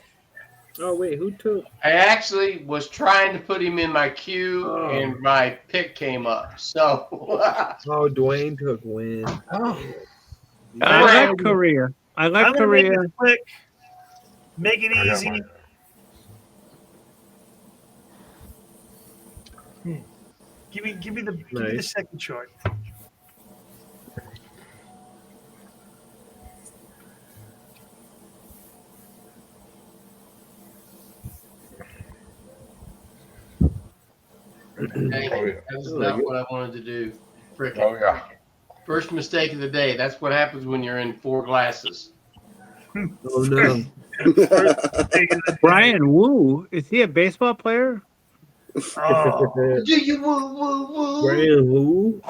Oh wait, who took? I actually was trying to put him in my queue, and my pick came up. So, Oh, Dwayne took Win. Oh. I like Correa. I like I'm gonna Correa. make it quick. Make it easy. Give me the second short. that's not what I wanted to do. Frickin'. Oh, yeah. First mistake of the day. That's what happens when you're in 4 glasses. Oh no. Brian Wu. Is he a baseball player? Oh. Do you woo woo woo? Brian who?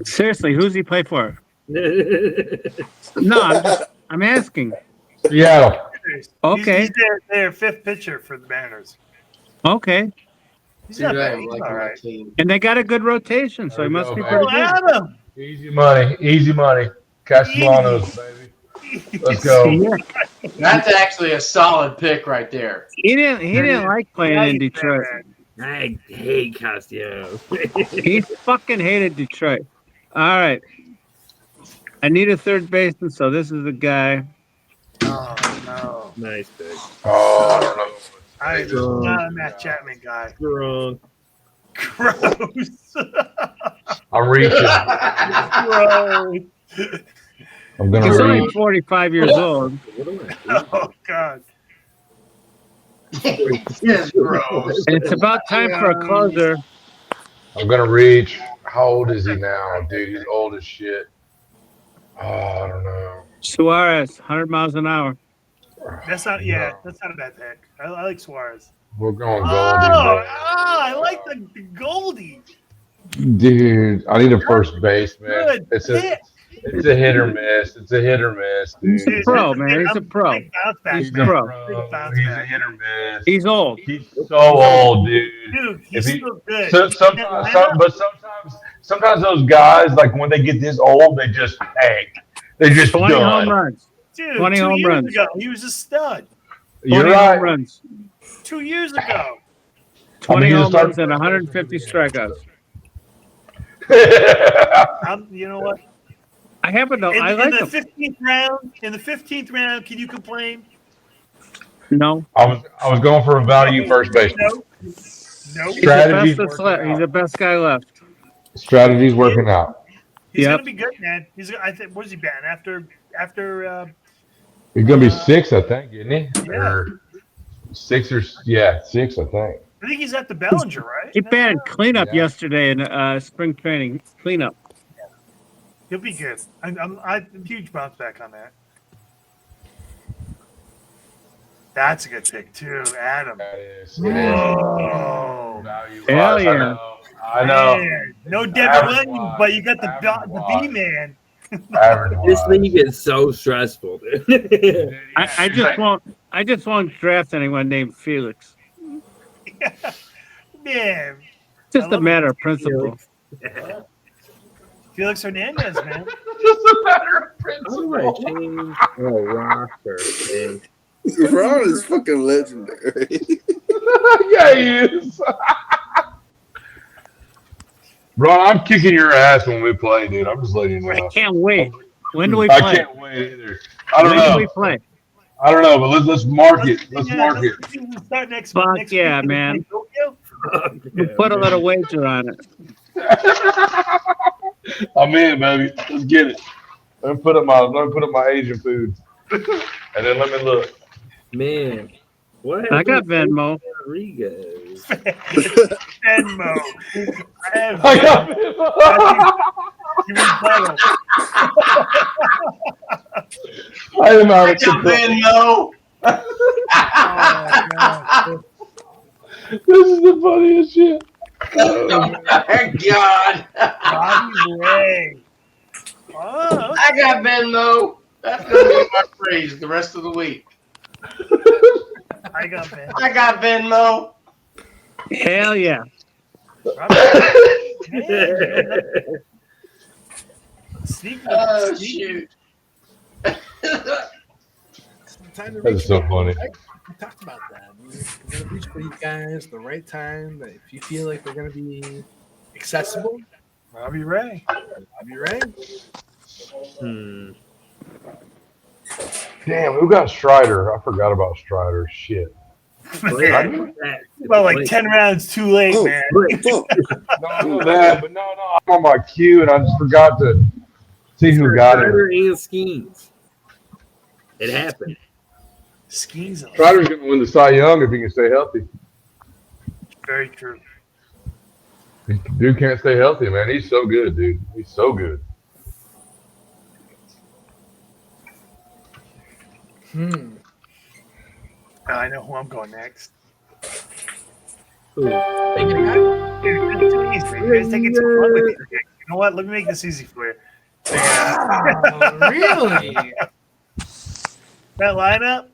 Seriously, who's he play for? No, I'm asking. Seattle. Okay. He's their fifth pitcher for the Mariners. Okay. He's not Dude, I bad. am He's liking all my right. team. And they got a good rotation, so he must be go, pretty Oh, good. Adam. Easy money. Easy money. Castellanos, baby. Let's go. Yeah. That's actually a solid pick right there. He didn't like playing in Detroit. I hate Castellanos. He fucking hated Detroit. All right. I need a third baseman, so this is the guy. Oh, no. Nice pick. Oh, I don't know. I'm not a Matt Chapman guy. Wrong. Gross. I'm reaching. Gross. I'm gonna He's only reach. 45 years old. Oh God. Yes, gross. It's about time for a closer. I'm gonna reach. How old is he now, dude? He's old as shit. Oh, I don't know. Suarez, 100 miles an hour. That's not. Yeah, that's not a bad pick. I like Suarez. We're going Oh, Goldie, bro. I like the Goldie. Dude, I need a first baseman. Good It's pick. a hit or miss. It's a hit or miss, dude. He's a pro, man. He's a pro. Big bounce back, He's a man. pro. Big bounce He's back. a hit or miss. He's old. He's so old, dude. Dude, he's still good. Sometimes those guys, like when they get this old, they just tank. They just 20 home done. runs. Dude, 20 2 home years runs. ago, he was a stud. 20 You're home right. runs. 2 years ago. 20 he's a home start- runs and 150 strikeouts. You know what? I happen to. I like in the him. 15th round. In the 15th round, can you complain? No. I was going for a value first baseman. No. Nope. He's the best guy left. Strategy's working out. He's Yep. gonna be good, man. I think. Where's he batting after? He's gonna be 6, I think, isn't he? Yeah. Or 6 or 6, I think. I think he's at the Bellinger, right? He batted cleanup yesterday in spring training. Cleanup. He'll be good. I'm huge bounce back on that. That's a good pick too, Adam. Whoa. Hell yeah. I know. Man, no Devin Williams, but you got the B man. This league is so stressful, dude. I just won't draft anyone named Felix. Man. Just a matter of principle. Felix Hernandez, man. Just a matter of principle. I'm gonna change the roster. Man. Ron is fucking legendary. Yeah, he is. Ron, I'm kicking your ass when we play, dude. I'm just letting you know. I can't wait. When do we play? I can't wait either. I don't know. When do we play? I don't know, but let's mark it. Let's mark it. Start next Fuck next yeah, week. man. We put a little wager on it. I'm in, baby. Let's get it. Let me put up my Asian food, and then let me look. Man, what? I got Venmo. Rodriguez. Venmo. I got Venmo. I am out of control. This is the funniest shit. Oh my God. Robbie Ray. Oh, I got Venmo. That's going to be my phrase the rest of the week. I got Venmo. I got Venmo. Hell yeah. Oh, shoot. Time to That's reach so for it. funny. We talked about that. You're gonna reach for these guys at the right time. That if you feel like they're gonna be accessible, Robbie Ray. Robbie Ray. Damn, who got Strider? I forgot about Strider. Shit. Man. Well, like 10 rounds too late, man. No, I know that, but no, I'm on my queue, and I just forgot to see who got it. Strider and Skeens. It happened. Skis. Strider's going to win the Cy Young if he can stay healthy. Very true. Dude can't stay healthy, man. He's so good, dude. He's so good. I know who I'm going next. Ooh. Dude, that's too easy. You guys take it too fun with me. You know what? Let me make this easy for you. Really? That lineup?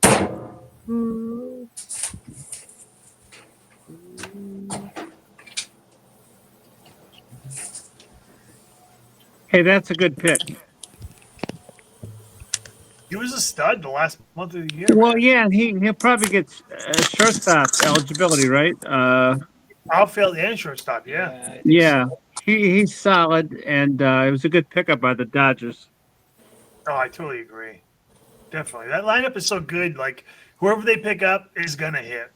Hey, that's a good pick. He was a stud the last month of the year. Well, yeah, he'll probably get shortstop eligibility, right? Outfield and shortstop, yeah. Yeah, he's solid, and it was a good pickup by the Dodgers. Oh, I totally agree. Definitely. That lineup is so good. Like, Whoever they pick up is gonna hit.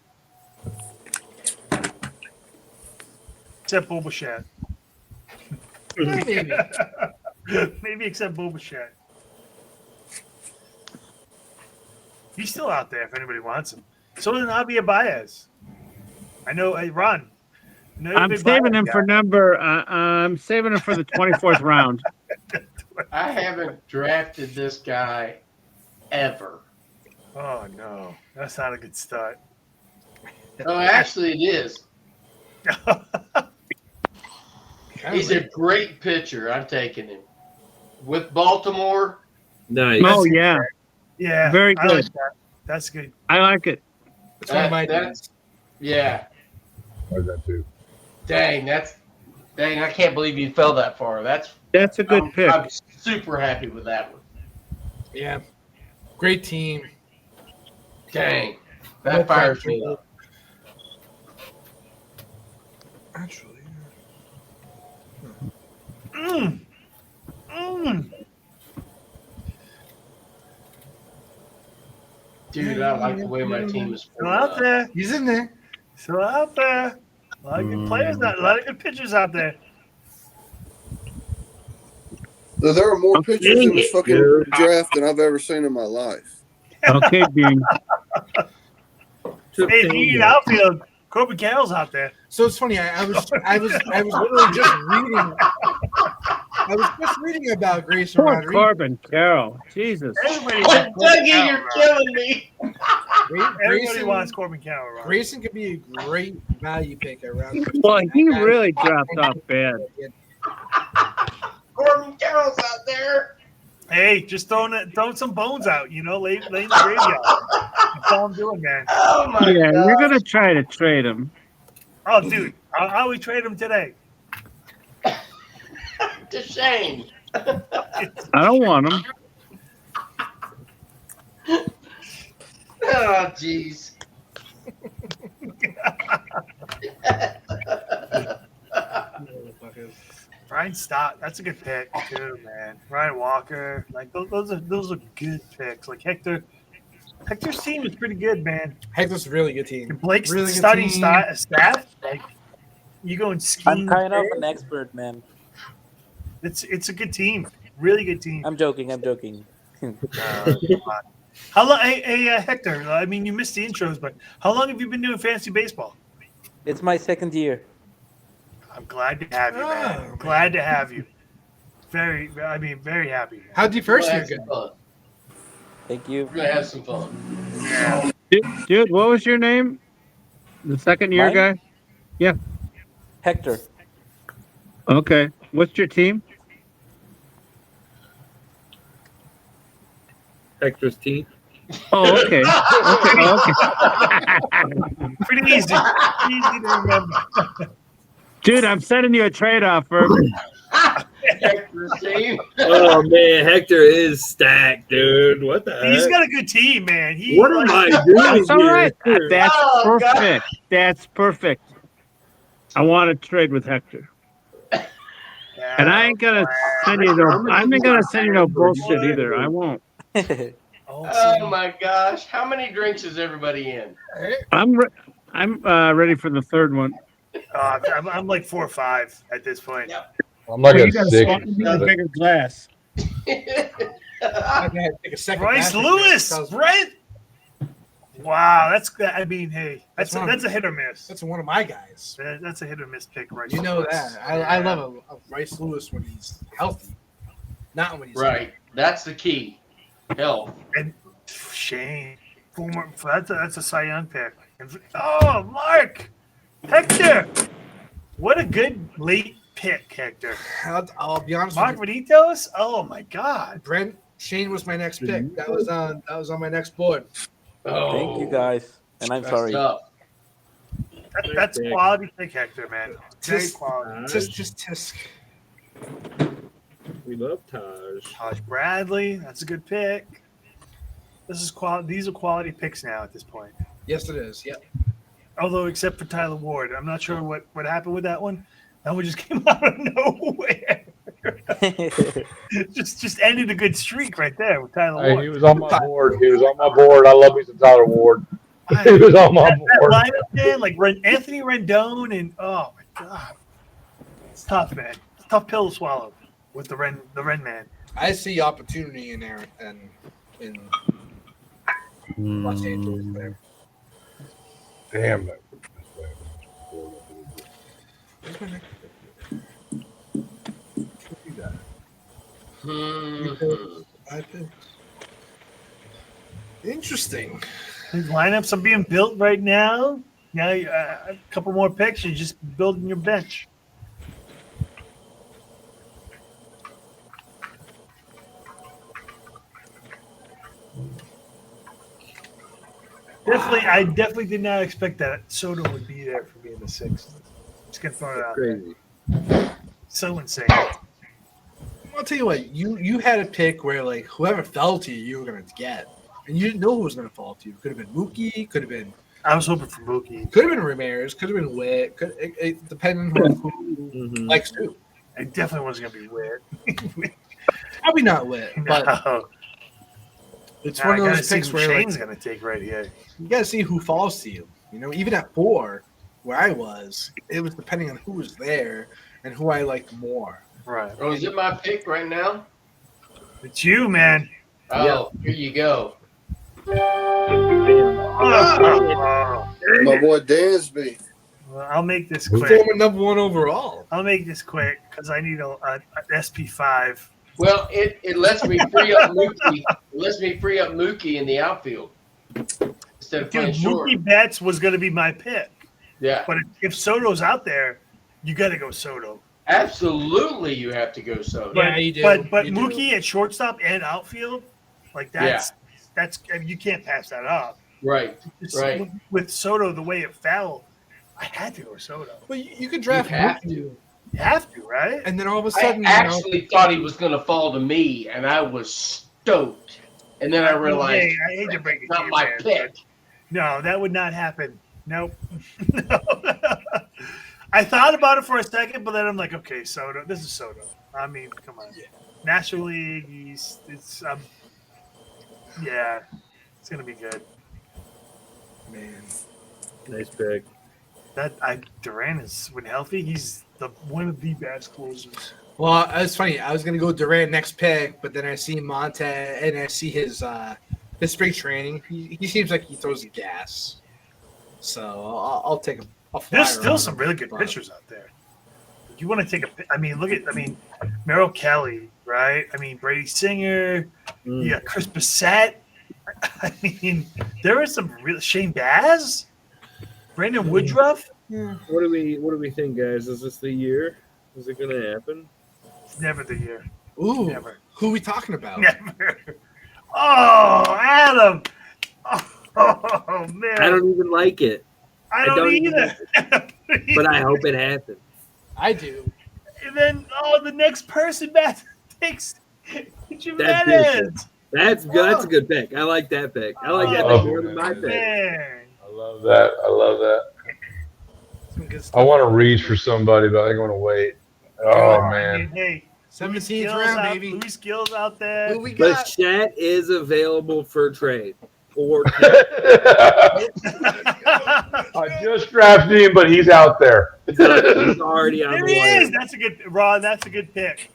Except Boba Fett. Maybe. Maybe except Boba Fett. He's still out there if anybody wants him. So is Javier Baez. I know, Ron. I'm saving him for I'm saving him for the 24th round. I haven't drafted this guy ever. Oh no, that's not a good start. Oh, actually, it is. He's a great pitcher. I'm taking him with Baltimore. Nice. Oh yeah, yeah, very I good. like that. That's good. I like it. It's one of my yeah. I like that too. Dang, I can't believe you fell that far. That's a good pick. I'm super happy with that one. Yeah. Great team. Dang. That fires me up. Actually. Dude, I like the way my team is Still out there. He's in there. Still out there. A lot of good players, a lot of good pitchers out there. There are more pitchers in this fucking draft than I've ever seen in my life. Okay, Dean. Hey, Dean, outfield. Corbin Carroll's out there. So it's funny. I was literally just reading. I was just reading about Grayson Poor Rodriguez. Corbin Carroll. Jesus. Everybody Dougie, you're killing me. Everybody wants Corbin Carroll. Ron. Grayson could be a great value pick around. Well, he really dropped off bad. Corbin Carroll's out there. Hey, just throwing some bones out, laying the graveyard. That's all I'm doing, man. Oh my Yeah, God. you're gonna try to trade him. Oh, dude, how we trade him today? It's a shame. I don't want him. Oh, jeez. Ryan Stott, that's a good pick too, man. Ryan Walker, like those are good picks. Like Hector's team is pretty good, man. Hector's a really good team. And Blake's Really good starting team. staff, like you going scheme. I'm kind of an expert, man. It's a good team, really good team. I'm joking. How long? Hey, Hector. I mean, you missed the intros, but how long have you been doing fantasy baseball? It's my second year. I'm glad to have you, man. Glad to have you. Very happy. How did you first year We're go? gonna have some fun. Thank you. We're gonna have some fun. Yeah. Dude, what was your name? The second year Mine? guy? Yeah. Hector. Okay. What's your team? Hector's team. Oh, okay. Okay. Pretty easy. Easy to remember. Dude, I'm sending you a trade offer. Hector's team. Oh man, Hector is stacked, dude. What the heck? He's got a good team, man. What am I doing? That's all right. here? That's Oh, God. perfect. That's perfect. I want to trade with Hector. And I ain't gonna send you no. I'm not gonna send you no bullshit either. I won't. Oh my gosh. How many drinks is everybody in? I'm ready for the third one. I'm like 4 or 5 at this point. I'm like So a you gotta 6. swap me a bigger glass. I gotta take a second. Bryce bathroom Lewis, break. right? Wow, that's. I mean, hey, that's That's a hit or miss. That's one of my guys. That's a hit or miss pick, right? You know that. I love a Bryce Lewis when he's healthy, not when he's Right. That's the key. Health. And Shane, that's a Cy Young pick. Oh, Mark, Hector, what a good late pick, Hector. I'll be honest. Mark with you. Benitez. Oh my God. Brent Shane was my next pick. That was on my next board. Oh, Thank you, guys. And I'm that's sorry. tough. That's quality pick, Hector, man. Very quality. Tisk. We love Taj. Taj Bradley, that's a good pick. This is quality. These are quality picks now at this point. Yes, it is. Yep. Although, except for Tyler Ward, I'm not sure what happened with that one. That one just came out of nowhere. just ended a good streak right there with Tyler Hey, Ward. he was on my board. He was on my board. I love me some Tyler Ward. He was on my That board. lineup, man, like Anthony Rendon and oh my god, it's tough, man. It's a tough pill to swallow with the Ren man. I see opportunity in there and in Los Angeles there. Damn it. Interesting. These lineups are being built right now. Now, a couple more picks, you're just building your bench. I definitely did not expect that Soto would be there for me in the sixth. Just gonna throw it out Crazy. there. So insane. I'll tell you what, you had a pick where like whoever fell to you were gonna get, and you didn't know who was gonna fall to you. Could have been Mookie, could have been. I was hoping for Mookie. Could have been Ramirez, could have been Witt. It depending on who likes who. It definitely wasn't gonna be Witt. Probably not Witt, but No. it's Now, one of I gotta those see picks who where Shane's like, gonna take right here. you gotta see who falls to you. You know, even at 4, where I was, it was depending on who was there and who I liked more. Right. Oh, is it my pick right now? It's you, man. Oh, here you go. My boy Dansby. Well, I'll make this quick. Former number 1 overall. I'll make this quick because I need an SP5. Well, it lets me free up Mookie. It lets me free up Mookie in the outfield instead of playing Dude, short. Mookie Betts was going to be my pick. Yeah, But if Soto's out there, you got to go Soto. absolutely. You have to go Soto. But, you do. But You do. Mookie at shortstop and outfield, like that's you can't pass that up. Right, It's- right. With Soto, the way it fell, I had to go Soto. Well, you could draft You have Mookie, to. You have to, right? and then all of a I sudden, actually thought he was going to fall to me, and I was stoked. And then I realized Hey, I hate to break it it's to not you, my man, pick. No, that would not happen. Nope. No. I thought about it for a second, but then I'm like, okay, Soto. This is Soto. I mean, come on. National League East. It's yeah, it's gonna be good. man. Nice pick. Duran is when healthy, he's one of the best closers. Well, it's funny. I was gonna go Durant next pick, but then I see Monte and I see his spring training. He seems like he throws the gas. So I'll take him. There's still some really good pitchers out there. You want to take Merrill Kelly, right? I mean, Brady Singer, yeah, Chris Bassett. I mean, there is some real Shane Baz, Brandon Woodruff. What do we think, guys? Is this the year? Is it going to happen? It's never the year. Ooh, Never. who are we talking about? Never. Oh, Adam. Oh man. I don't even like it. I don't either. But I hope it happens. I do. And then, the next person back takes That's Jimenez. good. That's good. That's a good pick. I like that pick. I like that pick more than my pick. Man. I love that. I love that. I want to reach for somebody, but I think I'm going to wait. Oh, man. Hey, 17th round, baby. Louis Skills out there. Who we got? Bichette is available for trade. Or I just drafted him, but he's out there. he's already on There the he way. is. That's a good, Ron. That's a good pick.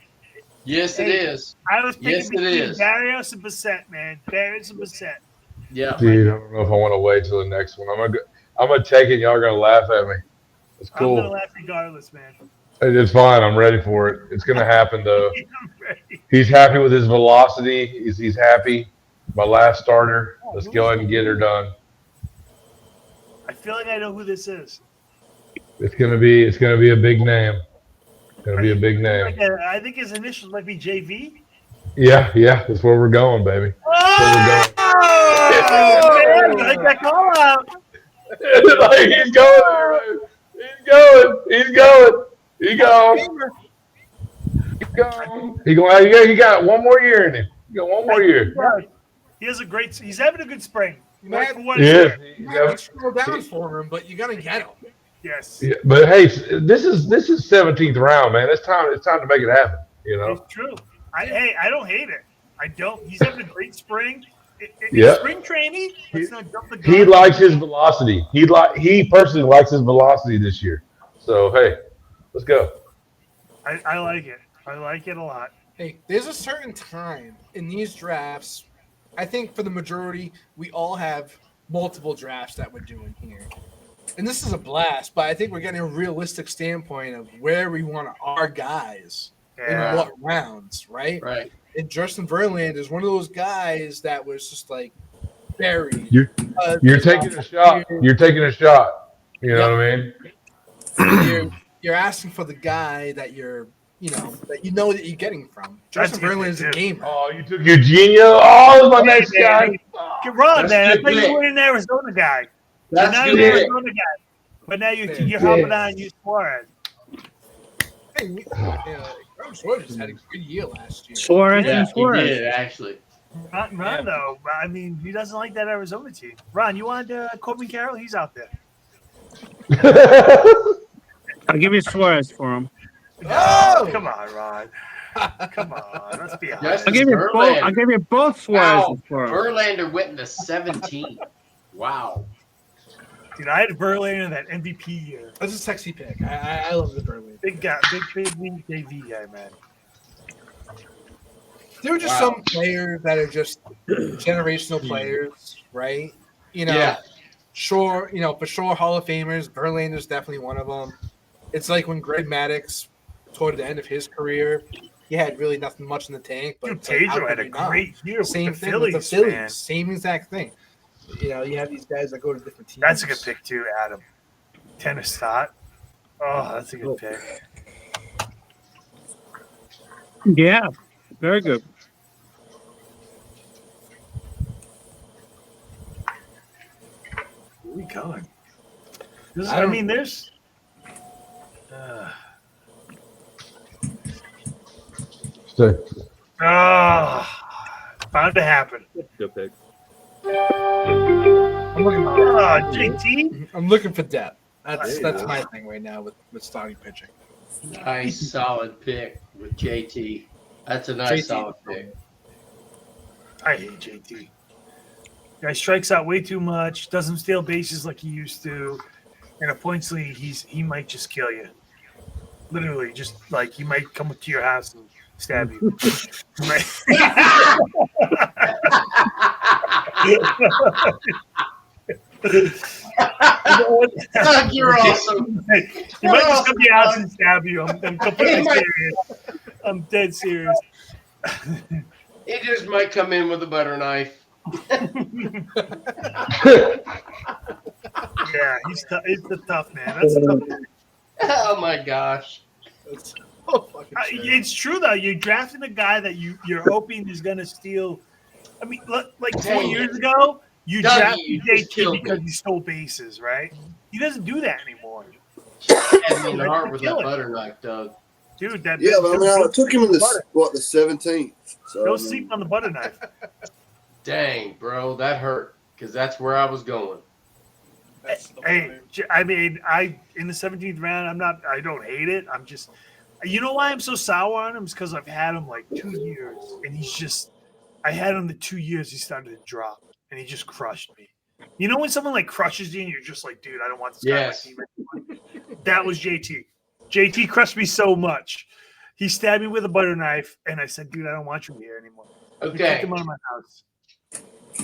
Yes, it is. I was picking Yes, it between is. Barrios and Bassett, man. Barrios and Bassett. Yeah. Dude, I don't know if I want to wait till the next one. I'm gonna take it. Y'all are gonna laugh at me. It's I'm gonna cool. laugh regardless, man. It's fine. I'm ready for it. It's gonna happen though. I'm ready. He's happy with his velocity. He's happy. My last starter. Let's go ahead and get her done. I feel like I know who this is. It's gonna be a big name. It's gonna be a big name. I think his initials might be JV. Yeah. That's where we're going, baby. Oh, man, I like that call out. Like he's going there, right? He's going. He going. He got one more year in him. He got one more year. He's having a good spring. Man, For what He it's is. worth. You have to scroll down for him, but you gotta get him. Yes. Yeah, but hey, this is 17th round, man. It's time to make it happen. You know. It's true. I don't hate it. I don't. He's having a great spring. Yeah. Spring training. Let's not jump the gun. He likes his velocity. He personally likes his velocity this year. So hey, let's go. I like it. I like it a lot. Hey, there's a certain time in these drafts. I think for the majority, we all have multiple drafts that we're doing here. And this is a blast, but I think we're getting a realistic standpoint of where we want our guys in what rounds, right? Right. And Justin Verlander is one of those guys that was just like buried. You're taking a shot. You're taking a shot. You know what I mean? You're asking for the guy that you're that you're getting from. Justin Verlander is a gamer. Oh, you took Eugenio. Oh, that's my next guy. Get wrong, That's man. I good thought you pick. were an Arizona guy. That's now good you're an pick. Arizona guy. But now you're hopping on you Suarez. Hey, Suarez just had a good year last year. Suarez and He Suarez. did, actually. Ron, though, I mean, he doesn't like that Arizona team. Ron, you want Corbin Carroll? He's out there. I'll give you Suarez for him. Oh, come on, Ron. Come on, let's be honest. I'll give you both Suarez for him. Verlander went into 17. Wow. Dude, I had Verlander in that MVP year. That's a sexy pick. I love the Verlander. Big guy, big JV guy, man. There are just some players that are just generational players, right? Sure, for sure, Hall of Famers. Verlander's definitely one of them. It's like when Greg Maddux, toward the end of his career, he had really nothing much in the tank. But Pedro had a great year with Same the thing Phillies, with the Phillies. man. Same exact thing. You have these guys that go to different teams. That's a good pick too, Adam. Tennis Stott. Oh, that's a good pick. Yeah, very good. Where are we going? There's. Bound to happen. Good pick. I'm looking JT. I'm looking for depth. That's my thing right now with starting pitching. Nice, solid pick with JT. That's a nice, JT. solid pick. I hate JT. Guy strikes out way too much, doesn't steal bases like he used to. And a points league, he might just kill you. Literally, just like he might come to your house and stab you. You're awesome. He might just come to your house and stab you. I'm completely serious. I'm dead serious. He just might come in with a butter knife. Yeah, he's a tough man. That's a tough man. Oh my gosh. It's true though. You're drafting a guy that you're hoping is going to steal. I mean, like 4 years ago, you drafted JT because he stole bases, right? He doesn't do that anymore. Had me in the heart with that butter knife, Doug. Dude, but I took him in the 17th. So don't sleep on the butter knife. Dang, bro, that hurt because that's where I was going. Hey, I mean, in the 17th round, I don't hate it. I'm just, you know why I'm so sour on him? Is because I've had him like 2 years, and I had him the 2 years he started to drop, and he just crushed me. You know when someone like crushes you, and you're just like, dude, I don't want this guy on my team anymore. That was JT. JT crushed me so much. He stabbed me with a butter knife, and I said, dude, I don't want you here anymore. Okay. Kicked him out of my house.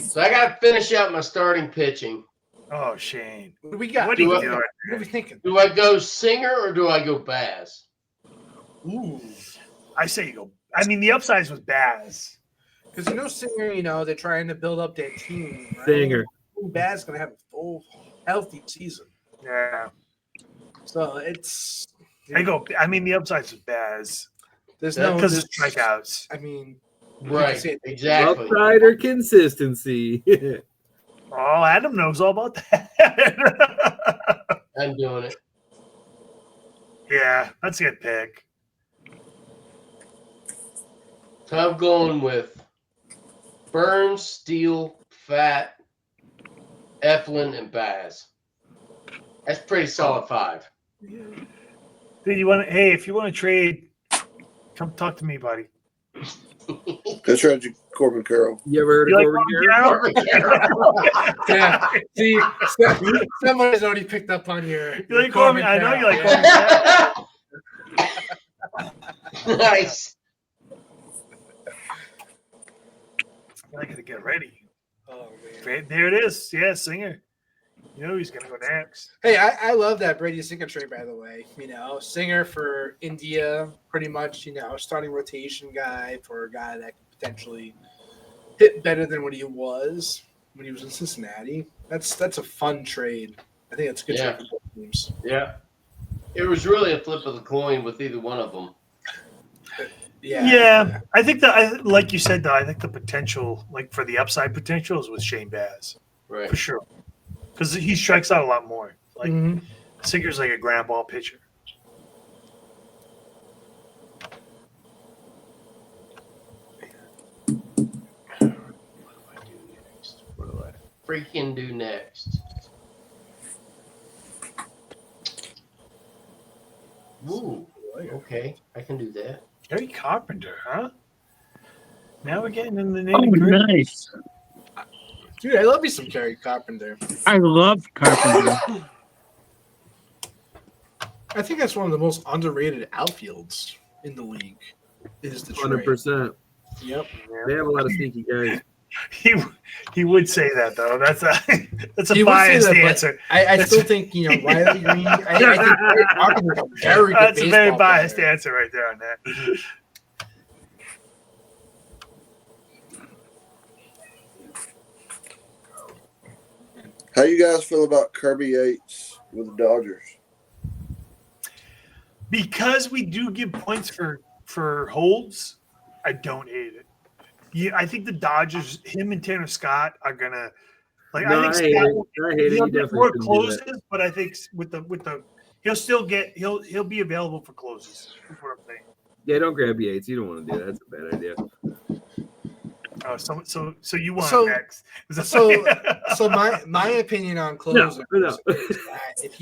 So I got to finish out my starting pitching. Oh, Shane. What do we got? What are you doing? What are we thinking? Do I go Singer or do I go Baz? Ooh. I say you go. I mean, the upsides was Baz. Because Singer, they're trying to build up their team. Right? Singer. Baz going to have a full, healthy season. Yeah. So it's. I mean, the upsides was Baz. There's no. Because of strikeouts. I mean. Right. Exactly. Upside or consistency. Oh, Adam knows all about that. I'm doing it. Yeah, that's a good pick. So I'm going with Burns, Steele, Fat, Eflin, and Baz. That's pretty solid 5. Dude, if you want to trade Come talk to me, buddy. That's right, Corbin Carroll. You ever heard You of like Corbin Carroll? Yeah. See, somebody's already picked up on your. You like Corbin? I know you like Corbin Carroll. Nice. I gotta get ready. Oh man. There it is. Yeah, Singer. You know he's gonna go next. Hey, I love that Brady Singer trade, by the way. Singer for India, pretty much, starting rotation guy for a guy that could potentially hit better than what he was when he was in Cincinnati. That's a fun trade. I think that's a good trade for both teams. Yeah. It was really a flip of the coin with either one of them. Yeah. I think that, like you said, though, I think the potential, like for the upside potential, is with Shane Baz, Right. for sure, because he strikes out a lot more. Like Singer's like a ground ball pitcher. What do I freaking do next? Ooh, okay. I can do that. Gary Carpenter, huh? Now we're getting in the Oh, nitty gritty. nice. Dude, I love me some Gary Carpenter. I love Carpenter. I think that's one of the most underrated outfields in the league. Is the trade. 100%. Yep. They have a lot of sneaky guys. He would say that though. That's a He would say biased that, but answer. I still think Riley Green. I think Gary Carpenter's a very good That's a very baseball biased player. answer right there on that. How you guys feel about Kirby Yates with the Dodgers? Because we do give points for holds, I don't hate it. Yeah, I think the Dodgers, him and Tanner Scott are gonna like. No, I think I hate Scott it. I hate it. he'll You get definitely more shouldn't do closes, that. but I think with the he'll be available for closes. That's what I'm saying. Yeah, don't grab Yates. You don't want to do that. That's a bad idea. Oh, so you want So- next? So my opinion on closers No. is that if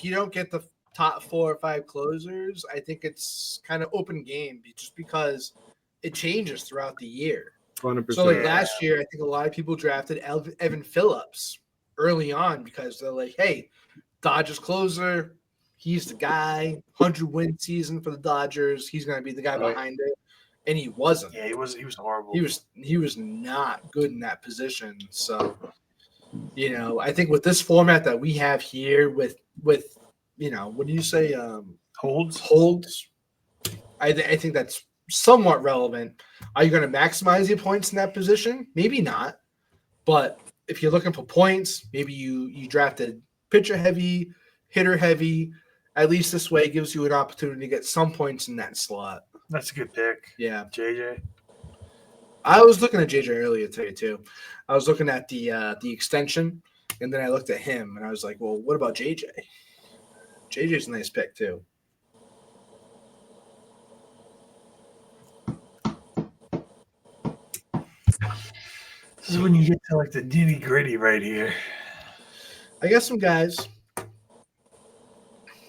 you don't get the top 4 or 5 closers, I think it's kind of open game just because it changes throughout the year. 100%. So like last year, I think a lot of people drafted Evan Phillips early on because they're like, hey, Dodgers closer, he's the guy, 100-win season for the Dodgers, he's going to be the guy behind it. And he wasn't. Yeah, he was horrible. He was not good in that position. So, I think with this format that we have here with what do you say? Holds. I think that's somewhat relevant. Are you going to maximize your points in that position? Maybe not. But if you're looking for points, maybe you drafted pitcher heavy, hitter heavy. At least this way it gives you an opportunity to get some points in that slot. That's a good pick. Yeah. JJ. I was looking at JJ earlier today too. I was looking at the extension, and then I looked at him, and I was like, "Well, what about JJ? JJ's a nice pick too." This is when you get to like the nitty gritty right here. I got some guys.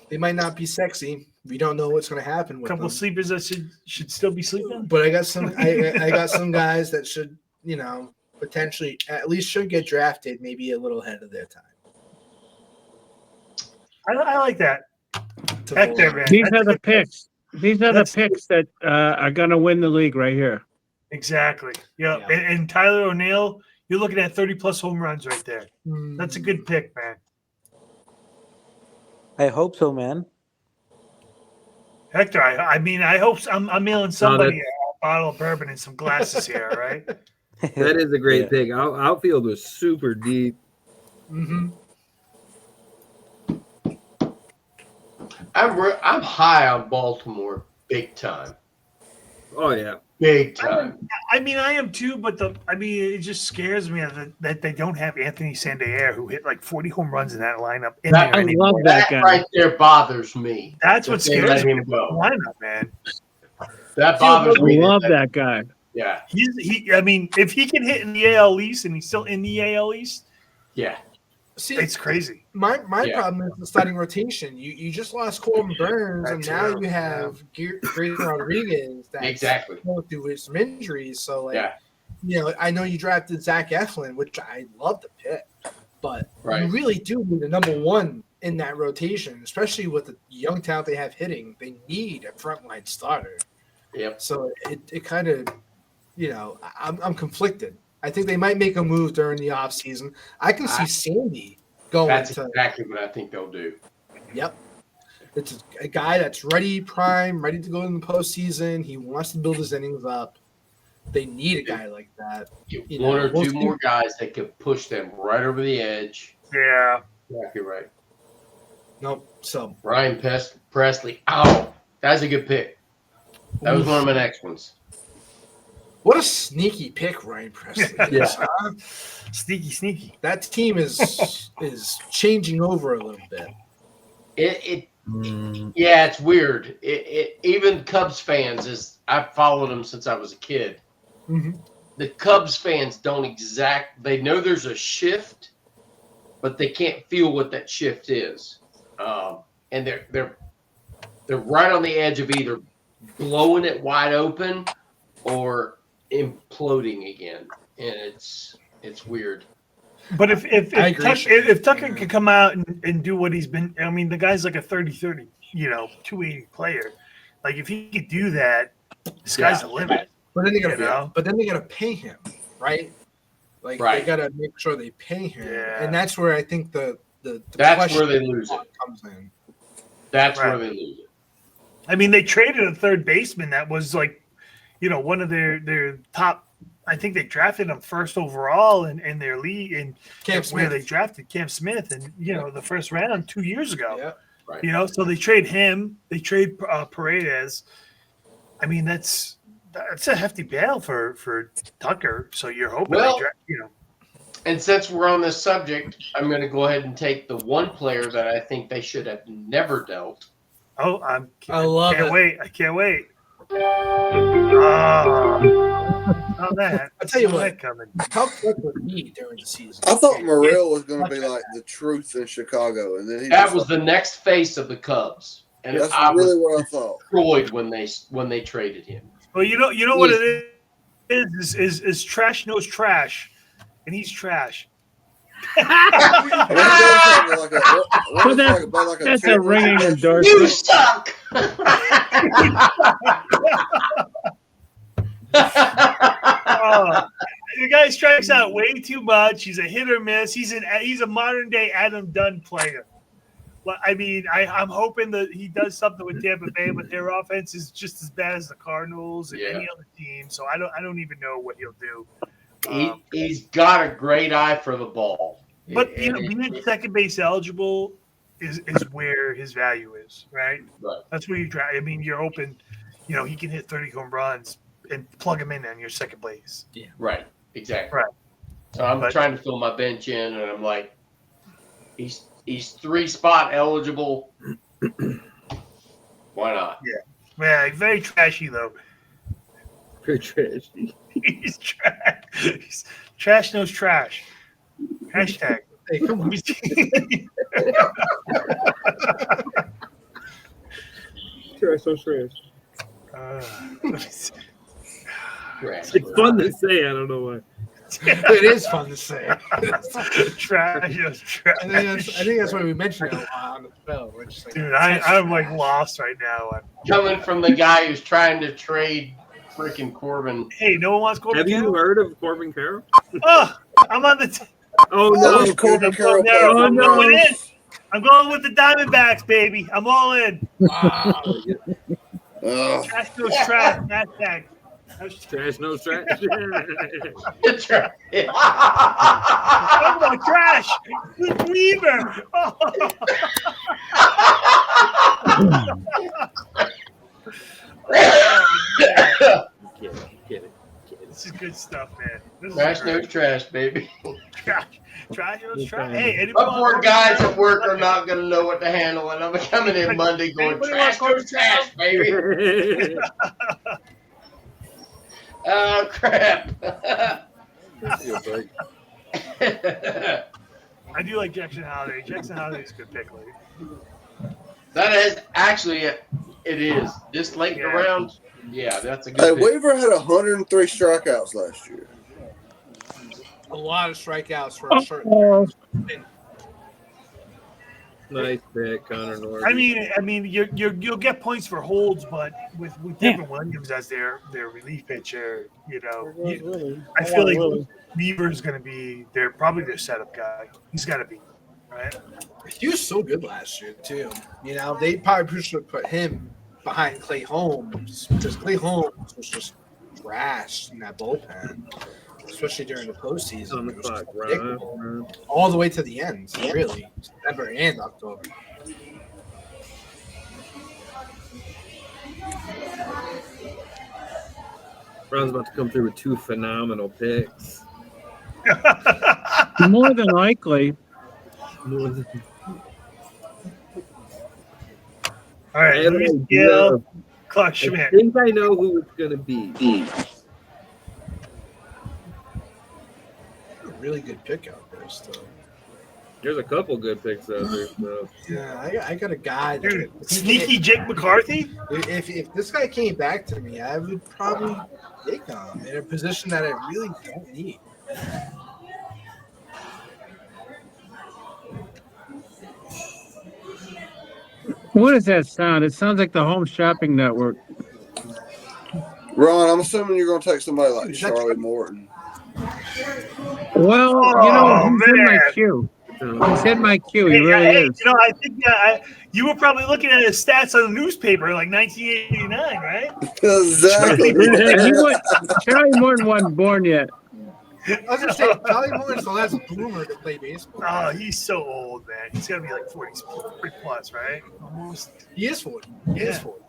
They might not be sexy. We don't know what's going to happen A with couple them. of sleepers that should still be sleeping. But I got some. I got some guys that should, potentially at least should get drafted, maybe a little ahead of their time. I like that. Hector, man. These are the picks. These are the picks that are going to win the league right here. Exactly. Yeah. And Tyler O'Neill, you're looking at 30+ home runs right there. That's a good pick, man. I hope so, man. Hector, I mean, I hope I'm mailing somebody a bottle of bourbon and some glasses here, right? That is a great pick. Outfield was super deep. Mm-hmm. I'm high on Baltimore, big time. Oh yeah, big time. I mean, I am too, but it just scares me that they don't have Anthony Sandier, who hit like 40 home runs in that lineup. That guy. Right there bothers me. That's what scares me him about go. the lineup, man. That bothers me. I love that guy. Yeah. I mean, if he can hit in the AL East and he's still in the AL East, yeah, See, it's crazy. My problem is the starting rotation. You just lost Corbin Burns, and now you have Grayson Rodriguez that's going through some injuries. So, I know you drafted Zach Eflin, which I love the pick, but you really do need a number one in that rotation, especially with the young talent they have hitting. They need a frontline starter. Yep. So it kind of, I'm conflicted. I think they might make a move during the offseason. I can see Sandy going. That's exactly what I think they'll do. Yep. It's a guy that's ready to go in the postseason. He wants to build his innings up. They need a guy like that. One or two more guys that could push them right over the edge. Yeah. Exactly right. Nope. So Ryan Presley. Oh, that's a good pick. That was one of my next ones. What a sneaky pick, Ryan Presley. Yeah. Sneaky. That team is changing over a little bit. Yeah, it's weird. Even Cubs fans, I've followed them since I was a kid. Mm-hmm. The Cubs fans they know there's a shift, but they can't feel what that shift is. And they're right on the edge of either blowing it wide open or imploding again, and it's weird. But if Tucker could come out and do what he's been, I mean, the guy's like a 30-30, 280 player. Like if he could do that, the sky's the limit. But then they gotta pay him, right? Like they gotta make sure they pay him, and that's where I think the that's where they lose it. Comes in. That's where they lose it. I mean, they traded a third baseman that was like, one of their top. I think they drafted him first overall in their league, and where they drafted Cam Smith, and the first round 2 years ago. Yeah. Right. So they trade him. They trade Paredes. I mean, that's a hefty bail for Tucker. So you're hoping And since we're on this subject, I'm going to go ahead and take the one player that I think they should have never dealt. Oh, I can't wait. How that? I'll tell you what. How quick would he during the season? I thought Morrell was going to be like the truth in Chicago, and then that was the next face of the Cubs, and that's I really was what I thought. Destroyed when they traded him. Well, you know what it is trash knows trash, and he's trash. That's a ringing endorsement. You suck. The guy strikes out way too much. He's a hit or miss. He's a modern day Adam Dunn player. Well, I mean, I'm hoping that he does something with Tampa Bay, but their offense is just as bad as the Cardinals and any other team. So I don't even know what he'll do. He's got a great eye for the ball. But being second base eligible is where his value is, right? Right. That's where you try. I mean, you're open. He can hit 30 home runs and plug him in on your second base. Yeah. Right. Exactly. Right. So I'm trying to fill my bench in, and I'm like, he's 3-spot eligible. Why not? Yeah, very trashy though. Very trashy. He's trash. Trash knows trash. Hashtag. Hey, come on. Trash knows trash. It's fun to say. I don't know why. It is fun to say. Trash. I think that's why we mentioned it on the show. Dude, I'm like lost right now. Coming from the guy who's trying to trade freaking Corbin. Hey, no one wants Corbin. Have you heard of Corbin Carroll? Oh, I'm on the. Oh no, Corbin Carroll. I'm going in. I'm going with the Diamondbacks, baby. I'm all in. Wow. Trash knows trash. Hashtag. Trash knows trash. Talk about trash. Weaver. Get it. This is good stuff, man. Trash knows trash, baby. Trash knows trash. Hey, my poor guys at work are not going to know what to handle, and I'm coming in Monday going, trash knows trash, baby. Oh, crap. I do like Jackson Holiday. Jackson Holiday's a good pick, Lee. That is actually it is. This late in the round, yeah, that's a good Hey, pick. Weaver had 103 strikeouts last year. A lot of strikeouts for a short. Nice pick, Connor Norby. I mean, you'll get points for holds, but with Devin Williams as their relief pitcher, I feel like Weaver's going to be probably their setup guy. He's got to be, right? He was so good last year too. They probably should put him behind Clay Holmes because Clay Holmes was just trash in that bullpen, especially during the postseason. On the It was clock, predictable. All the way to the end, really, September and October. Brown's about to come through with 2 phenomenal picks. More than likely. All right, Luis Gil, Clark Schmidt. I think I know who it's going to be. A really good pick out there, still. There's a couple good picks out there. So. Yeah, I got a guy. Dude, sneaky Jake McCarthy? If this guy came back to me, I would probably take him in a position that I really don't need. What does that sound? It sounds like the Home Shopping Network. Ron, I'm assuming you're going to take somebody like Charlie Morton. Well, he's in my queue. He's in my queue. He really is. I think you were probably looking at his stats on the newspaper like 1989, right? Exactly. Charlie Morton wasn't born yet. I was going to say, Charlie Morton's the last boomer to play baseball. Oh, he's so old, man. He's got to be like 40 plus, right? Almost. He is 40. He is 40.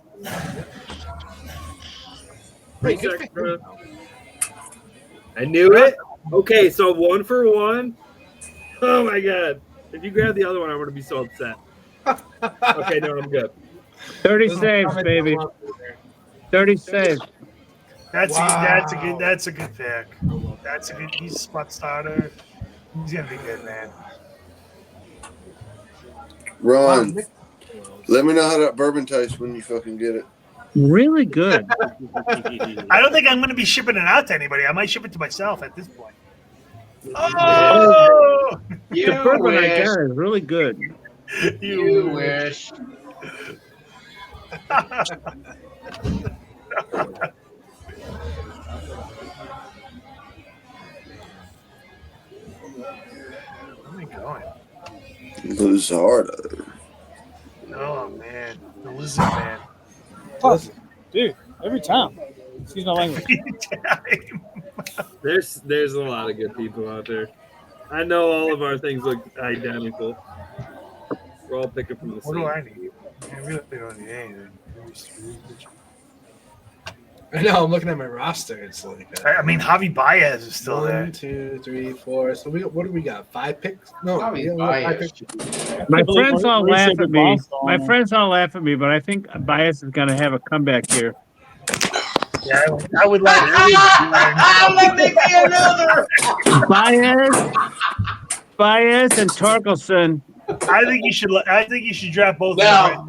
Pretty good. I knew it. Okay, so 1 for 1. Oh my god! If you grab the other one, I'm gonna be so upset. Okay, no, I'm good. 30 saves, baby. 30 saves. That's a good pick. That's a good. He's a spot starter. He's gonna be good, man. Ron, let me know how that bourbon tastes when you fucking get it. Really good. I don't think I'm going to be shipping it out to anybody. I might ship it to myself at this point. Oh! The bourbon I got is really good. You wish. Where am I going? Luzardo. Oh, man. The lizard man. Oh, dude, every time. Excuse my language. There's a lot of good people out there. I know all of our things look identical. We're all picking from the same. What do I need? I really don't need anything. I know. I'm looking at my roster. It's like I mean, Javi Baez is still there. 1, 2, 3, 4. So what do we got? 5 picks? No, Javi five Baez. picks. My friends all laugh at me. My friends all laugh at me, but I think Baez is going to have a comeback here. Yeah, I would like. Let me be another. Baez and Torkelson. I think you should draft both. Now,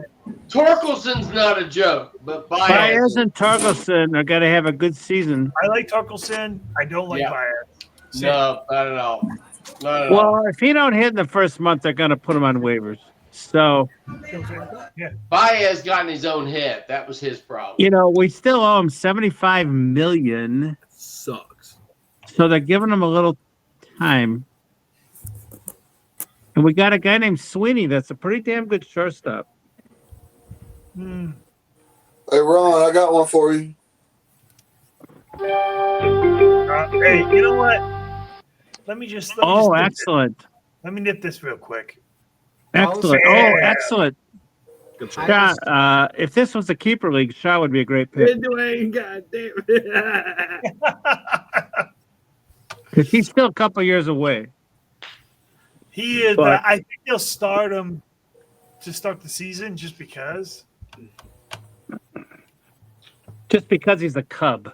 Torkelson's not a joke, but Baez and Torkelson are going to have a good season. I like Torkelson. I don't like Baez. No, not at all. Not at all. Well, if he don't hit in the first month, they're going to put him on waivers. So, yeah, Baez got in his own head. That was his problem. we still owe him $75 million. Sucks. So they're giving him a little time. And we got a guy named Sweeney that's a pretty damn good shortstop. Hey, Ron, I got one for you. Hey, you know what? Let me just. Excellent. Let me nip this real quick. Excellent. Yeah. Oh, excellent. Shaw, if this was a keeper league, Shaw would be a great pick. Dwayne, goddamn it. Because he's still a couple years away. He is, but I think they'll start him to start the season just because. Just because he's a Cub.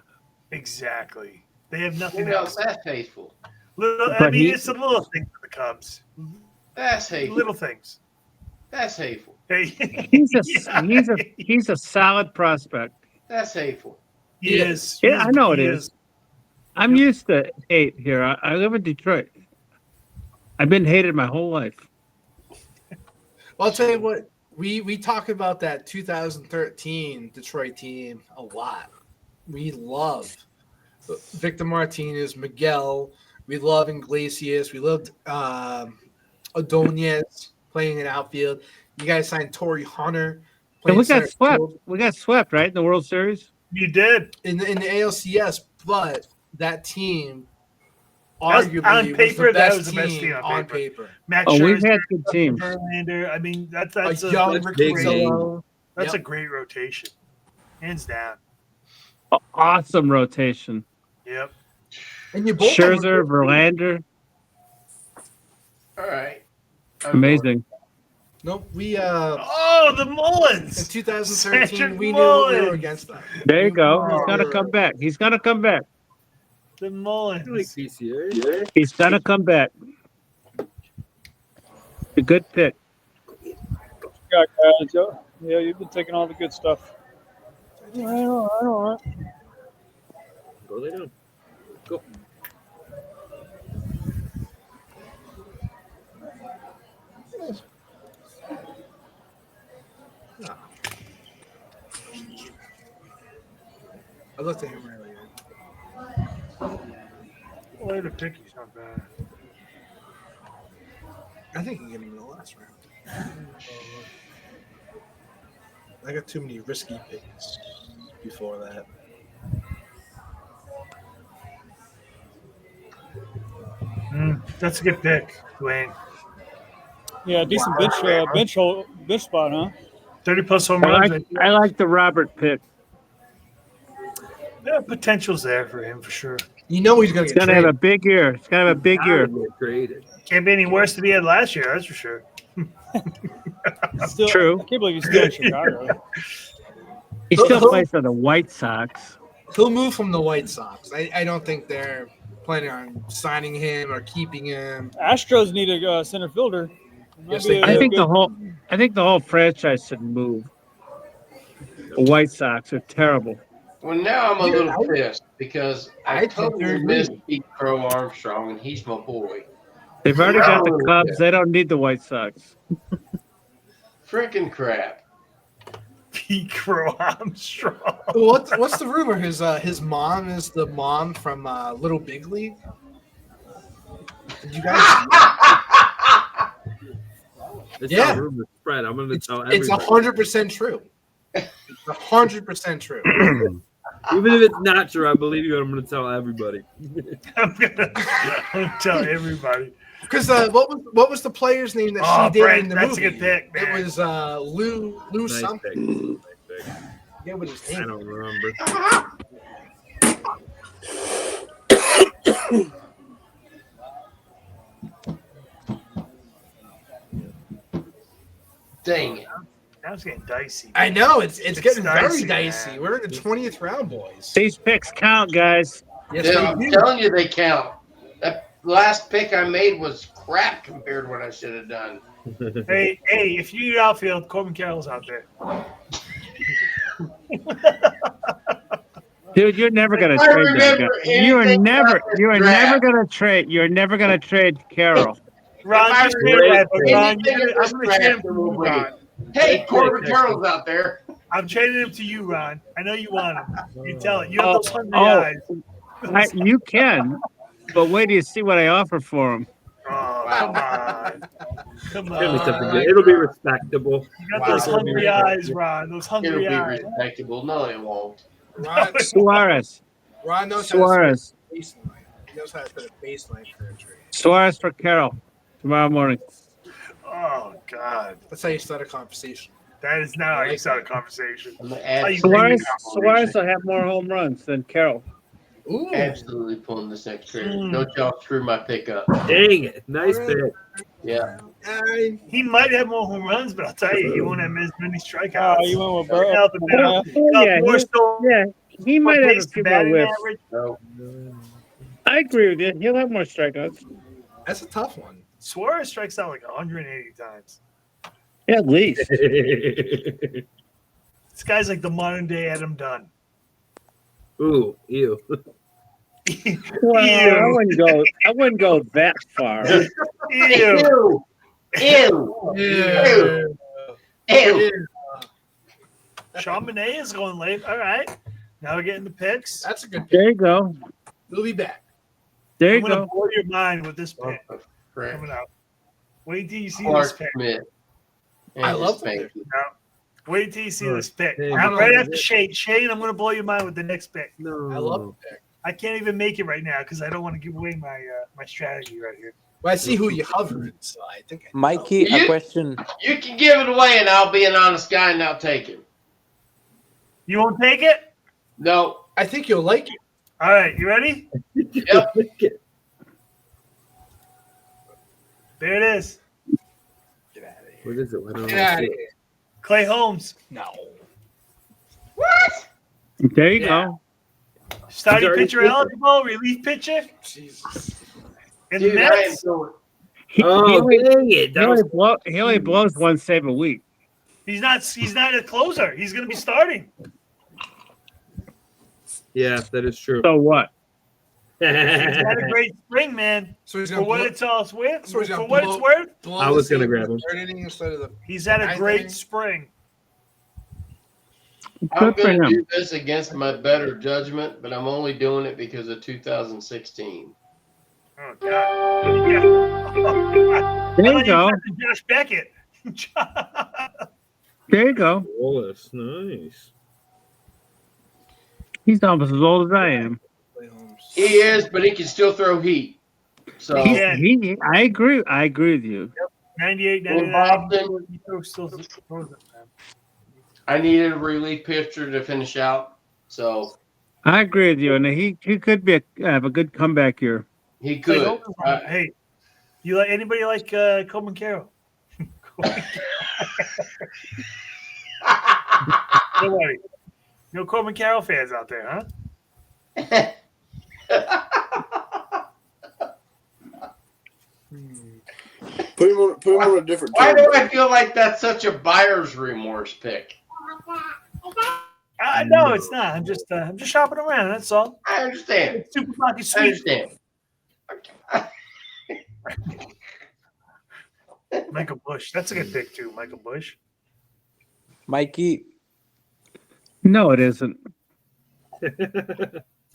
Exactly. They have nothing Who else else. that faithful? It's a little thing for the Cubs. That's hateful. Little things. That's hateful. Hey, He's a solid prospect. That's hateful. He is. Yeah, I know it He is. I'm used to hate here. I live in Detroit. I've been hated my whole life. Well, I'll tell you what. We talk about that 2013 Detroit team a lot. We love Victor Martinez, Miguel. We love Iglesias. We loved Ordonez playing in outfield. You guys signed Torrey Hunter. And we got center swept. field. We got swept, right, in the World Series? You did. In the ALCS, but that team Was- arguably on paper, was the that best was the best team team on paper. Max Oh, we've Scherzer, had good teams. Verlander. I mean, that's A a young Ricky great, Rizzo. that's Yep. a great rotation, hands down. Awesome rotation. Yep. And you both Scherzer, Verlander. All right. Amazing. Nope, we Oh, the Mullins in 2013 Cedric we knew we were Mullins. against them. There you go. He's gonna come back. He's gonna come back. The Mullins. PCA. He's gonna come back. A good pick. Got guys. Yeah, you've been taking all the good stuff. All right. Go lay down. Go. I looked at him earlier. Way to pick, he's not bad. I think you can get him in the last round. I got too many risky picks before that. That's a good pick, Dwayne. Yeah, decent bench spot, huh? 30 plus home I runs. like the Robert pick. Yeah, potential's there for him for sure. You know he's going He's to gonna have a big year. He's gonna have a big year. Can't be any worse than he had last year, that's for sure. Still, True. I can't believe he's still in Chicago. He still plays for the White Sox. He'll move from the White Sox. I don't think they're planning on signing him or keeping him. Astros need a center fielder. Yes, Might be I think good- the whole franchise should move. The White Sox are terrible. Well, now I'm a Yeah, little pissed because I think they're totally good. missed Pete Crow Armstrong, and he's my boy. They've already got the Cubs. They don't need the White Sox. Freaking crap. Pete Crow Armstrong. What's the rumor? His mom is the mom from Little Big League. Did you guys? It's Yeah. not rumor spread. I'm going to tell It's everybody. 100% true. It's 100% true. Even if it's not true, I believe you. I'm going to tell everybody. I'm gonna tell everybody. Because what was the player's name that she did Brent, in the that's movie? a good pick, man. It was Lou Nice something. pick. Nice pick. Yeah, what his I name? don't remember. Dang it. Now it's getting dicey. I know it's getting very dicey, dicey. man. We're in the 20th round, boys. These picks count, guys. Yes, Yeah, they I'm do. telling you, they count. That last pick I made was crap compared to what I should have done. Hey, if you need outfield, Corbin Carroll's out there. Dude, you're never gonna I trade that guy. remember You are anything never. about this You are draft. never gonna trade. You're never gonna trade Carroll. Ron, If I just remember say that, but Ron, anything in this I'm going to trade him draft, to it you, will be, Ron. hey, Corbin Carroll's out there. I'm trading him to you, Ron. I know you want him. You tell it. You have those hungry eyes. You can, but wait till you see what I offer for him. Oh, come on. Come It'll be respectable. You got those hungry eyes, Ron. Those It'll hungry be eyes. respectable. No, it won't. Ron, Suarez. Ron knows Suarez. how to set a baseline. He knows how to set a baseline for a trade. Suarez for Carroll tomorrow morning. Oh, God. That's how you start a conversation. That is not how you start a conversation. I'm gonna How you Suarez, bring Suarez will have more home runs than Carroll. Ooh. Absolutely pulling this next trade. Don't y'all screw my pick up. Dang it. Nice pick. Yeah. He might have more home runs, but I'll tell you, he won't have as many strikeouts. Oh, you went with Burrow. Out the middle. He might have a base few to more batting whiffs. average. No. I agree with you. He'll have more strikeouts. That's a tough one. Suarez strikes out like 180 times. At least. This guy's like the modern day Adam Dunn. Ooh, ew. Well, I wouldn't go that far. Ew. Ew. Sean Monet is going late. All right. Now we're getting the picks. That's a good pick. There you go. We'll be back. There I'm you going to go. blow your mind with this pick Right. coming out. Wait till you see Clark this pick. Schmidt. I love the pick. No. Wait till you see this pick. Hey, I'm no, right after Shane. Shane, I'm going to blow your mind with the next pick. No. I love the pick. I can't even make it right now because I don't want to give away my my strategy right here. Well, I see who you hovered, so I think I know. Mikey, a question. You can give it away, and I'll be an honest guy and I'll take it. You won't take it? No. I think you'll like it. All right. You ready? Yep. There it is. Get out of here. What is it? I don't Get know. out of here. Clay Holmes. No. What? There you Yeah. go. Starting already pitcher picked it. eligible, relief pitcher. Jesus. In the Dude, I am Mets. so Oh, dang it. He only blows one save a week. He's not a closer. He's going to be starting. Yeah, that is true. So what? He's had a great spring, man. So he's For gonna what blow- it's all worth. So he's For gonna what blow- it's worth, blow I was the gonna save grab in him. the third inning instead of the he's had a ninth great inning. spring. I'm Good for going to him. do this against my better judgment, but I'm only doing it because of 2016. Oh, God. There I you thought go. were Josh Beckett. There you go. Wallace, nice. He's almost as old as I am. He is, but he can still throw heat. So Yeah. I agree. I agree with you. 98, in 99. Boston, He still throws it, man. I needed a relief pitcher to finish out. So I agree with you, and he could be have a good comeback year. he Clay could. Holmes, hey, you like anybody like Coleman Carroll? Nobody. No Coleman Carroll fans out there, huh? Put him on a different Why team. do I feel like that's such a buyer's remorse pick? No, it's not. I'm just shopping around. That's all. I understand. It's super pocket I sweet. understand. Michael Bush. That's a good pick too. Michael Bush. Mikey, No, it isn't.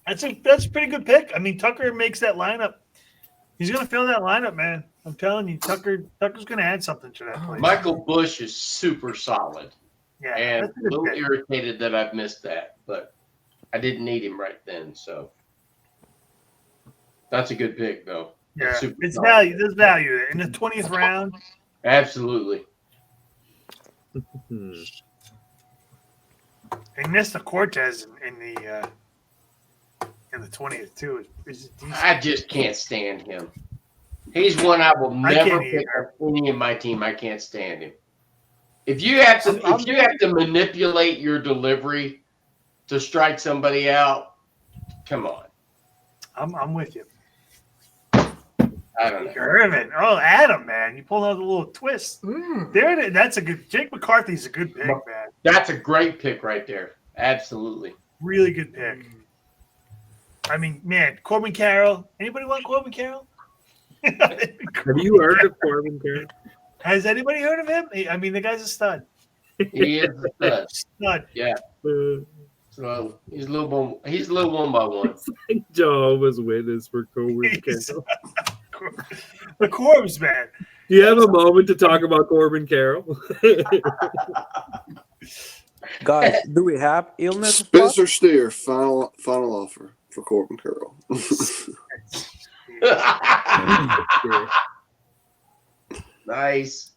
That's a pretty good pick. I mean, Tucker makes that lineup. He's going to fill that lineup, man. I'm telling you, Tucker's going to add something to that place. Michael Bush is super solid. Yeah, And that's a a good little pick. irritated that I've missed that, but I didn't need him right then. So that's a good pick, though. Yeah, That's super it's solid. value. There's value there. In the 20th round. Absolutely. They missed the Cortez in the 20th too. I just can't stand him. He's one I will I never can't pick on any of my team. I can't stand him. If you have to manipulate your delivery to strike somebody out, come on. I'm with you. I don't know. Irvin. Oh, Adam, man, you pulled out a little twist. There it is. That's a good. Jake McCarthy's a good pick, man. That's a great pick right there. Absolutely. Really good pick. I mean, man, Corbin Carroll. Anybody want Corbin Carroll? Have you heard of Corbin Carroll? Has anybody heard of him? I mean, the guy's a stud. He is a stud. Stud. Yeah. So he's a little one by one. Jehovah's Witness for Corbin Carroll. The Corbs, man. Do you have a moment to talk about Corbin Carroll? guys, do we have illness? Spencer Steer, final offer for Corbin Carroll. Nice.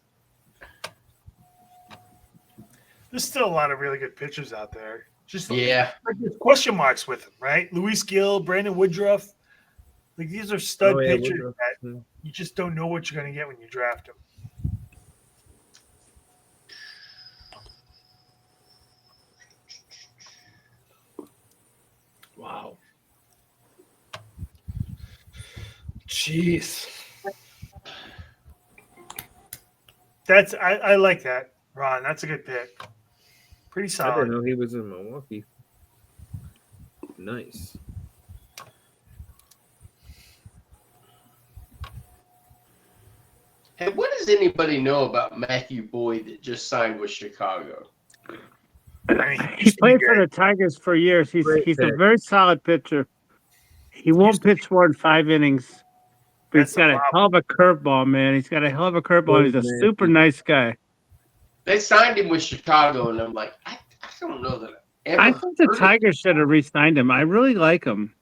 There's still a lot of really good pitchers out there. Just Yeah. like there's question marks with them, right? Luis Gill, Brandon Woodruff. Like these are stud pitchers Woodruff, that you just don't know what you're going to get when you draft them. Wow. Jeez. I like that, Ron. That's a good pick. Pretty I solid. didn't know he was in Milwaukee. Nice. Hey, what does anybody know about Matthew Boyd that just signed with Chicago? He played for the Tigers for years. He's a very solid pitcher. He won't pitch more than 5 innings. But he's got a hell of a curveball, man. He's got a hell of a curveball. He's a super nice guy. They signed him with Chicago, and I'm like, I don't know that I think the Tigers should have re-signed him. I really like him.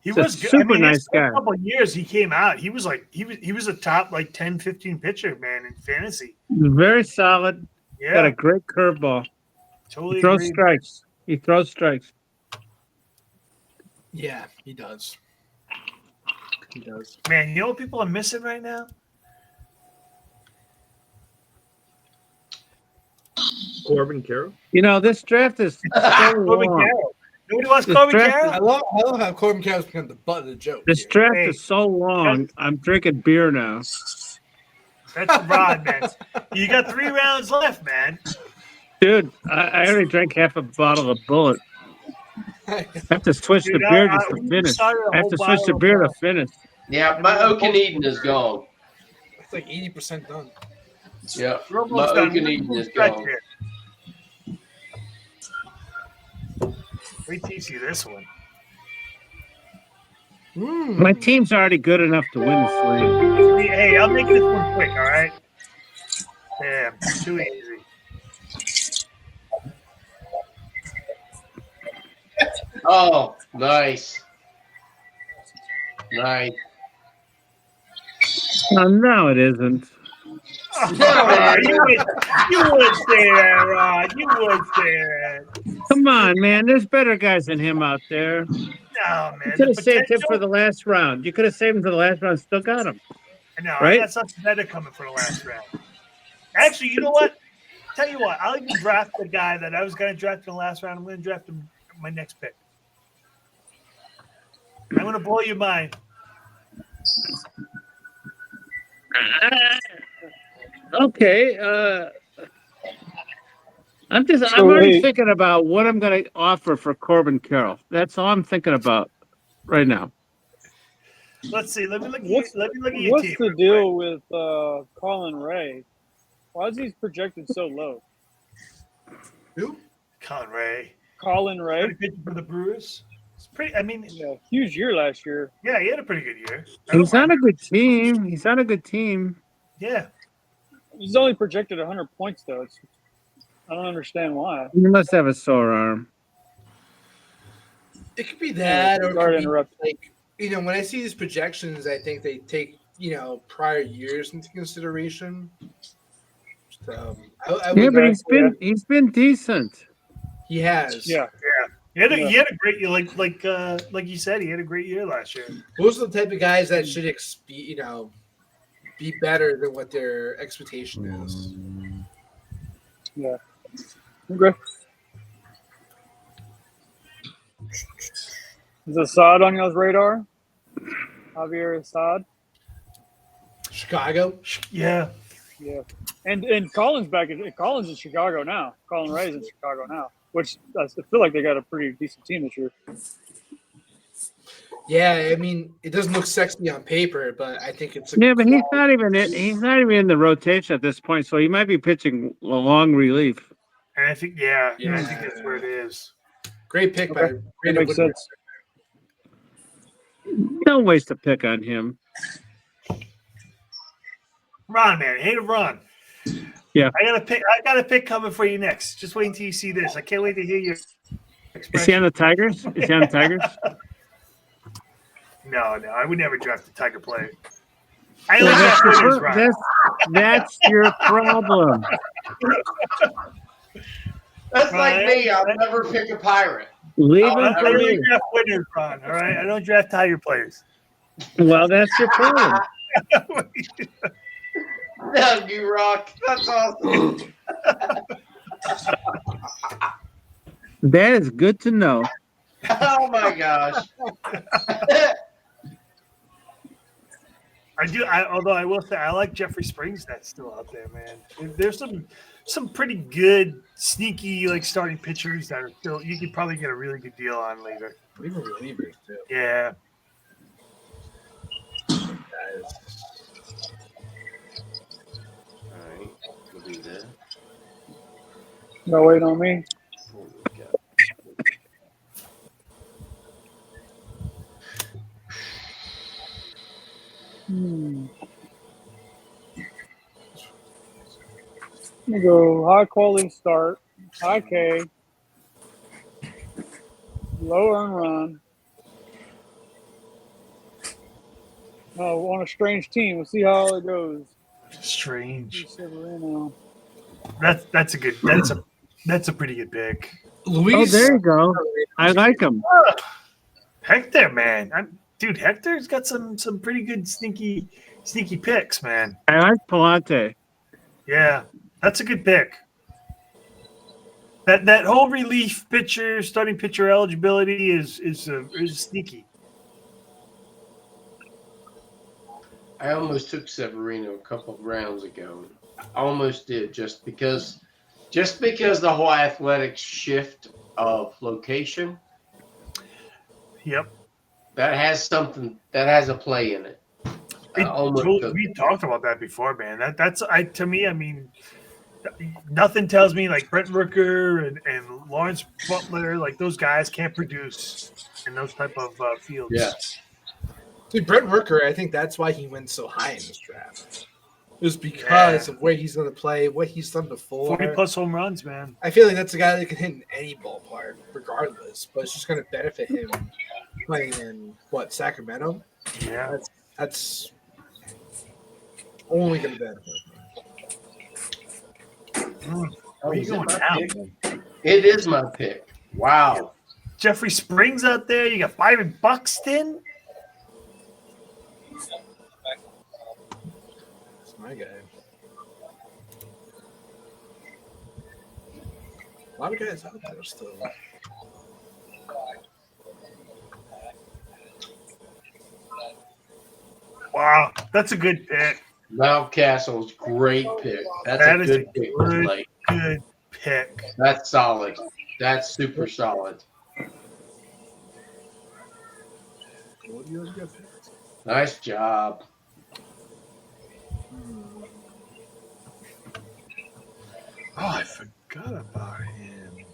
He He's was a good. super his nice first guy. couple of years he came out. He was a top 10, 15 pitcher, man, in fantasy. He's very solid. Yeah. Got a great curveball. Totally He throws agree. strikes. He throws strikes. Yeah, he does. He does. Man, you know what people are missing right now? Corbin Carroll. You know, this draft is so Corbin long. Carroll. Nobody wants This Corbin draft Carroll? I love how Corbin Carroll's become the butt of the joke. This draft is so long. I'm drinking beer now. That's the rod, man. You got 3 rounds left, man. Dude, I already drank half a bottle of Bullet. I have to switch Dude, the beer I- just to we finish. started a I have whole to switch the bottle beer of to finish. Yeah, my Oaken is gone. It's like 80% done. Yeah, We're my almost done. Oaken We're is stretch gone. here. Wait till you see this one. My team's already good enough to win this league. Hey, I'll make this one quick, all right? Damn, too easy. Oh, nice. Nice. No, it isn't. Oh, you would say that, Rod. You would say that. Come on, man. There's better guys than him out there. No, man. You could have The saved him potential- for the last round. You could have saved him for the last round. Still got him. No, I Right? got something better coming for the last round. Actually, you know what? Tell you what, I'll even draft the guy that I was going to draft in the last round. I'm going to draft him my next pick. I'm going to blow your mind. Okay. I'm already thinking about what I'm going to offer for Corbin Carroll. That's all I'm thinking about right now. Let's see. Let me look at What's your what's team. the deal with Colin Ray? Why is he projected so low? Who? Colin Ray. Colin Ray Pitching for the Brewers. It's pretty. I mean, yeah, huge year last year. Yeah, he had a pretty good year. He's on a good team. He's on a good team. Yeah. He's only projected 100 points though. I don't understand why. He must have a sore arm. It could be that, or it Sorry to could be, interrupt. like, when I see these projections, I think they take prior years into consideration. So, I Yeah, would but he's been decent. He has. Yeah. He had a great year, like you said, he had a great year last year. Those are the type of guys that should be better than what their expectation is. Yeah. Okay. Is Assad on y'all's radar? Javier Assad? Chicago? Yeah. Yeah. And Colin's back. Colin's in Chicago now. Colin Ray's in Chicago now, which I feel like they got a pretty decent team this year. Yeah, I mean, it doesn't look sexy on paper, but I think it's Yeah, but he's not even in the rotation at this point, so he might be pitching a long relief. And I think, I think that's where it is. Great pick by That makes sense. Don't waste a pick on him. Ron, man, hate to Ron. Yeah. I got a pick coming for you next. Just wait until you see this. I can't wait to hear your expression. Is he on the Tigers? Is he on the Tigers? No, I would never draft a Tiger player. I only draft winners, Ron. That's your problem. That's like me. I'll never pick a pirate. Leave him I for only me. draft winners, Ron. All right, I don't draft Tiger players. Well, that's your problem. No, you rock. That's awesome. That is good to know. Oh my gosh. I do. Although I will say, I like Jeffrey Springs. That's still out there, man. There's some pretty good, sneaky like starting pitchers that are still. You could probably get a really good deal on later. Even relievers too. Yeah. All right, we'll do that. No waiting on me. I'm gonna go high quality start, high K, low earn run. Oh, on a strange team. We'll see how it goes. Strange. Severino. That's a good. That's a pretty good pick. Oh, there you go. I like him. Hector, man. Dude, Hector's got some pretty good sneaky picks, man. I like Palante. Yeah, that's a good pick. That whole relief pitcher, starting pitcher eligibility is sneaky. I almost took Severino a couple of rounds ago. I almost did just because the whole athletics shift of location. Yep. That has a play in it. We talked about that before, man. That's to me. I mean, nothing tells me like Brent Rooker and Lawrence Butler, like those guys can't produce in those type of fields. Yeah. Dude, Brent Rooker, I think that's why he went so high in this draft. It was because of where he's going to play, what he's done before. 40+ home runs, man. I feel like that's a guy that can hit in any ballpark, regardless. But it's just going to benefit him playing in Sacramento. Yeah, that's only going to benefit him. Where are you going now? It is my pick. Wow. Jeffrey Springs out there. You got Byron Buxton. That's my guy. A lot of guys out there still. Wow, that's a good pick. Mountcastle's great pick. That's That a is good pick. good pick. That's solid. That's super solid. Nice job. Oh, I forgot about him.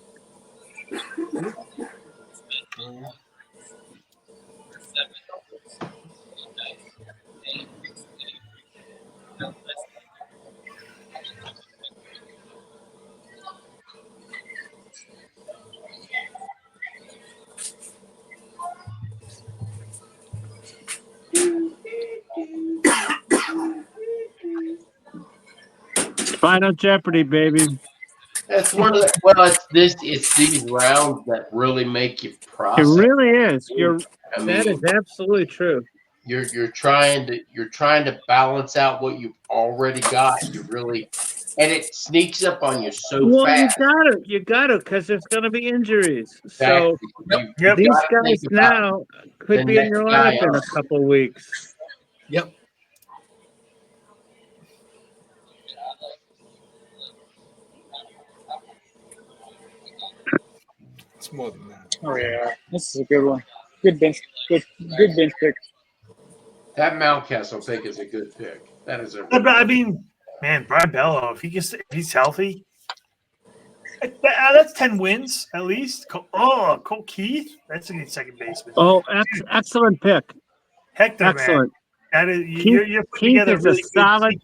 Final Jeopardy, baby. That's one of the, well, it's these rounds that really make you process. It really is. That is absolutely true. You're trying to balance out what you've already got. And it sneaks up on you so fast. You got to, because there's going to be injuries. Exactly. So these guys now could be in your lineup in a couple of weeks. Yep. It's more than that. Oh yeah, this is a good one. Good bench pick. That Mountcastle pick is a good pick. That is a. I mean, man, Brian Bello, if he's healthy, that's 10 wins at least. Cole Keith, that's a good second baseman. Oh, excellent pick. Hector, excellent. Man, that is you're putting Keith together is a solid.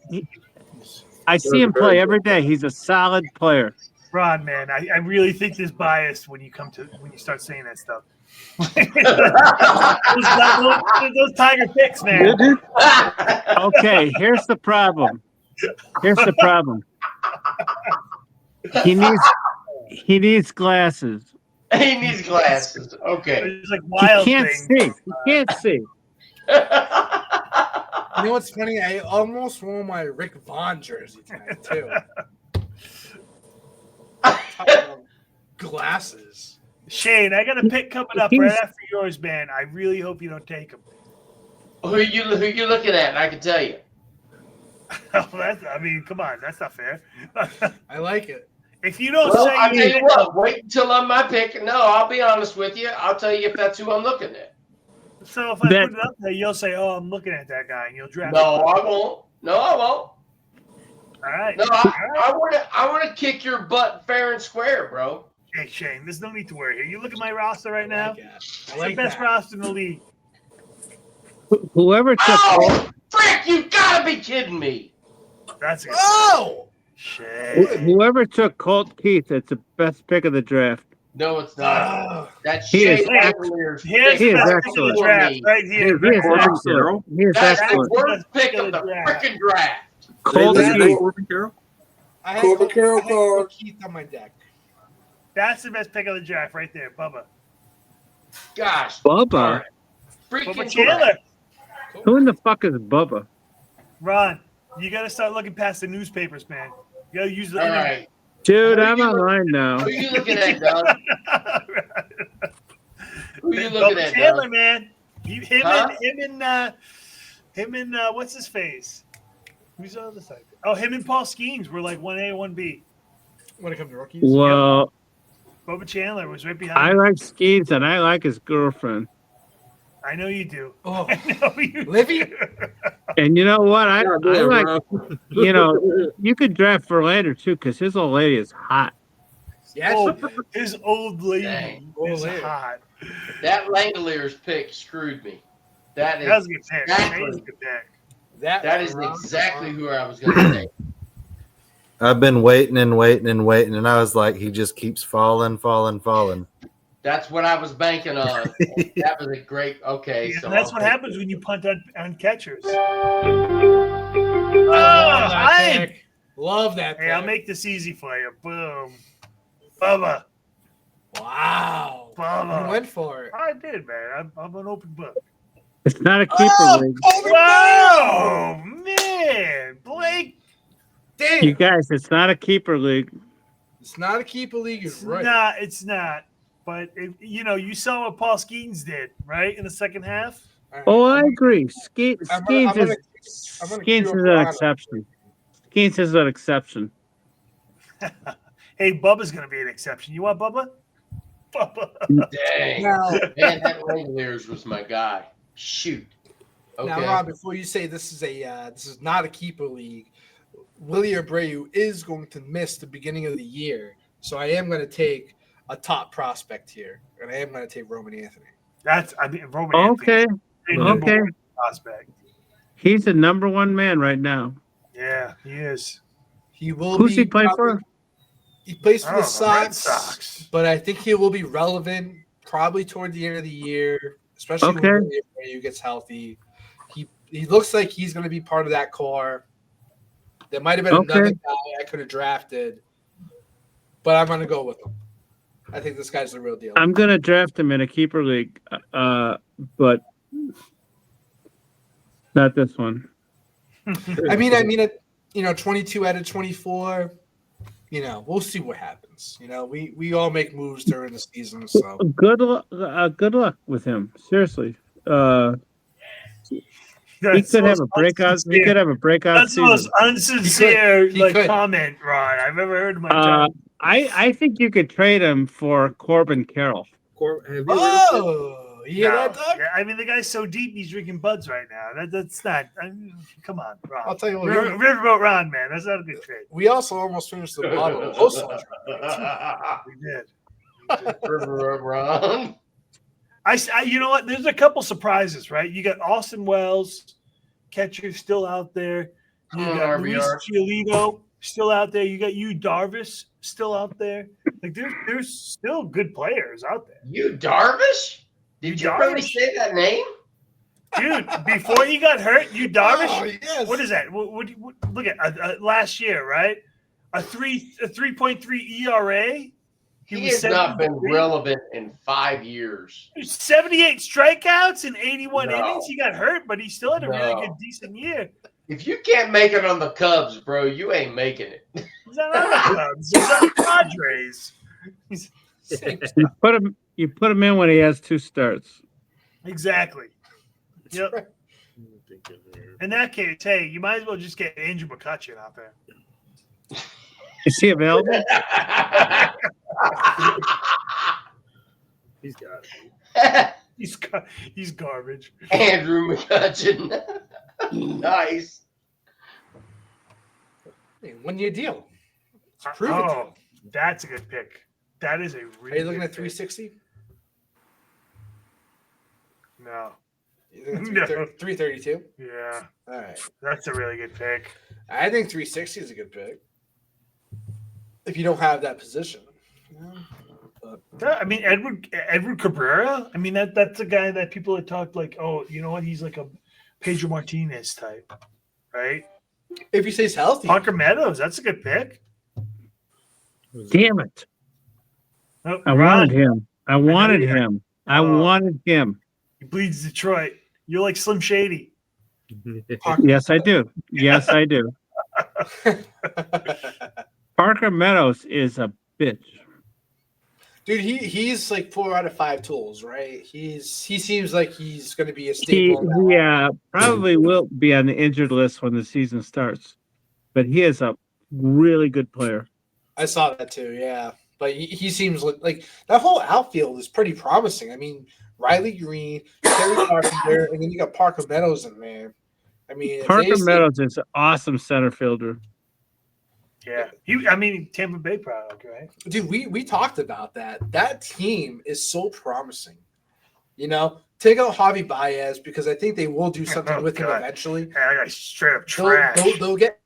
I see him play every day. He's a solid player. Ron, man, I really think there's bias when you start saying that stuff. those Tiger picks, man. Okay, here's the problem. He needs glasses. He needs glasses. Okay. It's like wild He can't things. see. He can't see. You know what's funny? I almost wore my Rick Vaughn jersey tonight too. Glasses. Shane, I got a pick coming up right after yours, man. I really hope you don't take him. Who you looking at? I can tell you. I mean, come on, that's not fair. I like it. If you don't Well, say I'll tell you what. Wait until I'm my pick. No, I'll be honest with you. I'll tell you if that's who I'm looking at. So if I put it up there, you'll say, "Oh, I'm looking at that guy," and you'll draft. No, I won't. No, I won't. All right. No, I want to kick your butt fair and square, bro. Hey Shane, there's no need to worry here. You look at my roster right now. It's like the best that. roster in the league. Whoever took Oh, frick! You gotta be kidding me. That's it. Oh, whoever took Colt Keith, it's the best pick of the draft. No, it's not. That's He is Shea excellent. Langley's Here's pick the of best pick of the for draft me. right here. He is excellent. He is That's the excellent. worst pick of the freaking draft. Colt Keith. Corbin Carroll? I had Corbin Colt- Carroll I had Colt card. Keith on my deck. That's the best pick of the draft right there, Bubba. Gosh, Bubba. freaking Bubba Chandler. Who in the fuck is Bubba? Ron, you got to start looking past the newspapers, man. You got to use the All internet. right. Dude, I'm online now. Who you looking at, Doug? Who you looking Bubba at, Chandler, Doug? man. Him and what's his face? Who's the other side? Oh, him and Paul Skeens were like 1A, 1B. When it comes to rookies, Well, Bubba Chandler was right behind I him. like Skeens and I like his girlfriend. I know you do. Oh, I know you Livy? do. And you know what? I like, bro. you could draft Verlander too because his old lady is hot. Yes. Oh, his old lady Dang. is Old lady. hot. That Langoliers pick screwed me. That That was is a good pick. exactly, That was a good pick. that is exactly who I was going to say. I've been waiting and waiting and waiting, and I was like, he just keeps falling. That's what I was banking on. That was a great. Okay, Yeah, so that's I'll what take happens it. when you punt on catchers. Love that Hi. pick. Love that pick. Hey, I'll make this easy for you. Boom. Bubba. Wow. Bubba. You went for it. I did, man. I'm an open book. It's not a keeper league. Wow, man. Blake. Damn. You guys, it's not a keeper league. It's not a keeper league. You're right. Nah, it's not. But, you saw what Paul Skeens did, right, in the second half? All right. Oh, I agree. Skeens I'm gonna is queue up an Ron. exception. Skeens is an exception. Hey, Bubba's going to be an exception. You want Bubba? Bubba. Dang. Now, Man, that Langoliers was my guy. Shoot. Okay. now, Ron, before you say this is not a keeper league, Willie Abreu is going to miss the beginning of the year, so I am going to take a top prospect here, and I am going to take Roman Anthony. Roman Okay. Anthony. Number Okay. one prospect. He's the number one man right now. Yeah, he is. He will Who's be he playing probably- for? He plays for Oh, the the Red Sox, Sox. but I think he will be relevant probably toward the end of the year, especially Okay. when Willie Abreu gets healthy. He looks like he's going to be part of that core. There might have been Okay. another guy I could have drafted, but I'm going to go with him. I think this guy's the real deal. I'm gonna draft him in a keeper league, but not this one. I mean, 22 out of 24. We'll see what happens. We all make moves during the season, so Good luck with him. Seriously. He could have a breakout. He could have a breakout That's the most season. unsincere He could. comment, Ron, I've ever heard in my job. I think you could trade him for Corbin Carroll. Oh, you hear that, Doug? Yeah, I mean, the guy's so deep, he's drinking buds right now. That's not. Come on, Ron. I'll tell you what. Riverboat Ron, man. That's not a good trade. We also almost finished the bottle of Post We did. Ron. You know what? There's a couple surprises, right? You got Austin Wells, catcher, still out there. You got Luis Giolito still out there. You got Darvish still out there. Like there's still good players out there. Darvish? Did you really say that name? Dude, before he got hurt, Darvish. Oh, yes. What is that? What look at last year, right? A 3.3 ERA. He has not been relevant in 5 years. 78 strikeouts in 81 No. innings. He got hurt, but he still had a really No. good, decent year. If you can't make it on the Cubs, bro, you ain't making it. He's not on the Cubs. He's on the Padres. You put him in when he has 2 starts. Exactly. Yep. In that case, hey, you might as well just get Andrew McCutcheon out there. Is he available? He's got it. He's garbage. Andrew McCutcheon. Nice. Hey, 1 year deal. Oh, that's a good pick. That is a really. Are you looking good at 360? No. No. 332? Yeah. All right. That's a really good pick. I think 360 is a good pick. If you don't have that position. I mean, Edward Cabrera. I mean, that's a guy that people had talked like, oh, you know what? He's like a Pedro Martinez type, right? If he stays healthy. Parker Meadows. That's a good pick. Damn it. Oh, I wanted him. I wanted him. I wanted him. He bleeds Detroit. You're like Slim Shady. Yes, I do. Yes, I do. Parker Meadows is a bitch. Dude, he's like 4 out of 5 tools, right? He seems like he's going to be a staple. He probably will be on the injured list when the season starts, but he is a really good player. I saw that too, yeah. But he seems like that whole outfield is pretty promising. I mean, Riley Green, Terry Carpenter, and then you got Parker Meadows in there. I mean, Parker Meadows is an awesome center fielder. Yeah, Tampa Bay product, right? Dude, we talked about that. That team is so promising. You know, take out Javi Baez because I think they will do something with him eventually. Yeah, that guy's straight up trash. They'll get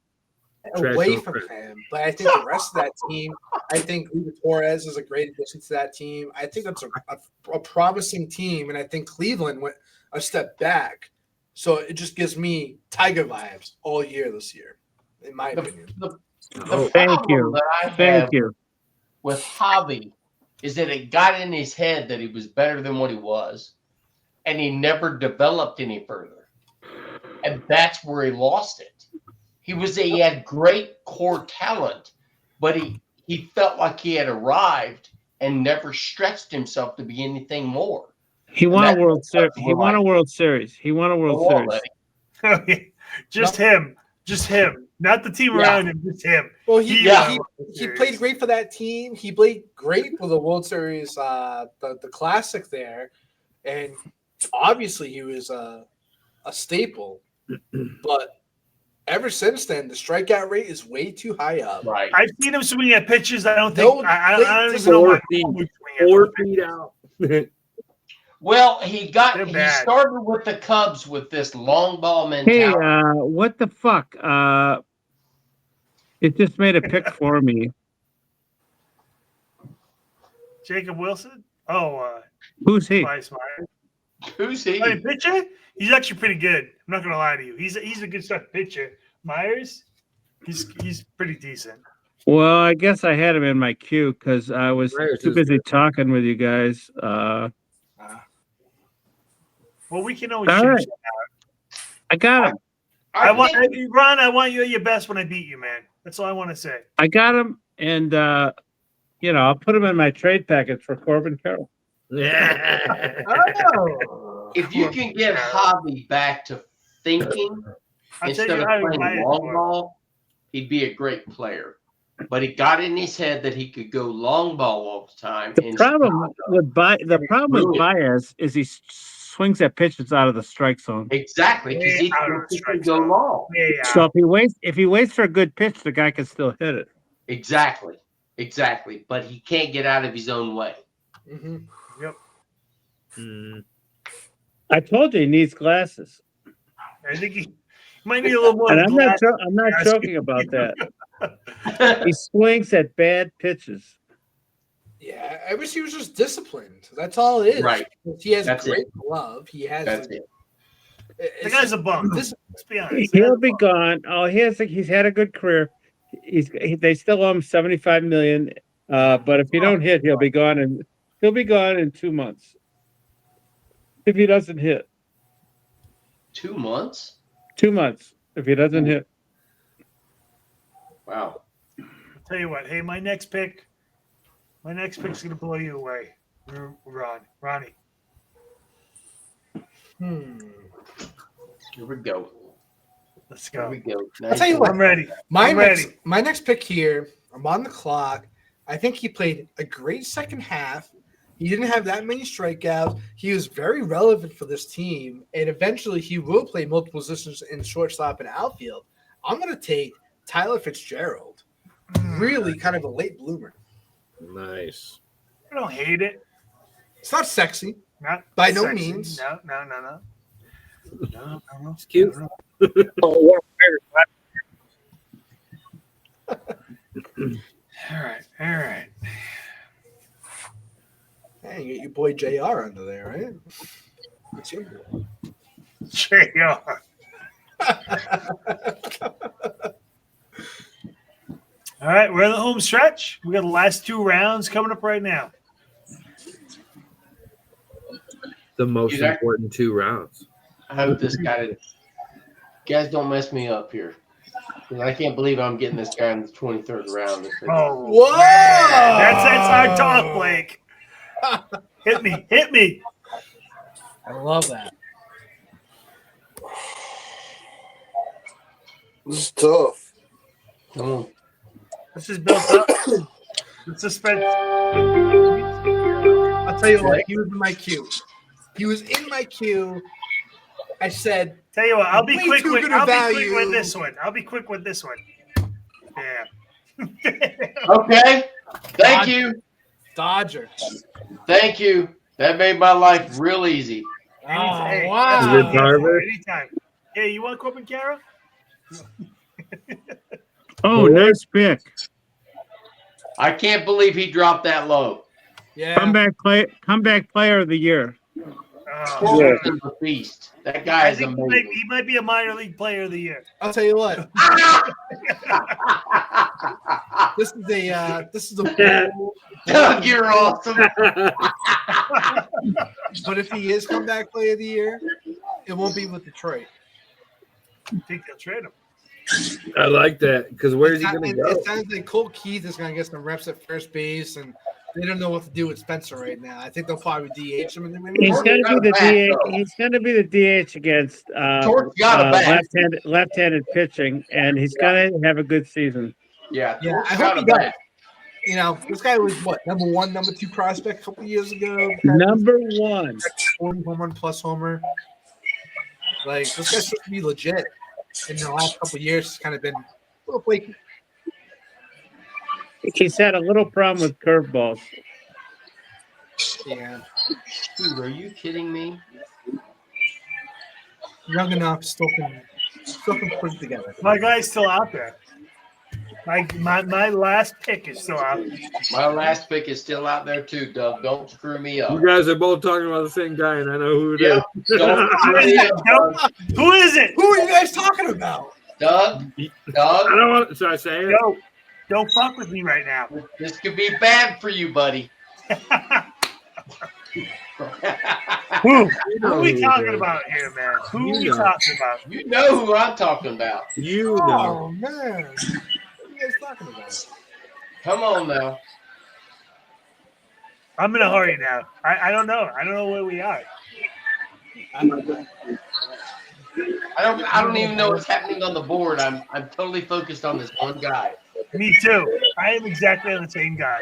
Trash away over. from him, but I think the rest of that team. I think Luis Torres is a great addition to that team. I think that's a promising team, and I think Cleveland went a step back. So it just gives me Tiger vibes all year this year, in my opinion. The Thank problem you. that I Thank have you. with Javi is that it got in his head that he was better than what he was, and he never developed any further. And that's where he lost it. He had great core talent, but he felt like he had arrived and never stretched himself to be anything more. He won a World Series. He won a World Series. He won a World Series. Just him. Not the team around him, just him. Well, he played great for that team. He played great for the World Series, the Classic there, and obviously he was a staple. But ever since then, the strikeout rate is way too high up. Right. I've seen him swing at pitches. I don't think I don't even know why he's swinging at 4 feet out. Well, he started with the Cubs with this long ball Hey, mentality. what the fuck? It just made a pick for me. Jacob Wilson? Oh, Who's he? Bryce Myers. Who's he? I mean, pitcher? He's actually pretty good. I'm not gonna lie to you. He's a good stuff pitcher. Myers, he's pretty decent. Well, I guess I had him in my queue because I was Myers too is busy good. talking with you guys. Well, we can always All change right. that out. I got him. Ron, I want you at your best when I beat you, man. That's all I want to say. I got him, and I'll put him in my trade package for Corbin Carroll. Oh. If you can get Javi back to thinking instead of playing long ball, he'd be a great player. But he got in his head that he could go long ball all the time. The problem with Baez is he swings at pitches out of the strike zone. Exactly, because he could go long. So if he waits for a good pitch, the guy can still hit it. Exactly. But he can't get out of his own way. Mm-hmm. Yep. I told you he needs glasses. I think he might need a little more. And I'm not glasses. joking about that. He swings at bad pitches. Yeah, I wish he was just disciplined. That's all it is. Right. He has That's great it. glove. He has. That's it. The guy's a bum. Let's be honest. He'll be gone. Oh, he's had a good career. They still owe him $75 million. But if he don't hit, he'll be gone in 2 months. If he doesn't hit. 2 months? 2 months. If he doesn't hit. Wow. I'll tell you what. Hey, my next pick's gonna blow you away, Ronnie. Here we go. Let's go. Here we go. I'll tell you what. I'm ready. My I'm next, ready. my next pick here. I'm on the clock. I think he played a great second half. He didn't have that many strikeouts. He was very relevant for this team, and eventually he will play multiple positions in shortstop and outfield. I'm going to take Tyler Fitzgerald. Really kind of a late bloomer. Nice. I don't hate it. It's not sexy. Not by no sexy. means. No. It's cute. All right. Hey, you get your boy JR under there, right? It's your boy. JR. All right, we're in the home stretch. We got the last 2 rounds coming up right now. The most Dude, important 2 rounds. I hope this guy guys don't mess me up here. Because I can't believe I'm getting this guy in the 23rd round. Oh, whoa! That's our talk, Blake. Hit me. I love that. This is tough. Come on. This is built up. The suspense. I'll tell you what, he was in my queue. I said, tell you what, I'll be quick with this one. Yeah. Okay. Thank you. Dodger. Thank you. That made my life real easy. Hey, wow. that's anytime. Hey, you want Corbin Carroll? Oh, nice pick. I can't believe he dropped that low. Yeah. Comeback player of the year. Corbin's a beast. That guy is amazing. He might be a minor league player of the year. I'll tell you what. This is a Doug, you're awesome. But if he is comeback player of the year, it won't be with Detroit. I think they'll trade him. I like that because where's he going to go? It sounds like Cole Keith is going to get some reps at first base, and they don't know what to do with Spencer right now. I think they'll probably DH him. He's going to be the DH. He's going to be the DH against left-handed pitching, and he's going to have a good season. Yeah, I hope he does. You know, this guy was what, number 1, number 2 prospect a couple of years ago. Number 1, 40 home run plus homer. Like, this guy's supposed to be legit. In the last couple of years, it's kind of been a little flaky. He's had a little problem with curveballs. Yeah. Dude, are you kidding me? Young enough, still can put it together. My guy's still out there. My last pick is still out there. My last pick is still out there too, Doug. Don't screw me up. You guys are both talking about the same guy, and I know who it is. Don't screw me up, Doug. Who is it? Who are you guys talking about? Doug. I don't want. Should I say it? No, don't fuck with me right now. This could be bad for you, buddy. Who are we talking about here, man? Who are we talking about? You know who I'm talking about. You know. Oh man. What are you guys talking about? Come on now. I'm in a hurry now. I don't know. I don't know where we are. I don't even know what's happening on the board. I'm totally focused on this one guy. Me too. I am exactly on the same guy.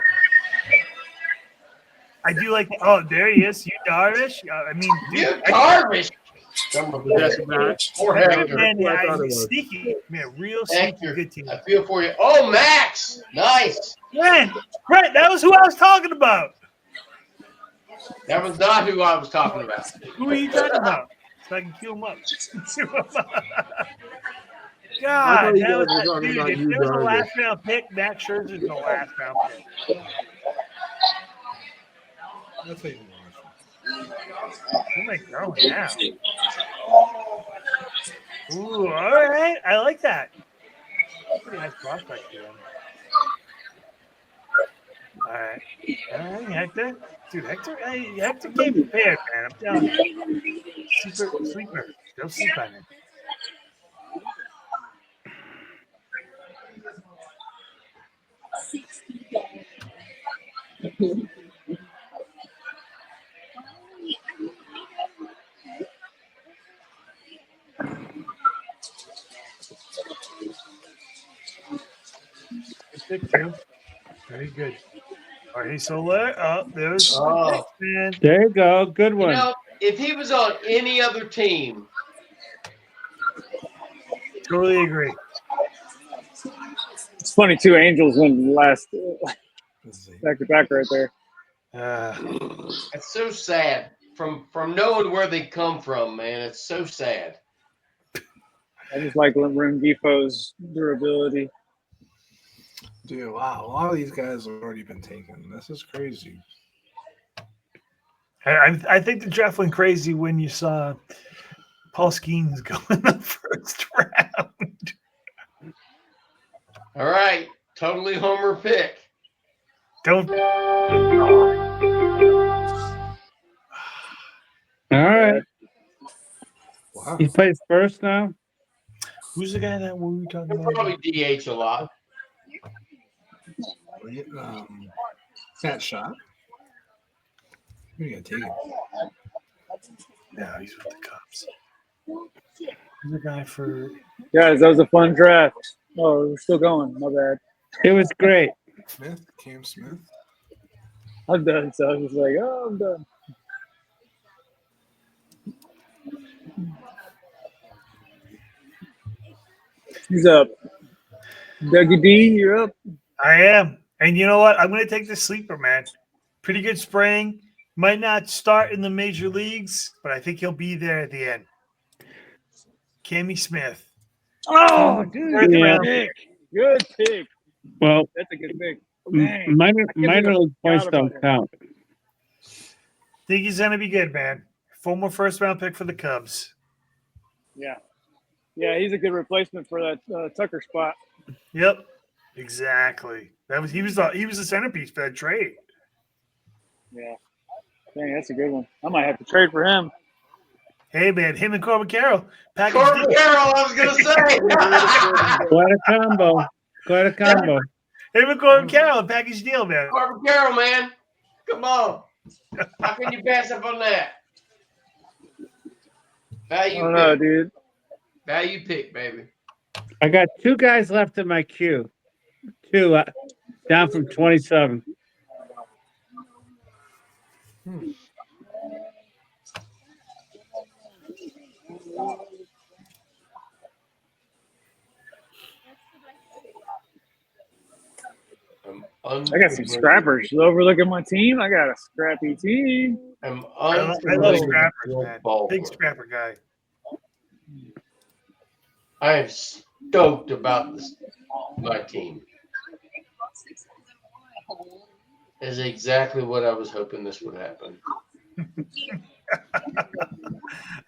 I do like. Oh, there he is. You Darvish. I mean, dude, Darvish. Poor man, sneaky, man, real sneaky good team. I feel for you. Oh, Max, nice. Brent, that was who I was talking about. That was not who I was talking about. Who are you talking about? So I can cue him up. God, that was, dude, if there was a last round pick, Max Scherzer's the last round pick. That's even Where am I going now? Ooh, all right. I like that. Pretty nice prospect here. All right, Hector. Dude, Hector came prepared, man. I'm telling you. Sleeper. Still sleep on him. pick, too. Very good. Jorge Soler. Oh, there's the Oh. picks, man. There you go. Good You one. know, if he was on any other team, Totally agree. It's funny too. Angels win the last back to back right there. it's so sad. From knowing where they come from, man, it's so sad. I just like Rengifo's durability. Dude, wow. A lot of these guys have already been taken. This is crazy. I think the draft went crazy when you saw Paul Skeens go in the first round. All right, totally homer pick. Don't. All right. Wow. He plays first now. Who's the guy that we were talking He'll about? probably DH a lot. That shot. Who are you gonna take it? No, he's with the Cubs. Who's the guy for? Guys, that was a fun draft. Oh, we're still going. My bad. It was great. Smith, Cam Smith. I'm done. So I was just like, oh, I'm done. He's up. Dougie D, you're up. I am. And you know what? I'm going to take the sleeper, man. Pretty good spraying. Might not start in the major leagues, but I think he'll be there at the end. Cammy Smith. Oh, dude. Third Good round pick. Good pick. Well, That's a good pick. Dang. minor league points forgot don't about him. count. Think he's going to be good, man. Former first-round pick for the Cubs. Yeah. Yeah, he's a good replacement for that Tucker spot. Yep, exactly. He was the centerpiece for that trade. Yeah. Dang, that's a good one. I might have to trade for him. Hey, man, him and Corbin Carroll. Corbin Carroll, I was going to say. Quite a combo. Quite a combo. Him and Corbin Carroll, package deal, man. Corbin Carroll, man. Come on. How can you pass up on that? Value I don't know, pick. dude. Value pick, baby. I got two guys left in my queue. Two down from 27. I got some scrappers. Overlooking my team. I got a scrappy team. I love scrappers, man. Big scrapper guy. I am stoked about my team. Is exactly what I was hoping this would happen.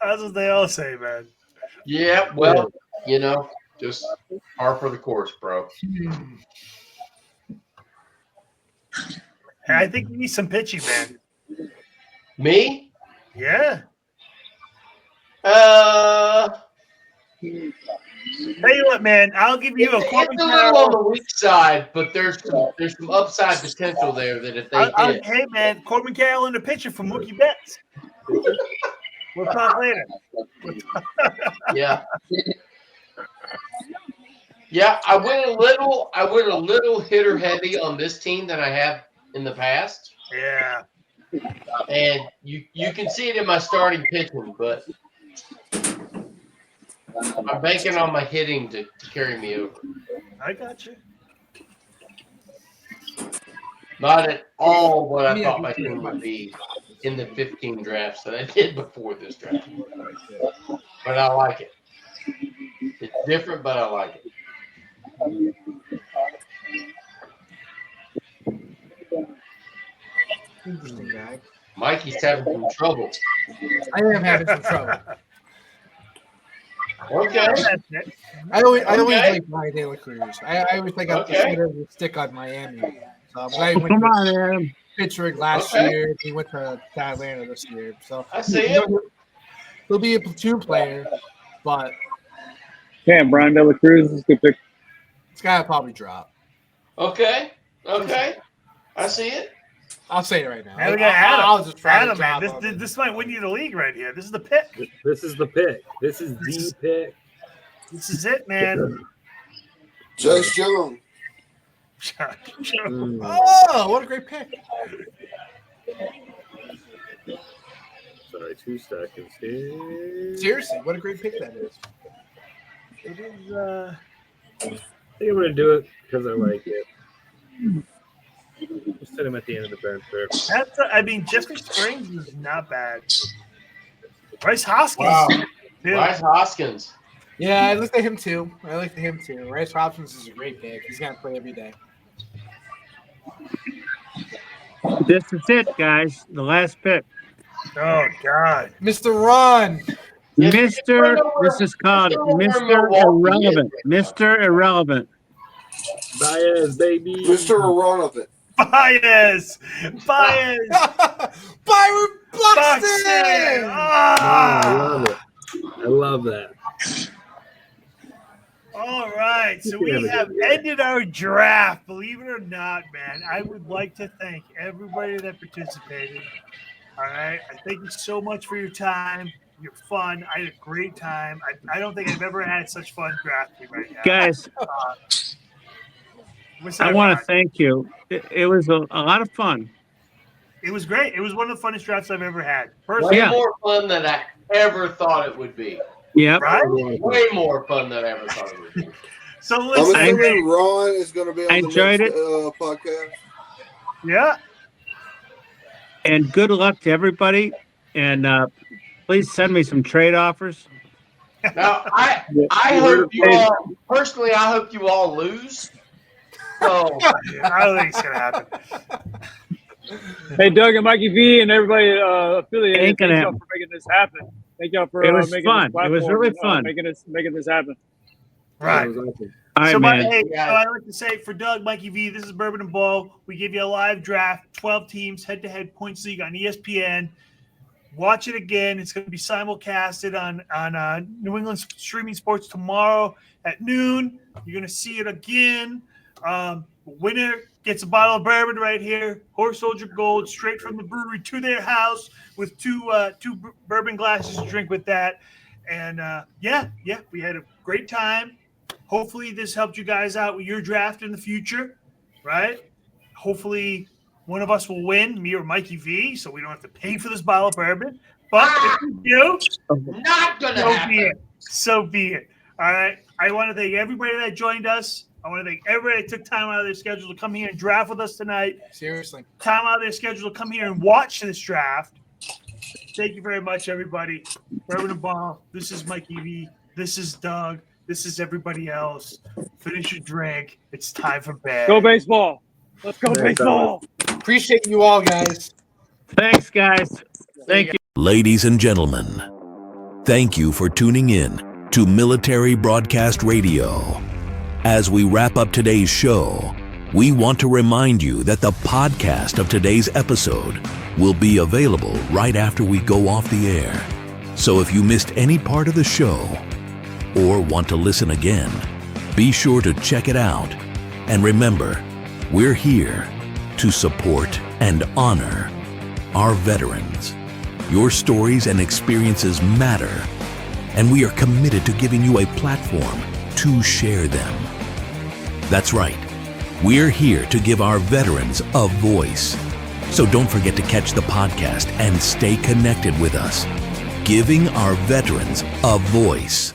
That's what they all say, man. Yeah, well, just par for the course, bro. Hey, I think you need some pitching, man. Me? Yeah. Tell you what, man, I'll give you It's a little on the weak side, but there's some upside potential there that if they hit. Hey, man, Corbin Carroll in the pitcher from Mookie Betts. We'll talk later. Yeah. Yeah, I went a little hitter heavy on this team than I have in the past. Yeah. And you can see it in my starting pitching, but I'm banking on my hitting to carry me over. I got you. Not at all what I thought my team would be in the 15 drafts that I did before this draft. But I like it. It's different, but I like it. Interesting guy. Mikey's having some trouble. I am having some trouble. Okay. I always Okay. like Brian De La Cruz. I always think I'm Okay. the center of the stick on Miami. So I'm glad he went Come to on, Adam. Pittsburgh last Okay. year. He went to Atlanta this year. So I see it. He'll be a platoon player, but Damn, Brian De La Cruz is a good pick. it's gotta probably drop. Okay. I see it. I'll say it right now. Now we got I'll Adam. just try Adam, to man, drop him. this might win you the league right here. This is the pick. This is the pick. This is the pick. This is it, man. Josh Jones. Oh, what a great pick. Sorry, 2 seconds here. Seriously, what a great pick that is. It is, I think I'm going to do it because I like it. Just set him at the end of the bench there. I mean, Jeffrey Springs is not bad. Bryce Hoskins. Wow. Dude. Bryce Hoskins. Yeah, I looked at him too. Bryce Hoskins is a great pick. He's going to play every day. This is it, guys. The last pick. Oh, God. Mr. Ron. Mr. This is called Mr. Irrelevant. Mr. Irrelevant. Baez, baby. Mr. Irrelevant. Baez. Byron Buxton. I love it. I love that. All right, so we have ended our draft. Believe it or not, man, I would like to thank everybody that participated. All right, I thank you so much for your time, your fun. I had a great time. I don't think I've ever had such fun drafting right now. Guys, I want to thank you. It was a lot of fun. It was great. It was one of the funnest drafts I've ever had. Way more fun than I ever thought it would be. Yeah, right. Way more fun than I ever thought it would be. So I'm listen, assuming Ron is going to be on I the enjoyed next it. podcast. Yeah. And good luck to everybody. And please send me some trade offers. Now, I hope you all, personally, I hope you all lose. So I don't think it's going to happen. Hey, Doug and Mikey V and everybody affiliated. Ain't gonna Thank y'all happen. for making this happen. Thank y'all for It was making fun. this platform. It was really fun. Making this happen. Right. That was awesome. All right, So, man. I'd like to say for Doug, Mikey V, this is Bourbon and Ball. We give you a live draft, 12 teams, head-to-head points league on ESPN. Watch it again. It's going to be simulcasted on New England Streaming Sports tomorrow at noon. You're going to see it again. Winner gets a bottle of bourbon right here, Horse Soldier Gold, straight from the brewery to their house with two bourbon glasses to drink with that. And we had a great time. Hopefully this helped you guys out with your draft in the future, right? Hopefully one of us will win, me or Mikey V, so we don't have to pay for this bottle of bourbon. But if we do, not gonna happen. So be it. All right. I want to thank everybody that joined us. I want to thank everybody that took time out of their schedule to come here and draft with us tonight. Seriously. Time out of their schedule to come here and watch this draft. Thank you very much, everybody. Bourbon and Ball. This is Mikey V. This is Doug. This is everybody else. Finish your drink. It's time for bed. Go baseball. Let's go baseball. Appreciate you all, guys. Thanks, guys. Thank you. Ladies and gentlemen, thank you for tuning in to Military Broadcast Radio. As we wrap up today's show, we want to remind you that the podcast of today's episode will be available right after we go off the air. So if you missed any part of the show or want to listen again, be sure to check it out. And remember, we're here to support and honor our veterans. Your stories and experiences matter, and we are committed to giving you a platform to share them. That's right. We're here to give our veterans a voice. So don't forget to catch the podcast and stay connected with us. Giving our veterans a voice.